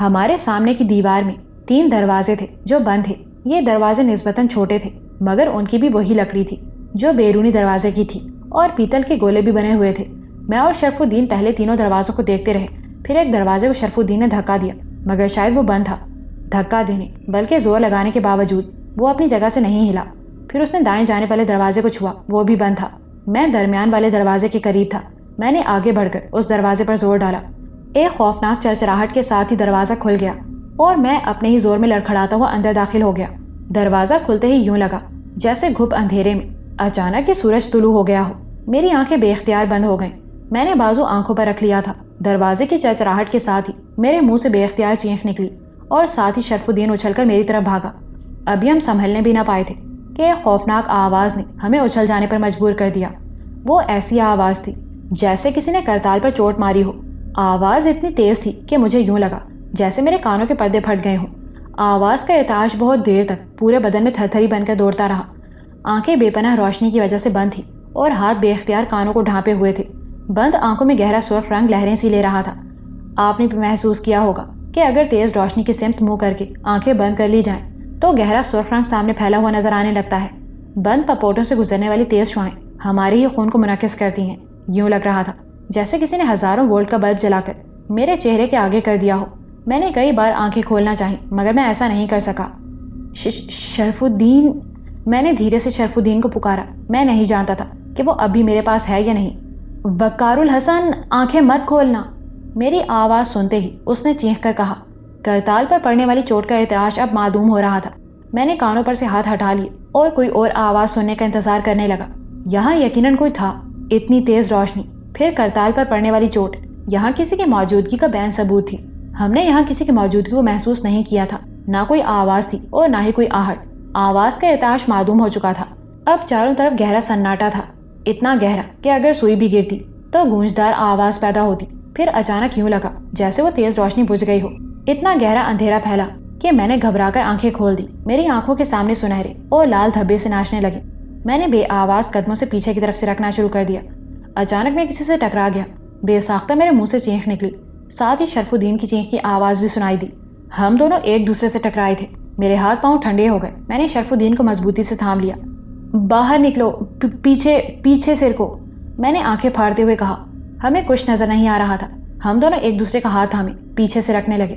ہمارے سامنے کی دیوار میں 3 دروازے تھے جو بند تھے۔ یہ دروازے نسبتاً چھوٹے تھے مگر ان کی بھی وہی لکڑی تھی جو بیرونی دروازے کی تھی اور پیتل کے گولے بھی بنے ہوئے تھے۔ میں اور شرف الدین پہلے تینوں دروازوں کو دیکھتے رہے، پھر ایک دروازے کو شرف الدین نے دھکا دیا مگر شاید وہ بند تھا۔ دھکا دینے بلکہ زور لگانے کے باوجود وہ اپنی جگہ سے نہیں ہلا۔ پھر اس نے دائیں جانب والے دروازے کو چھوا، وہ بھی بند تھا۔ میں درمیان والے دروازے کے قریب تھا۔ میں نے آگے بڑھ کر اس دروازے پر زور ڈالا۔ ایک خوفناک چرچراہٹ کے ساتھ ہی دروازہ کھل گیا اور میں اپنے ہی زور میں لڑکھڑاتا ہوا اندر داخل ہو گیا۔ دروازہ کھلتے ہی یوں لگا جیسے گھپ اندھیرے میں اچانک یہ سورج طلوع ہو گیا ہو۔ میری آنکھیں بے اختیار بند ہو گئیں۔ میں نے بازو آنکھوں پر رکھ لیا تھا۔ دروازے کی چرچراہٹ کے ساتھ ہی میرے منہ سے بے اختیار چینخ نکلی اور ساتھ ہی شرف الدین اچھل کر میری طرف بھاگا۔ ابھی ہم سنبھلنے بھی نہ پائے تھے کہ ایک خوفناک آواز نے ہمیں اچھل جانے پر مجبور کر دیا۔ وہ ایسی آواز تھی جیسے کسی نے کرتال پر چوٹ ماری ہو۔ آواز اتنی تیز تھی کہ مجھے یوں لگا جیسے میرے کانوں کے پردے پھٹ گئے ہوں۔ آواز کا ارتعاش بہت دیر تک پورے بدن میں تھرتھری بن کر دوڑتا رہا۔ آنکھیں بے پناہ روشنی کی وجہ سے بند تھیں اور ہاتھ بے اختیار کانوں کو ڈھانپے ہوئے تھے۔ بند آنکھوں میں گہرا سرخ رنگ لہریں سی لے رہا تھا۔ آپ نے بھی محسوس کیا ہوگا کہ اگر تیز روشنی کی سمت منہ کر کے آنکھیں بند کر لی جائیں تو گہرا سرخ رنگ سامنے پھیلا ہوا نظر آنے لگتا ہے۔ بند پپوٹوں سے گزرنے والی تیز شعاعیں ہمارے ہی خون کو منعکس کرتی ہیں۔ یوں لگ رہا تھا جیسے کسی نے ہزاروں وولٹ کا بلب جلا کر میرے چہرے کے آگے کر دیا ہو۔ میں نے کئی بار آنکھیں کھولنا چاہی مگر میں ایسا نہیں کر سکا۔ شرف الدین، میں نے دھیرے سے شرف الدین کو پکارا۔ میں نہیں جانتا تھا کہ وہ اب بھی میرے پاس ہے یا نہیں۔ وقار الحسن، آنکھیں مت کھولنا، میری آواز سنتے ہی اس نے چینخ کر کہا۔ کرتال پر پڑنے والی چوٹ کا ارتعاش اب معدوم ہو رہا تھا۔ میں نے کانوں پر سے ہاتھ ہٹا لیے اور کوئی اور آواز سننے کا انتظار کرنے لگا۔ یہاں یقیناً کوئی تھا۔ اتنی تیز روشنی، پھر کرتال پر پڑنے والی چوٹ، یہاں کسی کی موجودگی کا بین ثبوت تھی۔ ہم نے یہاں کسی کی موجودگی کو محسوس نہیں کیا تھا۔ نہ کوئی آواز تھی اور نہ ہی کوئی آہٹ۔ آواز کا ارتعاش معدوم ہو چکا تھا۔ اب چاروں طرف گہرا سناٹا تھا، اتنا گہرا کہ اگر سوئی بھی گرتی تو گونجدار آواز پیدا ہوتی۔ پھر اچانک یوں لگا جیسے وہ تیز روشنی بجھ گئی ہو۔ اتنا گہرا اندھیرا پھیلا کہ میں نے گھبرا کر آنکھیں کھول دی۔ میری آنکھوں کے سامنے سنہرے اور لال دھبے سے ناچنے لگے۔ میں نے بے آواز قدموں سے پیچھے کی طرف سے رکھنا شروع کر دیا۔ اچانک میں کسی سے ٹکرا گیا۔ بے ساختہ میرے منہ سے چینخ نکلی، ساتھ ہی شرف الدین کی چینخ کی آواز بھی سنائی دی۔ ہم دونوں ایک دوسرے سے ٹکرائے تھے۔ میرے ہاتھ پاؤں ٹھنڈے ہو گئے۔ میں نے شرف الدین کو مضبوطی سے تھام لیا۔ باہر نکلو، پیچھے سر کو، میں نے آنکھیں پھاڑتے ہوئے کہا۔ ہمیں کچھ نظر نہیں آ رہا تھا۔ ہم دونوں ایک دوسرے کا ہاتھ تھامے پیچھے سے رکھنے لگے۔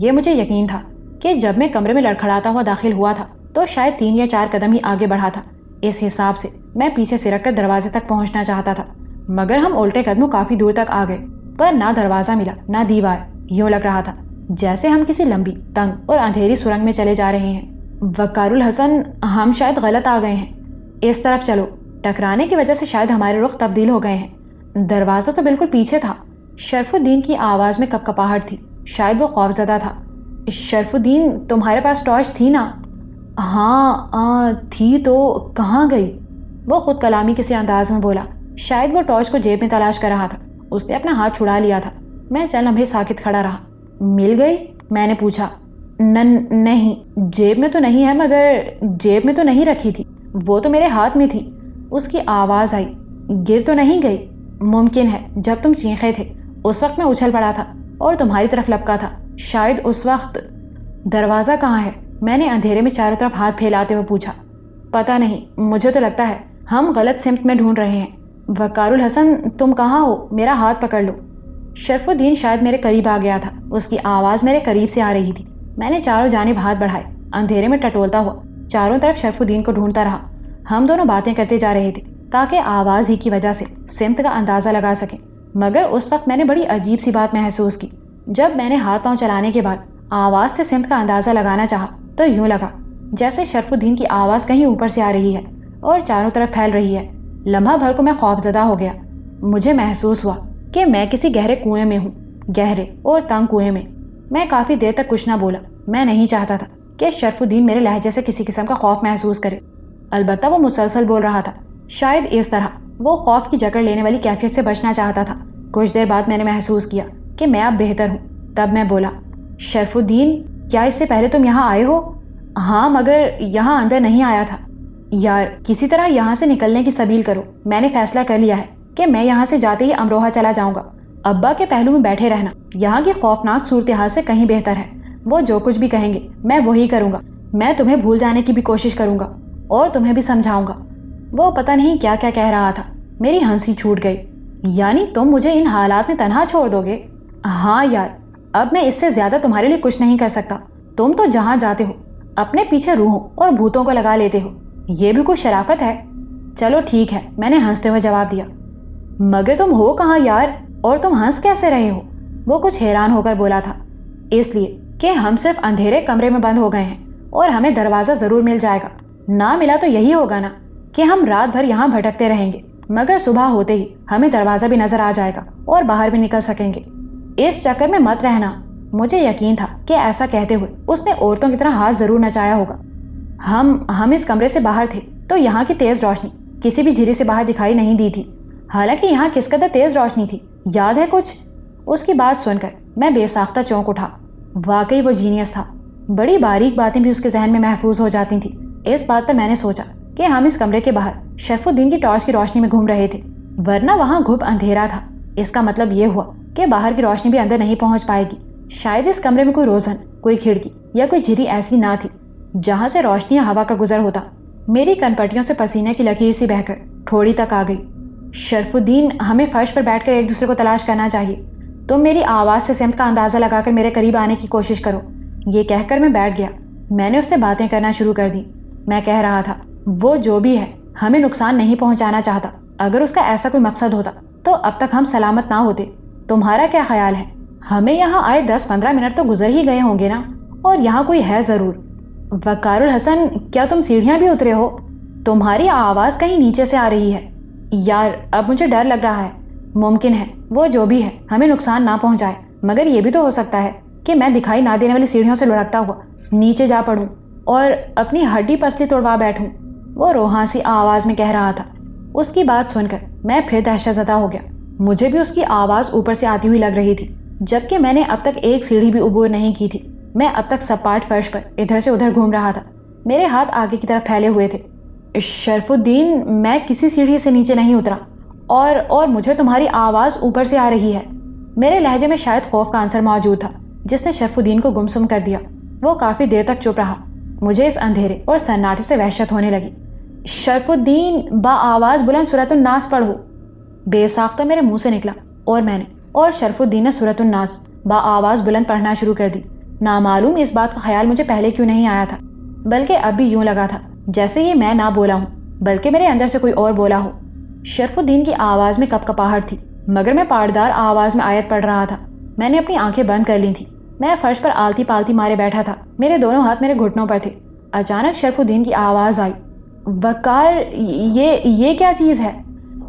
یہ مجھے یقین تھا کہ جب میں کمرے میں لڑکھڑاتا ہوا داخل ہوا تھا تو شاید 3 یا 4 قدم ہی آگے بڑھا تھا۔ اس حساب سے میں پیچھے سے رکھ کر دروازے تک پہنچنا چاہتا تھا مگر ہم الٹے قدموں کافی دور تک آ گئے، پر نہ دروازہ ملا نہ دیوار۔ یوں لگ رہا تھا جیسے ہم کسی لمبی، تنگ اور اندھیری سرنگ میں چلے جا رہے ہیں۔ وقار الحسن، ہم شاید غلط آ گئے ہیں، اس طرف چلو۔ ٹکرانے کی وجہ سے شاید ہمارے رخ تبدیل ہو گئے ہیں۔ دروازہ تو بالکل پیچھے تھا۔ شرف الدین کی آواز میں کپکپاہٹ تھی، شاید وہ خوف زدہ تھا۔ شرف الدین، تمہارے پاس ٹارچ تھی نا؟ ہاں تھی، تو کہاں گئی؟ وہ خود کلامی کسی انداز میں بولا۔ شاید وہ ٹارچ کو جیب میں تلاش کر رہا تھا۔ اس نے اپنا ہاتھ چھڑا لیا تھا۔ میں چند لمحے ساکت کھڑا رہا۔ مل گئی؟ میں نے پوچھا۔ نہیں، جیب میں تو نہیں ہے، مگر جیب میں تو نہیں رکھی تھی، وہ تو میرے ہاتھ میں تھی۔ اس کی آواز آئی۔ گر تو نہیں گئی؟ ممکن ہے، جب تم چیخے تھے اس وقت میں اچھل پڑا تھا اور تمہاری طرف لپکا تھا، شاید اس وقت۔ دروازہ کہاں ہے؟ میں نے اندھیرے میں چاروں طرف ہاتھ پھیلاتے ہوئے پوچھا۔ پتہ نہیں، مجھے تو لگتا ہے ہم غلط سمت میں ڈھونڈ رہے ہیں۔ وقار الحسن، تم کہاں ہو؟ میرا ہاتھ پکڑ لو۔ شرف الدین شاید میرے قریب آ گیا تھا۔ اس کی آواز میرے قریب سے آ رہی تھی۔ میں نے چاروں جانب ہاتھ بڑھائے، اندھیرے میں ٹٹولتا ہوا چاروں طرف شرف الدین کو ڈھونڈتا رہا۔ ہم دونوں باتیں کرتے جا رہے تھے تاکہ آواز ہی کی وجہ سے سمت کا اندازہ لگا سکیں، مگر اس وقت میں نے بڑی عجیب سی بات محسوس کی۔ جب میں نے ہاتھ پاؤں چلانے کے بعد آواز سے سمت کا اندازہ لگانا چاہا تو یوں لگا جیسے شرف الدین کی آواز کہیں اوپر سے آ رہی ہے اور چاروں طرف پھیل رہی ہے۔ لمحہ بھر کو میں خوف زدہ ہو گیا۔ مجھے محسوس ہوا کہ میں کسی گہرے کنویں میں ہوں، گہرے اور تنگ کنویں میں۔ میں کافی دیر تک کچھ نہ بولا۔ میں نہیں چاہتا تھا کہ شرف الدین میرے لہجے سے کسی قسم کا خوف محسوس کرے، البتہ وہ مسلسل بول رہا تھا۔ شاید اس طرح وہ خوف کی جکڑ لینے والی کیفیت سے بچنا چاہتا تھا۔ کچھ دیر بعد میں نے محسوس کیا کہ میں اب بہتر ہوں۔ تب میں بولا، شرف الدین، کیا اس سے پہلے تم یہاں آئے ہو؟ ہاں، مگر یہاں اندر نہیں آیا تھا۔ یار، کسی طرح یہاں سے نکلنے کی سبیل کرو۔ میں نے فیصلہ کر لیا ہے کہ میں یہاں سے جاتے ہی امروہہ چلا جاؤں گا۔ ابا کے پہلو میں بیٹھے رہنا یہاں کی خوفناک صورتحال سے کہیں بہتر ہے۔ وہ جو کچھ بھی کہیں گے میں وہی کروں گا۔ میں تمہیں بھول جانے کی بھی کوشش کروں گا اور تمہیں بھی سمجھاؤں گا۔ وہ پتہ نہیں کیا کیا کہہ رہا تھا۔ میری ہنسی چھوٹ گئی۔ یعنی تم مجھے ان حالات میں تنہا چھوڑ دو گے؟ ہاں یار، اب میں اس سے زیادہ تمہارے لیے کچھ نہیں کر سکتا۔ تم تو جہاں جاتے ہو اپنے پیچھے روحوں اور بھوتوں کو لگا لیتے ہو۔ یہ بھی کوئی شرافت ہے؟ چلو ٹھیک ہے، میں نے ہنستے ہوئے جواب دیا۔ مگر تم ہو کہاں یار، اور تم ہنس کیسے رہے ہو؟ وہ کچھ حیران ہو کر بولا تھا۔ اس لیے کہ ہم صرف اندھیرے کمرے میں بند ہو گئے ہیں اور ہمیں دروازہ ضرور مل جائے گا۔ نہ ملا تو یہی ہوگا نا کہ ہم رات بھر یہاں بھٹکتے رہیں گے، مگر صبح ہوتے ہی ہمیں دروازہ بھی نظر آ جائے گا اور باہر بھی نکل سکیں گے۔ اس چکر میں مت رہنا۔ مجھے یقین تھا کہ ایسا کہتے ہوئے اس نے عورتوں کی طرح ہاتھ ضرور نچایا ہوگا۔ ہم اس کمرے سے باہر تھے تو یہاں کی تیز روشنی کسی بھی جھری سے باہر دکھائی نہیں دی تھی، حالانکہ یہاں کس قدر تیز روشنی تھی یاد ہے کچھ؟ اس کی بات سن کر میں بے ساختہ چونک اٹھا۔ واقعی وہ جینیس تھا۔ بڑی باریک باتیں بھی اس کے ذہن میں محفوظ ہو جاتی تھیں۔ اس بات پر میں نے سوچا کہ ہم اس کمرے کے باہر شرف الدین کی ٹارچ کی روشنی میں گھوم رہے تھے، ورنہ وہاں گھپ اندھیرا تھا۔ اس کا مطلب یہ ہوا کہ باہر کی روشنی بھی اندر نہیں پہنچ پائے گی۔ شاید اس کمرے میں کوئی روزن، کوئی کھڑکی یا کوئی جھری ایسی نہ تھی جہاں سے روشنی یا ہوا کا گزر ہوتا۔ میری کن پٹیوں سے پسینے کی لکیر سی بہہ کر ٹھوڑی تک آ گئی۔ شرف الدین، ہمیں فرش پر بیٹھ کر ایک دوسرے کو تلاش کرنا چاہیے۔ تم میری آواز سے سمت کا اندازہ لگا کر میرے قریب آنے کی کوشش کرو۔ یہ کہہ کر میں بیٹھ گیا۔ میں نے اس سے باتیں کرنا شروع کر دی۔ میں کہہ رہا تھا، وہ جو بھی ہے ہمیں نقصان نہیں پہنچانا چاہتا۔ اگر اس کا ایسا کوئی مقصد ہوتا تو اب تک ہم سلامت نہ ہوتے۔ تمہارا کیا خیال ہے؟ ہمیں یہاں آئے 10-15 منٹ تو گزر ہی گئے ہوں گے نا، اور یہاں کوئی ہے ضرور۔ وقار الحسن، کیا تم سیڑھیاں بھی اترے ہو؟ تمہاری آواز کہیں نیچے سے آ رہی ہے۔ یار اب مجھے ڈر لگ رہا ہے۔ ممکن ہے وہ جو بھی ہے ہمیں نقصان نہ پہنچائے، مگر یہ بھی تو ہو سکتا ہے کہ میں دکھائی نہ دینے والی سیڑھیوں سے لڑکتا ہوا نیچے جا پڑوں اور اپنی ہڈی پسلی توڑوا بیٹھوں۔ وہ روحانسی آواز میں کہہ رہا تھا۔ اس کی بات سن کر میں پھر دہشت زدہ ہو گیا۔ مجھے بھی اس کی آواز اوپر سے آتی ہوئی لگ رہی تھی، جبکہ میں نے اب تک ایک سیڑھی بھی عبور نہیں کی تھی۔ میں اب تک سپاٹ فرش پر ادھر سے ادھر گھوم رہا تھا۔ میرے ہاتھ آگے کی طرف پھیلے ہوئے تھے۔ شرف الدین، میں کسی سیڑھی سے نیچے نہیں اترا، اور مجھے تمہاری آواز اوپر سے آ رہی ہے۔ میرے لہجے میں شاید خوف کا عنصر موجود تھا جس نے شرف الدین کو گمسم کر دیا۔ وہ کافی دیر تک چپ رہا۔ مجھے اس اندھیرے اور سناٹے سے وحشت ہونے لگی۔ شرف الدین، با آواز بلند سورۃ الناس پڑھو۔ بے ساختہ میرے منہ سے نکلا اور شرف الدین نے سورۃ الناس با آواز بلند پڑھنا شروع کر دی۔ نامعلوم اس بات کا خیال مجھے پہلے کیوں نہیں آیا تھا، بلکہ اب بھی یوں لگا تھا جیسے یہ میں نہ بولا ہوں بلکہ میرے اندر سے کوئی اور بولا ہو۔ شرف الدین کی آواز میں کپ کپاہٹ تھی، مگر میں پاڑدار آواز میں آیت پڑھ رہا تھا۔ میں نے اپنی آنکھیں بند کر لی تھیں۔ میں فرش پر آلتی پالتی مارے بیٹھا تھا۔ میرے دونوں ہاتھ میرے گھٹنوں پر تھے۔ اچانک شرف الدین کی آواز آئی، وقار، یہ کیا چیز ہے؟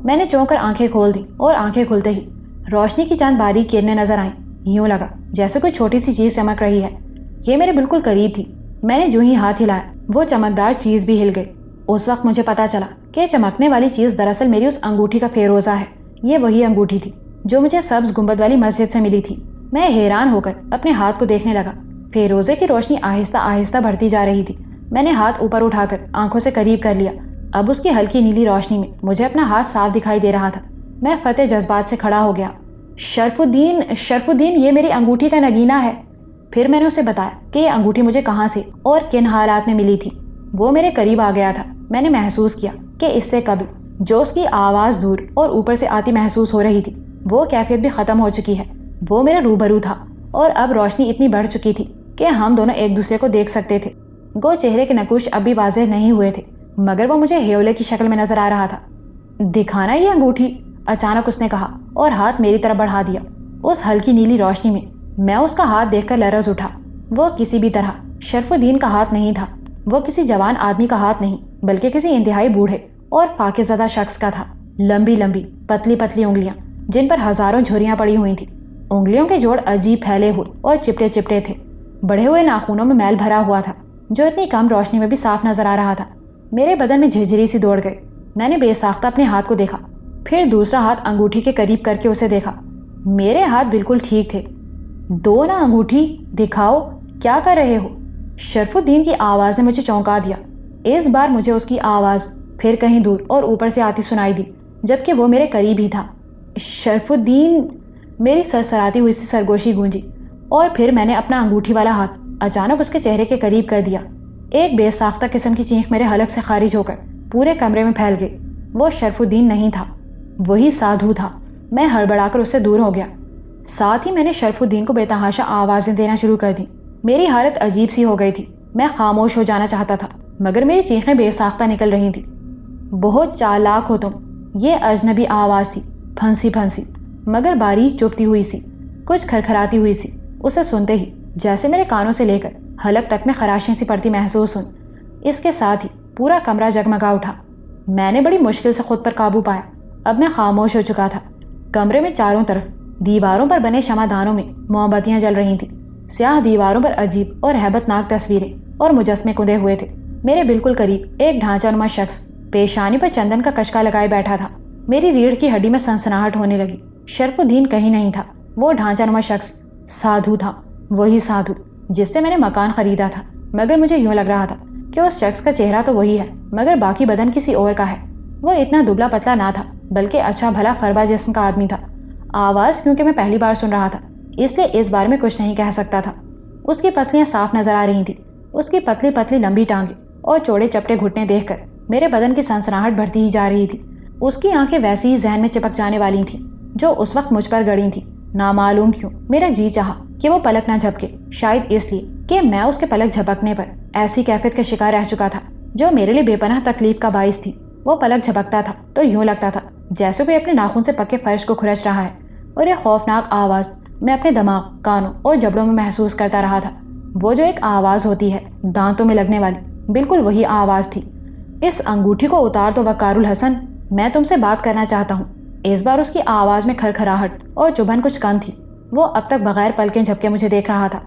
میں نے چونک کر آنکھیں کھول دی اور آنکھیں کھلتے ہی روشنی کی چند باریک کرنیں نظر آئیں۔ یوں لگا جیسے کوئی چھوٹی سی چیز چمک رہی ہے۔ یہ میرے بالکل قریب تھی۔ میں نے جو ہی ہاتھ ہلایا وہ چمکدار چیز بھی ہل گئی۔ اس وقت مجھے پتا چلا کہ چمکنے والی چیز دراصل میری اس انگوٹھی کا فیروزہ ہے۔ یہ وہی انگوٹھی تھی جو مجھے سبز گنبد والی مسجد سے ملی تھی۔ میں حیران ہو کر اپنے ہاتھ کو دیکھنے لگا۔ فیروزے کی روشنی آہستہ آہستہ بڑھتی جا رہی تھی۔ میں نے ہاتھ اوپر اٹھا کر آنکھوں سے قریب کر لیا۔ اب اس کی ہلکی نیلی روشنی میں مجھے اپنا ہاتھ صاف دکھائی دے رہا تھا۔ میں فتح جذبات سے کھڑا ہو گیا۔ شرف الدین، یہ میری انگوٹھی کا نگینہ ہے۔ پھر میں نے اسے بتایا کہ یہ انگوٹھی مجھے کہاں سے اور کن حالات میں ملی تھی۔ وہ میرے قریب آ گیا تھا۔ میں نے محسوس کیا کہ اس سے قبل جو اس کی آواز دور اور اوپر سے آتی محسوس ہو رہی تھی، وہ کیفیت بھی ختم ہو چکی ہے۔ وہ میرے روبرو تھا اور اب روشنی اتنی بڑھ چکی تھی کہ ہم دونوں ایک دوسرے کو دیکھ سکتے تھے۔ گو چہرے کے نقوش اب بھی واضح نہیں ہوئے تھے، مگر وہ مجھے ہیولے کی شکل میں نظر آ رہا تھا۔ دکھانا یہ انگوٹھی، اچانک اس نے کہا اور ہاتھ میری طرف بڑھا دیا۔ اس ہلکی نیلی روشنی میں اس کا ہاتھ دیکھ کر لرز اٹھا۔ وہ کسی بھی طرح شرف الدین کا ہاتھ نہیں تھا۔ وہ کسی جوان آدمی کا ہاتھ نہیں بلکہ کسی انتہائی بوڑھے اور فاقہ زدہ شخص کا تھا۔ لمبی لمبی پتلی پتلی انگلیاں جن پر ہزاروں جھریاں پڑی ہوئی تھیں۔ انگلیوں کے جوڑ عجیب پھیلے ہوئے اور چپٹے چپٹے تھے۔ بڑھے ہوئے ناخنوں میں میل بھرا ہوا تھا جو اتنی کم روشنی میں بھی صاف نظر آ رہا تھا۔ میرے بدن میں جھرجھری سی دوڑ گئی۔ میں نے بے ساختہ اپنے ہاتھ کو دیکھا، پھر دوسرا ہاتھ انگوٹھی کے قریب کر کے اسے دیکھا۔ میرے ہاتھ بالکل ٹھیک تھے۔ دو نا انگوٹھی، دکھاؤ، کیا کر رہے ہو؟ شرف الدین کی آواز نے مجھے چونکا دیا۔ اس بار مجھے اس کی آواز پھر کہیں دور اور اوپر سے آتی سنائی دی، جبکہ وہ میرے قریب ہی تھا۔ شرف الدین، میری سرسراتی ہوئی سی سرگوشی گونجی اور پھر میں نے اپنا انگوٹھی والا ہاتھ اچانک اس کے چہرے کے قریب کر دیا۔ ایک بے ساختہ قسم کی چینخ میرے حلق سے خارج ہو کر پورے کمرے میں پھیل گئی۔ وہ شرف الدین نہیں تھا، وہی سادھو تھا۔ میں ہڑبڑا کر اس سے دور ہو گیا۔ ساتھ ہی میں نے شرف الدین کو بے تحاشا آوازیں دینا شروع کر دی۔ میری حالت عجیب سی ہو گئی تھی۔ میں خاموش ہو جانا چاہتا تھا مگر میری چیخیں بے ساختہ نکل رہی تھیں۔ بہت چالاک ہو تم، یہ اجنبی آواز تھی، پھنسی پھنسی مگر باریک چبھتی ہوئی سی، کچھ کھرکھراتی ہوئی سی۔ اسے سنتے ہی جیسے میرے کانوں سے لے کر حلق تک میں خراشیں سی پڑتی محسوس ہوئی۔ اس کے ساتھ ہی پورا کمرہ جگمگا اٹھا۔ میں نے بڑی مشکل سے خود پر قابو پایا۔ اب میں خاموش ہو چکا تھا۔ کمرے میں چاروں طرف دیواروں پر بنے شمعدانوں میں موم بتیاں جل رہی تھیں۔ سیاہ دیواروں پر عجیب اور ہیبت ناک تصویریں اور مجسمے کندے ہوئے تھے۔ میرے بالکل قریب ایک ڈھانچہ نما شخص پیشانی پر چندن کا کچکا لگائے بیٹھا تھا۔ میری ریڑھ کی ہڈی میں سنسناہٹ ہونے لگی۔ شرف الدین کہیں نہیں تھا، وہ ڈھانچہ نما شخص سادھو تھا، وہی سادھو جس سے میں نے مکان خریدا تھا۔ مگر مجھے یوں لگ رہا تھا کہ اس شخص کا چہرہ تو وہی ہے مگر باقی بدن کسی اور کا ہے۔ وہ اتنا دبلا پتلا نہ تھا بلکہ اچھا بھلا فربا جسم کا آدمی تھا۔ آواز کیونکہ میں پہلی بار سن رہا تھا اس لیے اس بارے میں کچھ نہیں کہہ سکتا تھا۔ اس کی پسلیاں صاف نظر آ رہی تھیں۔ اس کی پتلی پتلی لمبی ٹانگیں اور چوڑے چپٹے گھٹنے دیکھ کر میرے بدن کی سنسناہٹ بڑھتی ہی جا رہی تھی۔ اس کی آنکھیں ویسی ہی ذہن میں چپک جانے والی تھیں جو اس وقت مجھ پر گڑی تھیں۔ نامعلوم کیوں میرا جی چاہا کہ وہ پلک نہ جھپکے، شاید اس لیے کہ میں اس کے پلک جھپکنے پر ایسی کیفیت کا شکار رہ چکا تھا جو میرے لیے بے پناہ تکلیف کا باعث تھی۔ وہ پلک جھپکتا تھا تو یوں لگتا تھا جیسے کوئی اپنے ناخن سے پکے فرش کو کھرچ رہا ہے، اور یہ خوفناک آواز میں اپنے دماغ، کانوں اور جبڑوں میں محسوس کرتا رہا تھا۔ وہ جو ایک آواز ہوتی ہے دانتوں میں لگنے والی، بالکل وہی آواز تھی۔ اس انگوٹھی کو اتار دو وقار الحسن، میں تم سے بات کرنا چاہتا ہوں۔ اس بار اس کی آواز میں کھرکھراہٹ اور چبھن کچھ کم تھی۔ وہ اب تک بغیر پلکیں جھپکے مجھے دیکھ رہا تھا۔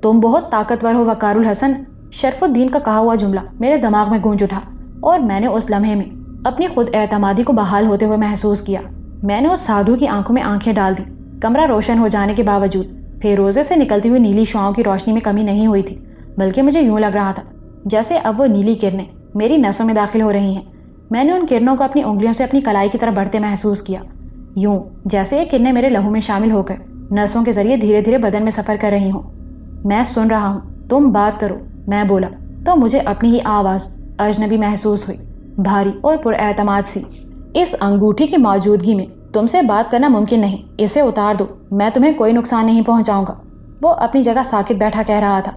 تم بہت طاقتور ہو وقار الحسن، شرف الدین کا کہا ہوا جملہ میرے دماغ میں گونج اٹھا اور میں نے اس لمحے میں اپنی خود اعتمادی کو بحال ہوتے ہوئے محسوس کیا۔ میں نے اس سادھو کی آنکھوں میں آنکھیں ڈال دی۔ کمرہ روشن ہو جانے کے باوجود فیروزے سے نکلتی ہوئی نیلی شعاؤں کی روشنی میں کمی نہیں ہوئی تھی، بلکہ مجھے یوں لگ رہا تھا جیسے اب وہ نیلی کرنیں میری نسوں میں داخل ہو رہی ہیں۔ میں نے ان کرنوں کو اپنی انگلیوں سے اپنی کلائی کی طرف بڑھتے محسوس کیا، یوں جیسے یہ کرنیں میرے لہو میں شامل ہو کر نسوں کے ذریعے دھیرے دھیرے بدن میں سفر کر رہی ہوں۔ میں سن رہا ہوں، تم بات کرو، میں بولا تو مجھے اپنی ہی آواز اجنبی محسوس ہوئی، بھاری اور پر اعتماد سی۔ اس انگوٹھی کی موجودگی میں تم سے بات کرنا ممکن نہیں، اسے اتار دو، میں تمہیں کوئی نقصان نہیں پہنچاؤں گا۔ وہ اپنی جگہ ساکت بیٹھا کہہ رہا تھا۔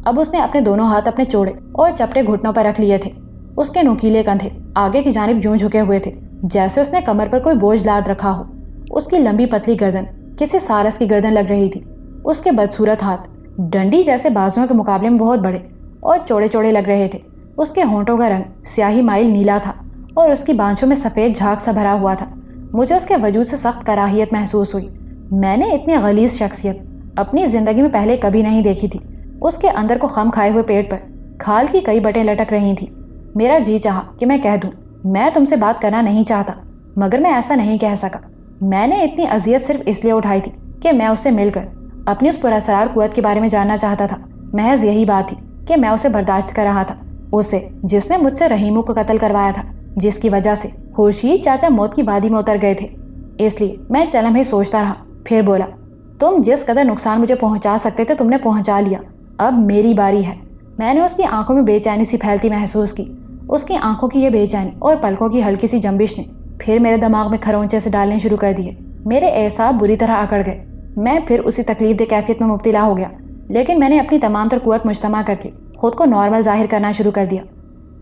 اب اس نے اپنے دونوں ہاتھ اپنے چوڑے اور چپٹے گھٹنوں پر رکھ لیے تھے۔ اس کے نوکیلے کندھے آگے کی جانب یوں جھکے ہوئے تھے جیسے اس نے کمر پر کوئی بوجھ لاد رکھا ہو۔ اس کی لمبی پتلی گردن کسی سارس کی گردن لگ رہی تھی۔ اس کے بدصورت ہاتھ ڈنڈی جیسے بازوؤں کے مقابلے میں بہت بڑے اور چوڑے چوڑے لگ رہے تھے۔ اس کے ہونٹوں کا رنگ سیاہی مائل نیلا تھا اور اس کی بانچھوں میں سفید جھاگ سا بھرا ہوا تھا۔ مجھے اس کے وجود سے سخت کراہیت محسوس ہوئی۔ میں نے اتنی غلیظ شخصیت اپنی زندگی میں پہلے کبھی نہیں دیکھی تھی۔ اس کے اندر کو خم کھائے ہوئے پیٹ پر کھال کی کئی بٹیں لٹک رہی تھیں۔ میرا جی چاہا کہ میں کہہ دوں میں تم سے بات کرنا نہیں چاہتا، مگر میں ایسا نہیں کہہ سکا۔ میں نے اتنی اذیت صرف اس لیے اٹھائی تھی کہ میں اس سے مل کر اپنی اس پراسرار قوت کے بارے میں جاننا چاہتا تھا۔ محض یہی بات تھی کہ میں اسے برداشت کر رہا تھا، اسے جس نے مجھ سے رحیمو کو قتل کروایا تھا، جس کی وجہ سے خورشید چاچا موت کی وادی میں اتر گئے تھے۔ اس لیے میں چند لمحے سوچتا رہا، پھر بولا، تم جس قدر نقصان مجھے پہنچا سکتے تھے تم نے پہنچا لیا، اب میری باری ہے۔ میں نے اس کی آنکھوں میں بے چینی سی پھیلتی محسوس کی۔ اس کی آنکھوں کی یہ بے چینی اور پلکوں کی ہلکی سی جنبش نے پھر میرے دماغ میں کھرونچے سے ڈالنے شروع کر دیے۔ میرے اعصاب بری طرح اکڑ گئے۔ میں پھر اسی تکلیف دہ کیفیت میں مبتلا ہو گیا، لیکن میں نے اپنی تمام تر قوت مجتمع کر کے خود کو نارمل ظاہر کرنا شروع کر دیا۔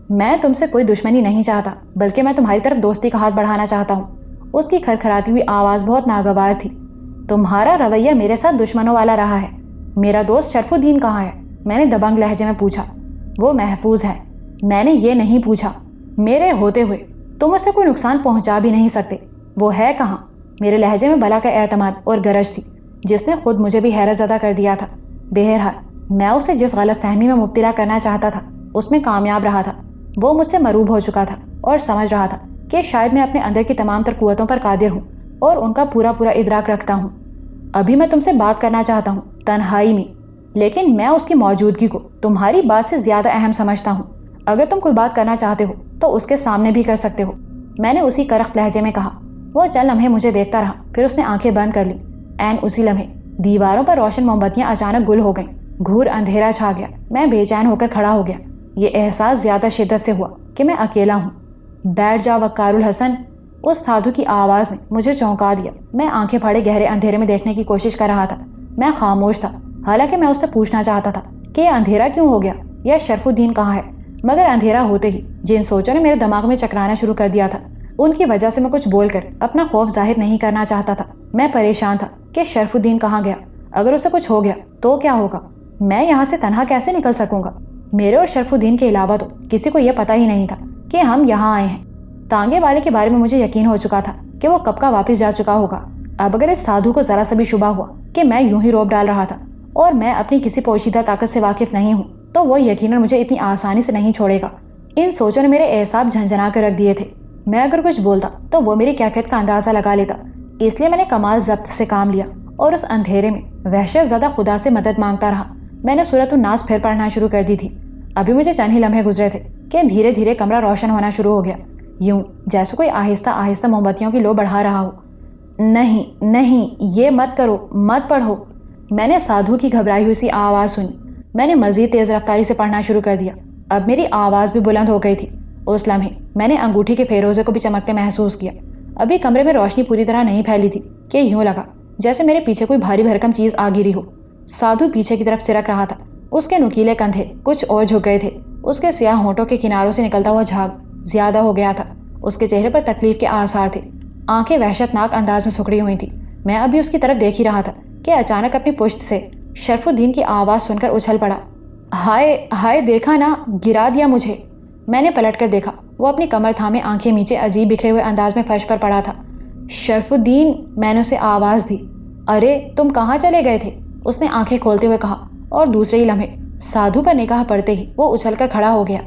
میں تم سے کوئی دشمنی نہیں چاہتا، بلکہ میں تمہاری طرف دوستی کا ہاتھ بڑھانا چاہتا ہوں۔ اس کی کھرکھراتی ہوئی آواز بہت ناگوار تھی۔ تمہارا رویہ میرے ساتھ دشمنوں والا رہا ہے۔ میرا دوست شرف الدین کہاں ہے؟ میں نے دبنگ لہجے میں پوچھا۔ وہ محفوظ ہے۔ میں نے یہ نہیں پوچھا، میرے ہوتے ہوئے تم اسے کوئی نقصان پہنچا بھی نہیں سکتے۔ وہ ہے کہاں؟ میرے لہجے میں بلا کا اعتماد اور گرج تھی جس نے خود مجھے بھی حیرت زدہ کر دیا تھا۔ بہرحال میں اسے جس غلط فہمی میں مبتلا کرنا چاہتا تھا اس میں کامیاب رہا تھا۔ وہ مجھ سے مروب ہو چکا تھا اور سمجھ رہا تھا کہ شاید میں اپنے اندر کی تمام تر قوتوں پر قادر ہوں اور ان کا پورا ادراک رکھتا ہوں۔ ابھی میں تم سے بات کرنا چاہتا ہوں تنہائی میں، لیکن میں اس کی موجودگی کو تمہاری بات سے زیادہ اہم سمجھتا ہوں۔ اگر تم کوئی بات کرنا چاہتے ہو تو اس کے سامنے بھی کر سکتے ہو، میں نے اسی کرخت لہجے میں کہا۔ وہ چند لمحے مجھے دیکھتا رہا، پھر اس نے آنکھیں بند کر لی۔ عین اسی لمحے دیواروں پر روشن موم بتیاں اچانک گل ہو گئیں. گھور اندھیرا چھا گیا. میں بے چین ہو کر کھڑا ہو گیا. یہ احساس زیادہ شدت سے ہوا کہ میں اکیلا ہوں. بیٹھ جا وقار الحسن. اس سادھو کی آواز نے مجھے چونکا دیا. میں آنکھیں پھاڑے گہرے اندھیرے میں دیکھنے کی کوشش کر رہا تھا. میں خاموش تھا. حالانکہ میں اس سے پوچھنا چاہتا تھا کہ یہ اندھیرا کیوں ہو گیا یا شرف الدین کہاں ہے. مگر اندھیرا ہوتے ہی جن سوچوں نے میرے دماغ میں چکرانا شروع کر دیا تھا ان کی وجہ سے میں کچھ بول کر اپنا خوف ظاہر نہیں کرنا چاہتا تھا. میں پریشان تھا کہ شرف الدین کہاں گیا. اگر اسے کچھ ہو گیا تو کیا ہوگا؟ میں یہاں سے تنہا کیسے نکل سکوں گا؟ میرے اور شرف الدین کے علاوہ تو کسی کو یہ پتہ ہی نہیں تھا کہ ہم یہاں آئے ہیں. تانگے والے کے بارے میں مجھے یقین ہو چکا تھا کہ وہ کب کا واپس جا چکا ہوگا. اب اگر اس سادھو کو ذرا سا بھی شبہ ہوا کہ میں یوں ہی روب ڈال رہا تھا اور میں اپنی کسی پوشیدہ طاقت سے واقف نہیں ہوں تو وہ یقیناً مجھے اتنی آسانی سے نہیں چھوڑے گا. ان سوچوں نے میرے اعصاب جھنجھنا کر رکھ دیے تھے. میں اگر کچھ بولتا تو وہ میری کیفیت کا اندازہ لگا لیتا. اس لیے میں نے کمال ضبط سے کام لیا اور اس اندھیرے میں وحشت زدہ خدا سے مدد مانگتا رہا. میں نے سورۃ الناس پھر پڑھنا شروع کر دی تھی. ابھی مجھے چند ہی لمحے گزرے تھے کہ دھیرے دھیرے کمرہ روشن ہونا شروع ہو گیا. یوں جیسے کوئی آہستہ آہستہ موم بتیوں کی لو بڑھا رہا ہو. نہیں نہیں، یہ مت کرو، مت پڑھو. میں نے سادھو کی گھبرائی ہوئی سی آواز سنی. میں نے مزید تیز رفتاری سے پڑھنا شروع کر دیا. اب میری آواز بھی بلند ہو گئی تھی. اس لمحے میں نے انگوٹھی کے فیروزے کو بھی چمکتے محسوس کیا. ابھی کمرے میں روشنی پوری طرح نہیں پھیلی تھی کہ یوں لگا جیسے میرے پیچھے کوئی بھاری بھرکم چیز آ گری ہو. سادھو پیچھے کی طرف سرک رہا تھا. اس کے نکیلے کندھے کچھ اور جھک گئے تھے. اس کے سیاہ ہونٹوں کے کناروں سے نکلتا ہوا جھاگ زیادہ ہو گیا تھا. اس کے چہرے پر تکلیف کے آثار تھے. آنکھیں وحشت ناک انداز میں سکڑی ہوئی تھیں. میں ابھی اس کی طرف دیکھ ہی رہا تھا کہ اچانک اپنی پشت سے شرف الدین کی آواز سن کر اچھل پڑا. ہائے ہائے، دیکھا نا، گرا دیا مجھے. میں نے پلٹ کر دیکھا. وہ اپنی کمر تھامے آنکھیں نیچے عجیب بکھرے ہوئے انداز میں فرش پر پڑا تھا. شرف الدین، میں نے اسے آواز دی. ارے تم کہاں چلے گئے تھے؟ اس نے آنکھیں کھولتے ہوئے کہا اور دوسرے ہی لمحے سادھو پر نگاہ پڑتے ہی وہ اچھل کر کھڑا ہو گیا.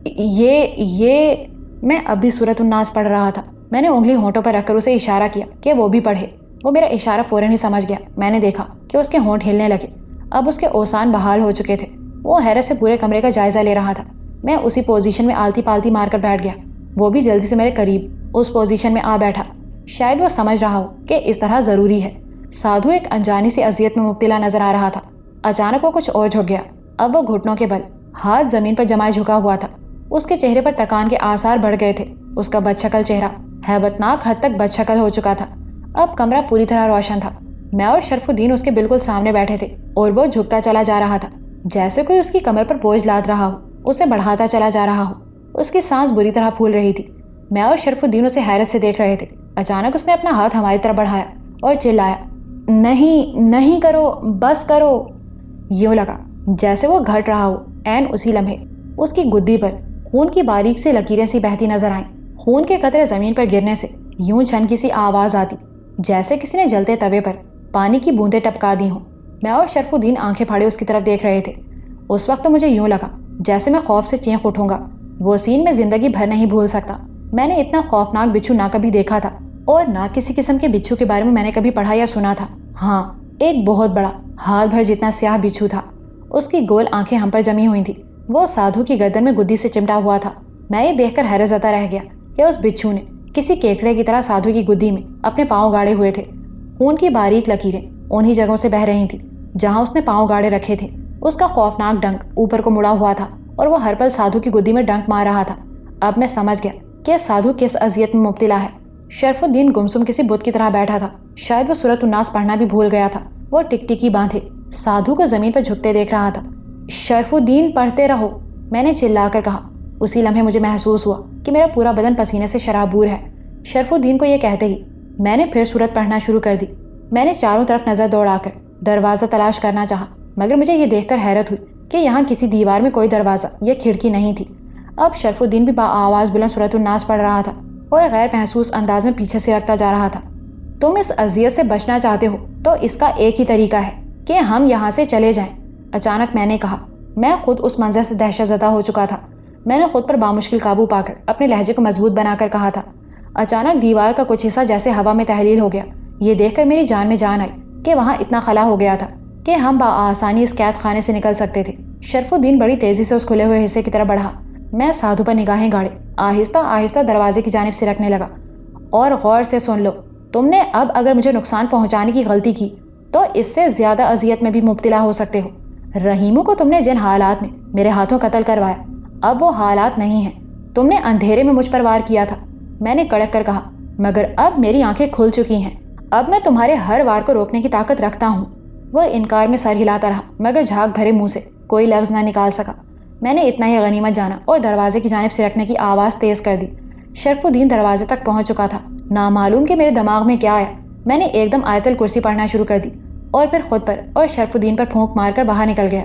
یہ میں اب بھی سورۃ الناس پڑھ رہا تھا. میں نے انگلی ہونٹوں پر رکھ کر اسے اشارہ کیا کہ وہ بھی پڑھے. وہ میرا اشارہ فوراً ہی سمجھ گیا. میں نے دیکھا کہ اس کے ہونٹ ہلنے لگے. اب اس کے اوسان بحال ہو چکے تھے. وہ حیرت سے پورے کمرے کا جائزہ لے رہا تھا. میں اسی پوزیشن میں آلتی پالتی مار کر بیٹھ گیا. وہ بھی جلدی سے میرے قریب اس پوزیشن میں آ بیٹھا. شاید وہ سمجھ رہا ہو کہ اس طرح ضروری ہے. سادھو ایک انجانی سی اذیت میں مبتلا نظر آ رہا تھا. اچانک وہ کچھ اور جھک گیا. اب وہ گھٹنوں کے بل ہاتھ زمین پر جمائے جھکا ہوا تھا. اس کے چہرے پر تکان کے آثار بڑھ گئے تھے. اس کا بدشکل چہرہ ہیبتناک حد تک بدشکل ہو چکا تھا. اب کمرہ پوری طرح روشن تھا. میں اور شرف الدین اس کے بالکل سامنے بیٹھے تھے اور وہ جھکتا چلا جا رہا تھا جیسے کوئی اس کی کمر پر بوجھ لاد رہا ہو. اسے بڑھاتا چلا جا رہا ہو. اس کی سانس بری طرح پھول رہی تھی. میں اور شرف الدین اسے حیرت سے دیکھ رہے تھے. اچانک اس نے اپنا ہاتھ ہماری طرف بڑھایا اور چلایا، نہیں نہیں کرو، بس کرو. یوں لگا جیسے وہ گھٹ رہا ہو. عین اسی لمحے اس کی گدی پر خون کی باریک سی لکیریں سی بہتی نظر آئیں. خون کے قطرے زمین پر گرنے سے یوں چھنکی سی آواز آتی جیسے کسی نے جلتے توے پر پانی کی بوندیں ٹپکا دی ہوں. میں اور شرف الدین آنکھیں پھاڑے اس کی طرف دیکھ رہے تھے. اس وقت مجھے یوں لگا جیسے میں خوف سے چینخ اٹھوں گا. وہ سین میں زندگی بھر نہیں بھول سکتا. میں نے اتنا خوفناک بچھو نہ کبھی دیکھا تھا اور نہ کسی قسم کے بچھو کے بارے میں نے کبھی پڑھا یا سنا تھا. ہاں، ایک بہت بڑا ہاتھ بھر جتنا سیاہ بچھو تھا. اس کی گول آنکھیں ہم پر جمی ہوئی تھیں. وہ سادھو کی گردن میں گدی سے چمٹا ہوا تھا. میں یہ دیکھ کر حیرت زدہ رہ گیا کہ اس بچھو نے کسی کیکڑے کی طرح سادھو کی گدی میں اپنے پاؤں گاڑے ہوئے تھے. خون کی باریک لکیریں انہی جگہوں سے بہہ رہی تھیں جہاں اس نے پاؤں گاڑے رکھے تھے. اس کا خوفناک ڈنک اوپر کو مڑا ہوا تھا اور وہ ہر پل سادھو کی گدی میں ڈنک مار رہا تھا. اب میں سمجھ گیا کہ سادھو کس اذیت میں مبتلا ہے. شرف الدین گمسم کسی بت کی طرح بیٹھا تھا. شاید وہ سورۃ الناس پڑھنا بھی بھول گیا تھا. وہ ٹک ٹکی باندھے سادھو کو زمین پر جھکتے دیکھ رہا تھا. شرف الدین، پڑھتے رہو، میں نے چلا کر کہا. اسی لمحے مجھے محسوس ہوا کہ میرا پورا بدن پسینے سے شرابور ہے. شرف الدین کو یہ کہتے ہی میں نے پھر سورت پڑھنا شروع کر دی. میں نے چاروں طرف نظر دوڑا کر دروازہ تلاش کرنا چاہا مگر مجھے یہ دیکھ کر حیرت ہوئی کہ یہاں کسی دیوار میں کوئی دروازہ یا کھڑکی نہیں تھی. اب شرف الدین بھی بآواز بلند سورۃ الناس پڑھ رہا تھا اور غیر محسوس انداز میں پیچھے سے رکھتا جا رہا تھا. تم اس اذیت سے بچنا چاہتے ہو تو اس کا ایک ہی طریقہ ہے کہ ہم یہاں سے چلے جائیں. اچانک میں نے کہا. میں خود اس منظر سے دہشت زدہ ہو چکا تھا. میں نے خود پر بامشکل قابو پا کر اپنے لہجے کو مضبوط بنا کر کہا تھا. اچانک دیوار کا کچھ حصہ جیسے ہوا میں تحلیل ہو گیا. یہ دیکھ کر میری جان میں جان آئی کہ وہاں اتنا خلا ہو گیا تھا کہ ہم بآسانی اس قید خانے سے نکل سکتے تھے. شرف الدین بڑی تیزی سے اس کھلے ہوئے حصے کی طرف بڑھا. میں سادھو پر نگاہیں گاڑے آہستہ آہستہ دروازے کی جانب سے رکھنے لگا. اور غور سے سن لو، تم نے اب اگر مجھے نقصان پہنچانے کی غلطی کی تو اس سے زیادہ اذیت میں بھی مبتلا ہو سکتے ہو۔ رحیمو کو تم نے جن حالات میں میرے ہاتھوں قتل کروایا، اب وہ حالات نہیں ہیں۔ تم نے اندھیرے میں مجھ پر وار کیا تھا، میں نے کڑک کر کہا، مگر اب میری آنکھیں کھل چکی ہیں، اب میں تمہارے ہر وار کو روکنے کی طاقت رکھتا ہوں۔ وہ انکار میں سر ہلاتا رہا مگر جھاگ بھرے منہ سے کوئی لفظ نہ نکال سکا۔ میں نے اتنا ہی غنیمت جانا اور دروازے کی جانب سرکنے کی آواز تیز کر دی۔ شرف الدین دروازے تک پہنچ چکا تھا۔ نامعلوم کہ میرے دماغ میں کیا آیا، میں نے ایک دم آیت الکرسی پڑھنا شروع کر دی اور پھر خود پر اور شرف الدین پر پھونک مار کر باہر نکل گیا۔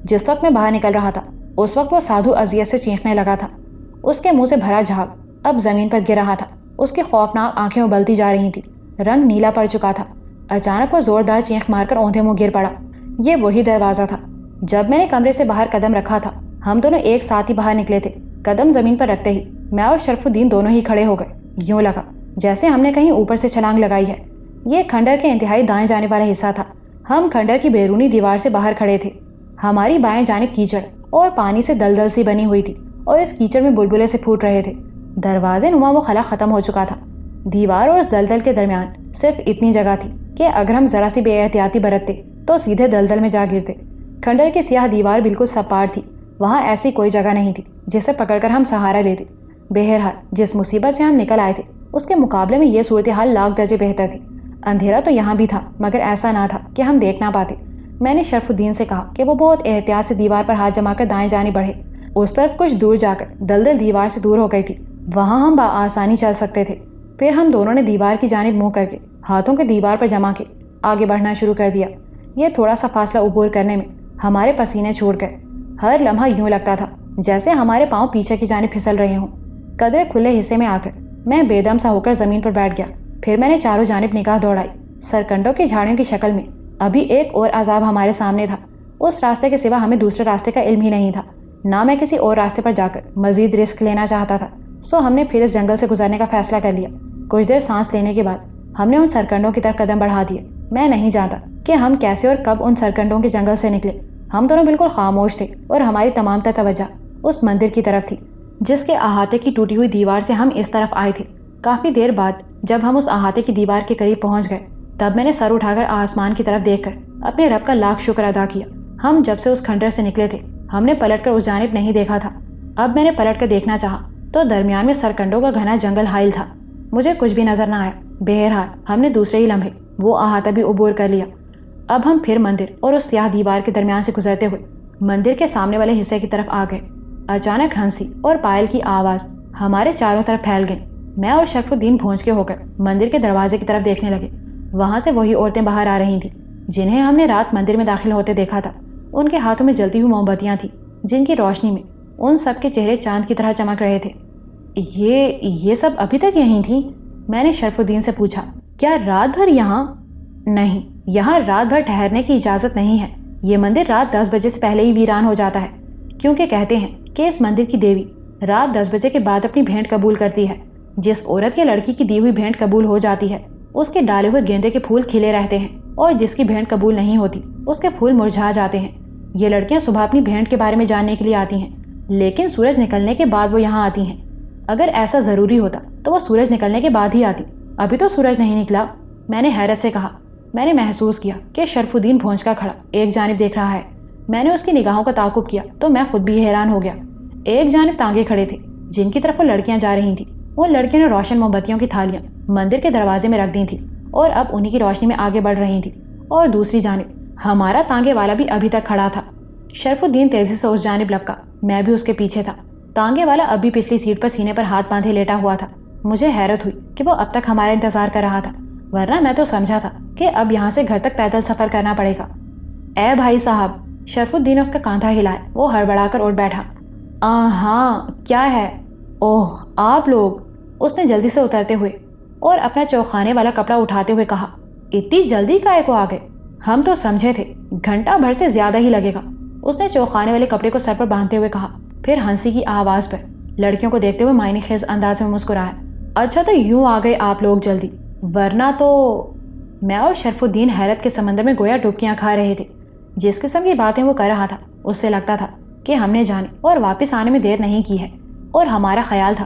جس وقت میں باہر نکل رہا تھا اس وقت وہ سادھو اذیت سے چیخنے لگا تھا۔ اس کے منہ سے بھرا جھاگ اب زمین پر گر رہا تھا، اس کی خوفناک آنکھیں ابلتی جا رہی تھیں، رنگ نیلا پڑ چکا تھا۔ اچانک وہ زوردار چینخ مار کر اوندھے منہ گر پڑا۔ یہ وہی دروازہ تھا۔ جب میں نے کمرے سے باہر قدم رکھا تھا ہم دونوں ایک ساتھ ہی باہر نکلے تھے۔ قدم زمین پر رکھتے ہی میں اور شرف الدین دونوں ہی کھڑے ہو گئے۔ یوں لگا جیسے ہم نے کہیں اوپر سے چھلانگ لگائی ہے۔ یہ کھنڈر کے انتہائی دائیں جانے والا حصہ تھا۔ ہم کھنڈر کی بیرونی دیوار سے باہر کھڑے تھے۔ ہماری بائیں جانب کیچڑ اور پانی سے دلدل سی بنی ہوئی تھی اور اس کیچڑ میں بلبلے سے پھوٹ رہے تھے۔ دروازے نما وہ خلا ختم ہو چکا تھا۔ دیوار اور اس دلدل کے درمیان صرف اتنی جگہ تھی کہ اگر ہم ذرا سی بے احتیاطی برتتے تو سیدھے دلدل میں جا گرتے۔ کھنڈر کی سیاہ دیوار بالکل سپاٹ تھی، وہاں ایسی کوئی جگہ نہیں تھی جسے پکڑ کر ہم سہارا لیتے۔ بہرحال جس مصیبت سے ہم نکل آئے تھے اس کے مقابلے میں یہ صورتحال لاکھ درجے بہتر تھی۔ اندھیرا تو یہاں بھی تھا مگر ایسا نہ تھا کہ ہم دیکھ نہ پاتے۔ میں نے شرف الدین سے کہا کہ وہ بہت احتیاط سے دیوار پر ہاتھ جما کر دائیں جانے بڑھے۔ اس طرف کچھ دور جا کر دلدل دیوار سے دور ہو گئی تھی، وہاں ہم بآسانی چل سکتے تھے۔ پھر ہم دونوں نے دیوار کی جانب منہ کر کے ہاتھوں کے دیوار پر جما کے آگے بڑھنا شروع کر دیا۔ یہ تھوڑا سا فاصلہ عبور کرنے میں ہمارے پسینے چھوٹ گئے۔ ہر لمحہ یوں لگتا تھا جیسے ہمارے پاؤں پیچھے کی جانب پھسل رہے ہوں۔ قدرے کھلے حصے میں آ کر میں بے دم سا ہو کر زمین پر بیٹھ گیا۔ پھر میں نے چاروں جانب نگاہ دوڑائی۔ سرکنڈوں کی جھاڑیوں کی شکل میں ابھی ایک اور عذاب ہمارے سامنے تھا۔ اس راستے کے سوا ہمیں دوسرے راستے کا علم ہی نہیں تھا، نہ میں کسی اور راستے پر جا کر مزید رسک لینا چاہتا تھا۔ سو ہم نے پھر اس جنگل سے گزرنے کا فیصلہ کر لیا۔ کچھ دیر سانس لینے کے بعد ہم نے ان سرکنڈوں کی طرف قدم بڑھا دیے۔ میں نہیں جانتا کہ ہم کیسے اور کب ان سرکنڈوں کے جنگل سے نکلے۔ ہم دونوں بالکل خاموش تھے اور ہماری تمام تر توجہ اس مندر کی طرف تھی جس کے احاطے کی ٹوٹی ہوئی دیوار سے ہم اس طرف آئے تھے۔ کافی دیر بعد جب ہم اس احاطے کی دیوار کے قریب پہنچ گئے تب میں نے سر اٹھا کر آسمان کی طرف دیکھ کر اپنے رب کا لاکھ شکر ادا کیا۔ ہم جب سے اس کھنڈر سے نکلے تھے ہم نے پلٹ کر اس جانب نہیں دیکھا تھا۔ اب میں نے پلٹ کر دیکھنا چاہا تو درمیان میں سرکنڈوں کا گھنا جنگل حائل تھا۔ مجھے کچھ بھی نظر نہ آیا۔ بہرحال ہم نے دوسرے ہی لمحے وہ احاطہ بھی عبور کر لیا۔ اب ہم پھر مندر اور اس سیاہ دیوار کے درمیان سے گزرتے ہوئے مندر کے سامنے والے حصے کی طرف آ گئے۔ اچانک ہنسی اور پائل کی آواز ہمارے چاروں طرف پھیل گئی۔ میں اور شرف الدین بھونج کے ہو کر مندر کے دروازے کی طرف دیکھنے لگے۔ وہاں سے وہی عورتیں باہر آ رہی تھیں جنہیں ہم نے رات مندر میں داخل ہوتے دیکھا تھا۔ ان کے ہاتھوں میں جلتی ہوئی موم بتیاں تھیں جن کی روشنی میں ان سب کے چہرے چاند کی طرح چمک رہے تھے۔ یہ سب ابھی تک یہیں تھیں؟ میں نے شرف الدین سے پوچھا۔ کیا رات بھر یہاں؟ نہیں، یہاں رات بھر ٹھہرنے کی اجازت نہیں ہے۔ یہ مندر رات 10 بجے سے پہلے ہی ویران ہو جاتا ہے، کیونکہ کہتے ہیں کہ اس مندر کی دیوی رات 10 بجے کے بعد اپنی بھیٹ قبول کرتی ہے۔ جس عورت کے لڑکی کی دی ہوئی بھیٹ قبول ہو جاتی ہے اس کے ڈالے ہوئے گیندے کے پھول کھلے رہتے ہیں، اور جس کی بھیٹ قبول نہیں ہوتی اس کے پھول مرجھا جاتے ہیں۔ یہ لڑکیاں صبح اپنی بھیٹ کے بارے میں جاننے کے لیے آتی ہیں، لیکن سورج نکلنے کے بعد وہ یہاں آتی ہیں۔ اگر ایسا ضروری ہوتا تو وہ سورج نکلنے کے بعد ہی آتی، ابھی تو سورج نہیں نکلا۔ میں نے حیرت سے کہا۔ میں نے محسوس کیا کہ شرف الدین بھونج کا کھڑا ایک جانب دیکھ رہا ہے۔ میں نے اس کی نگاہوں کا تعاقب کیا تو میں خود بھی حیران ہو گیا۔ ایک جانب تانگے کھڑے تھے جن کی طرف وہ لڑکیاں جا رہی تھیں۔ وہ لڑکیوں نے روشن موم بتیوں کی تھالیاں مندر کے دروازے میں رکھ دی تھیں اور اب انہی کی روشنی میں آگے بڑھ رہی تھیں، اور دوسری جانب ہمارا تانگے والا بھی ابھی تک کھڑا تھا۔ شرف الدین تیزی سے اس جانب لپکا، میں بھی اس کے پیچھے تھا۔ تانگے والا اب بھی پچھلی سیٹ پر سینے پر ہاتھ باندھے لیٹا ہوا تھا۔ مجھے حیرت ہوئی کہ وہ اب تک ہمارا انتظار کر رہا تھا، ورنہ میں تو سمجھا تھا کہ اب یہاں سے گھر تک پیدل سفر کرنا پڑے گا۔ اے بھائی صاحب، شرف الدین نے اس کا کاندھا ہلایا۔ وہ ہڑبڑا کر اٹھ بیٹھا۔ ہاں کیا ہے؟ اوہ آپ لوگ، اس نے جلدی سے اترتے ہوئے اور اپنا چوخانے والا کپڑا اٹھاتے ہوئے کہا۔ اتنی جلدی کائے کو آ گئے؟ ہم تو سمجھے تھے گھنٹہ بھر سے زیادہ ہی لگے گا، اس نے چوخانے والے کپڑے کو سر پر باندھتے ہوئے کہا۔ پھر ہنسی کی آواز پر لڑکیوں کو دیکھتے ہوئے معنی خیز انداز میں مسکرایا۔ اچھا تو یوں آ گئے آپ لوگ جلدی، ورنہ تو… میں اور شرف الدین حیرت کے سمندر میں گویا ڈبکیاں کھا رہے تھے۔ جس قسم کی باتیں وہ کر رہا تھا اس سے لگتا تھا کہ ہم نے جانے اور واپس آنے میں دیر نہیں کی ہے، اور ہمارا خیال تھا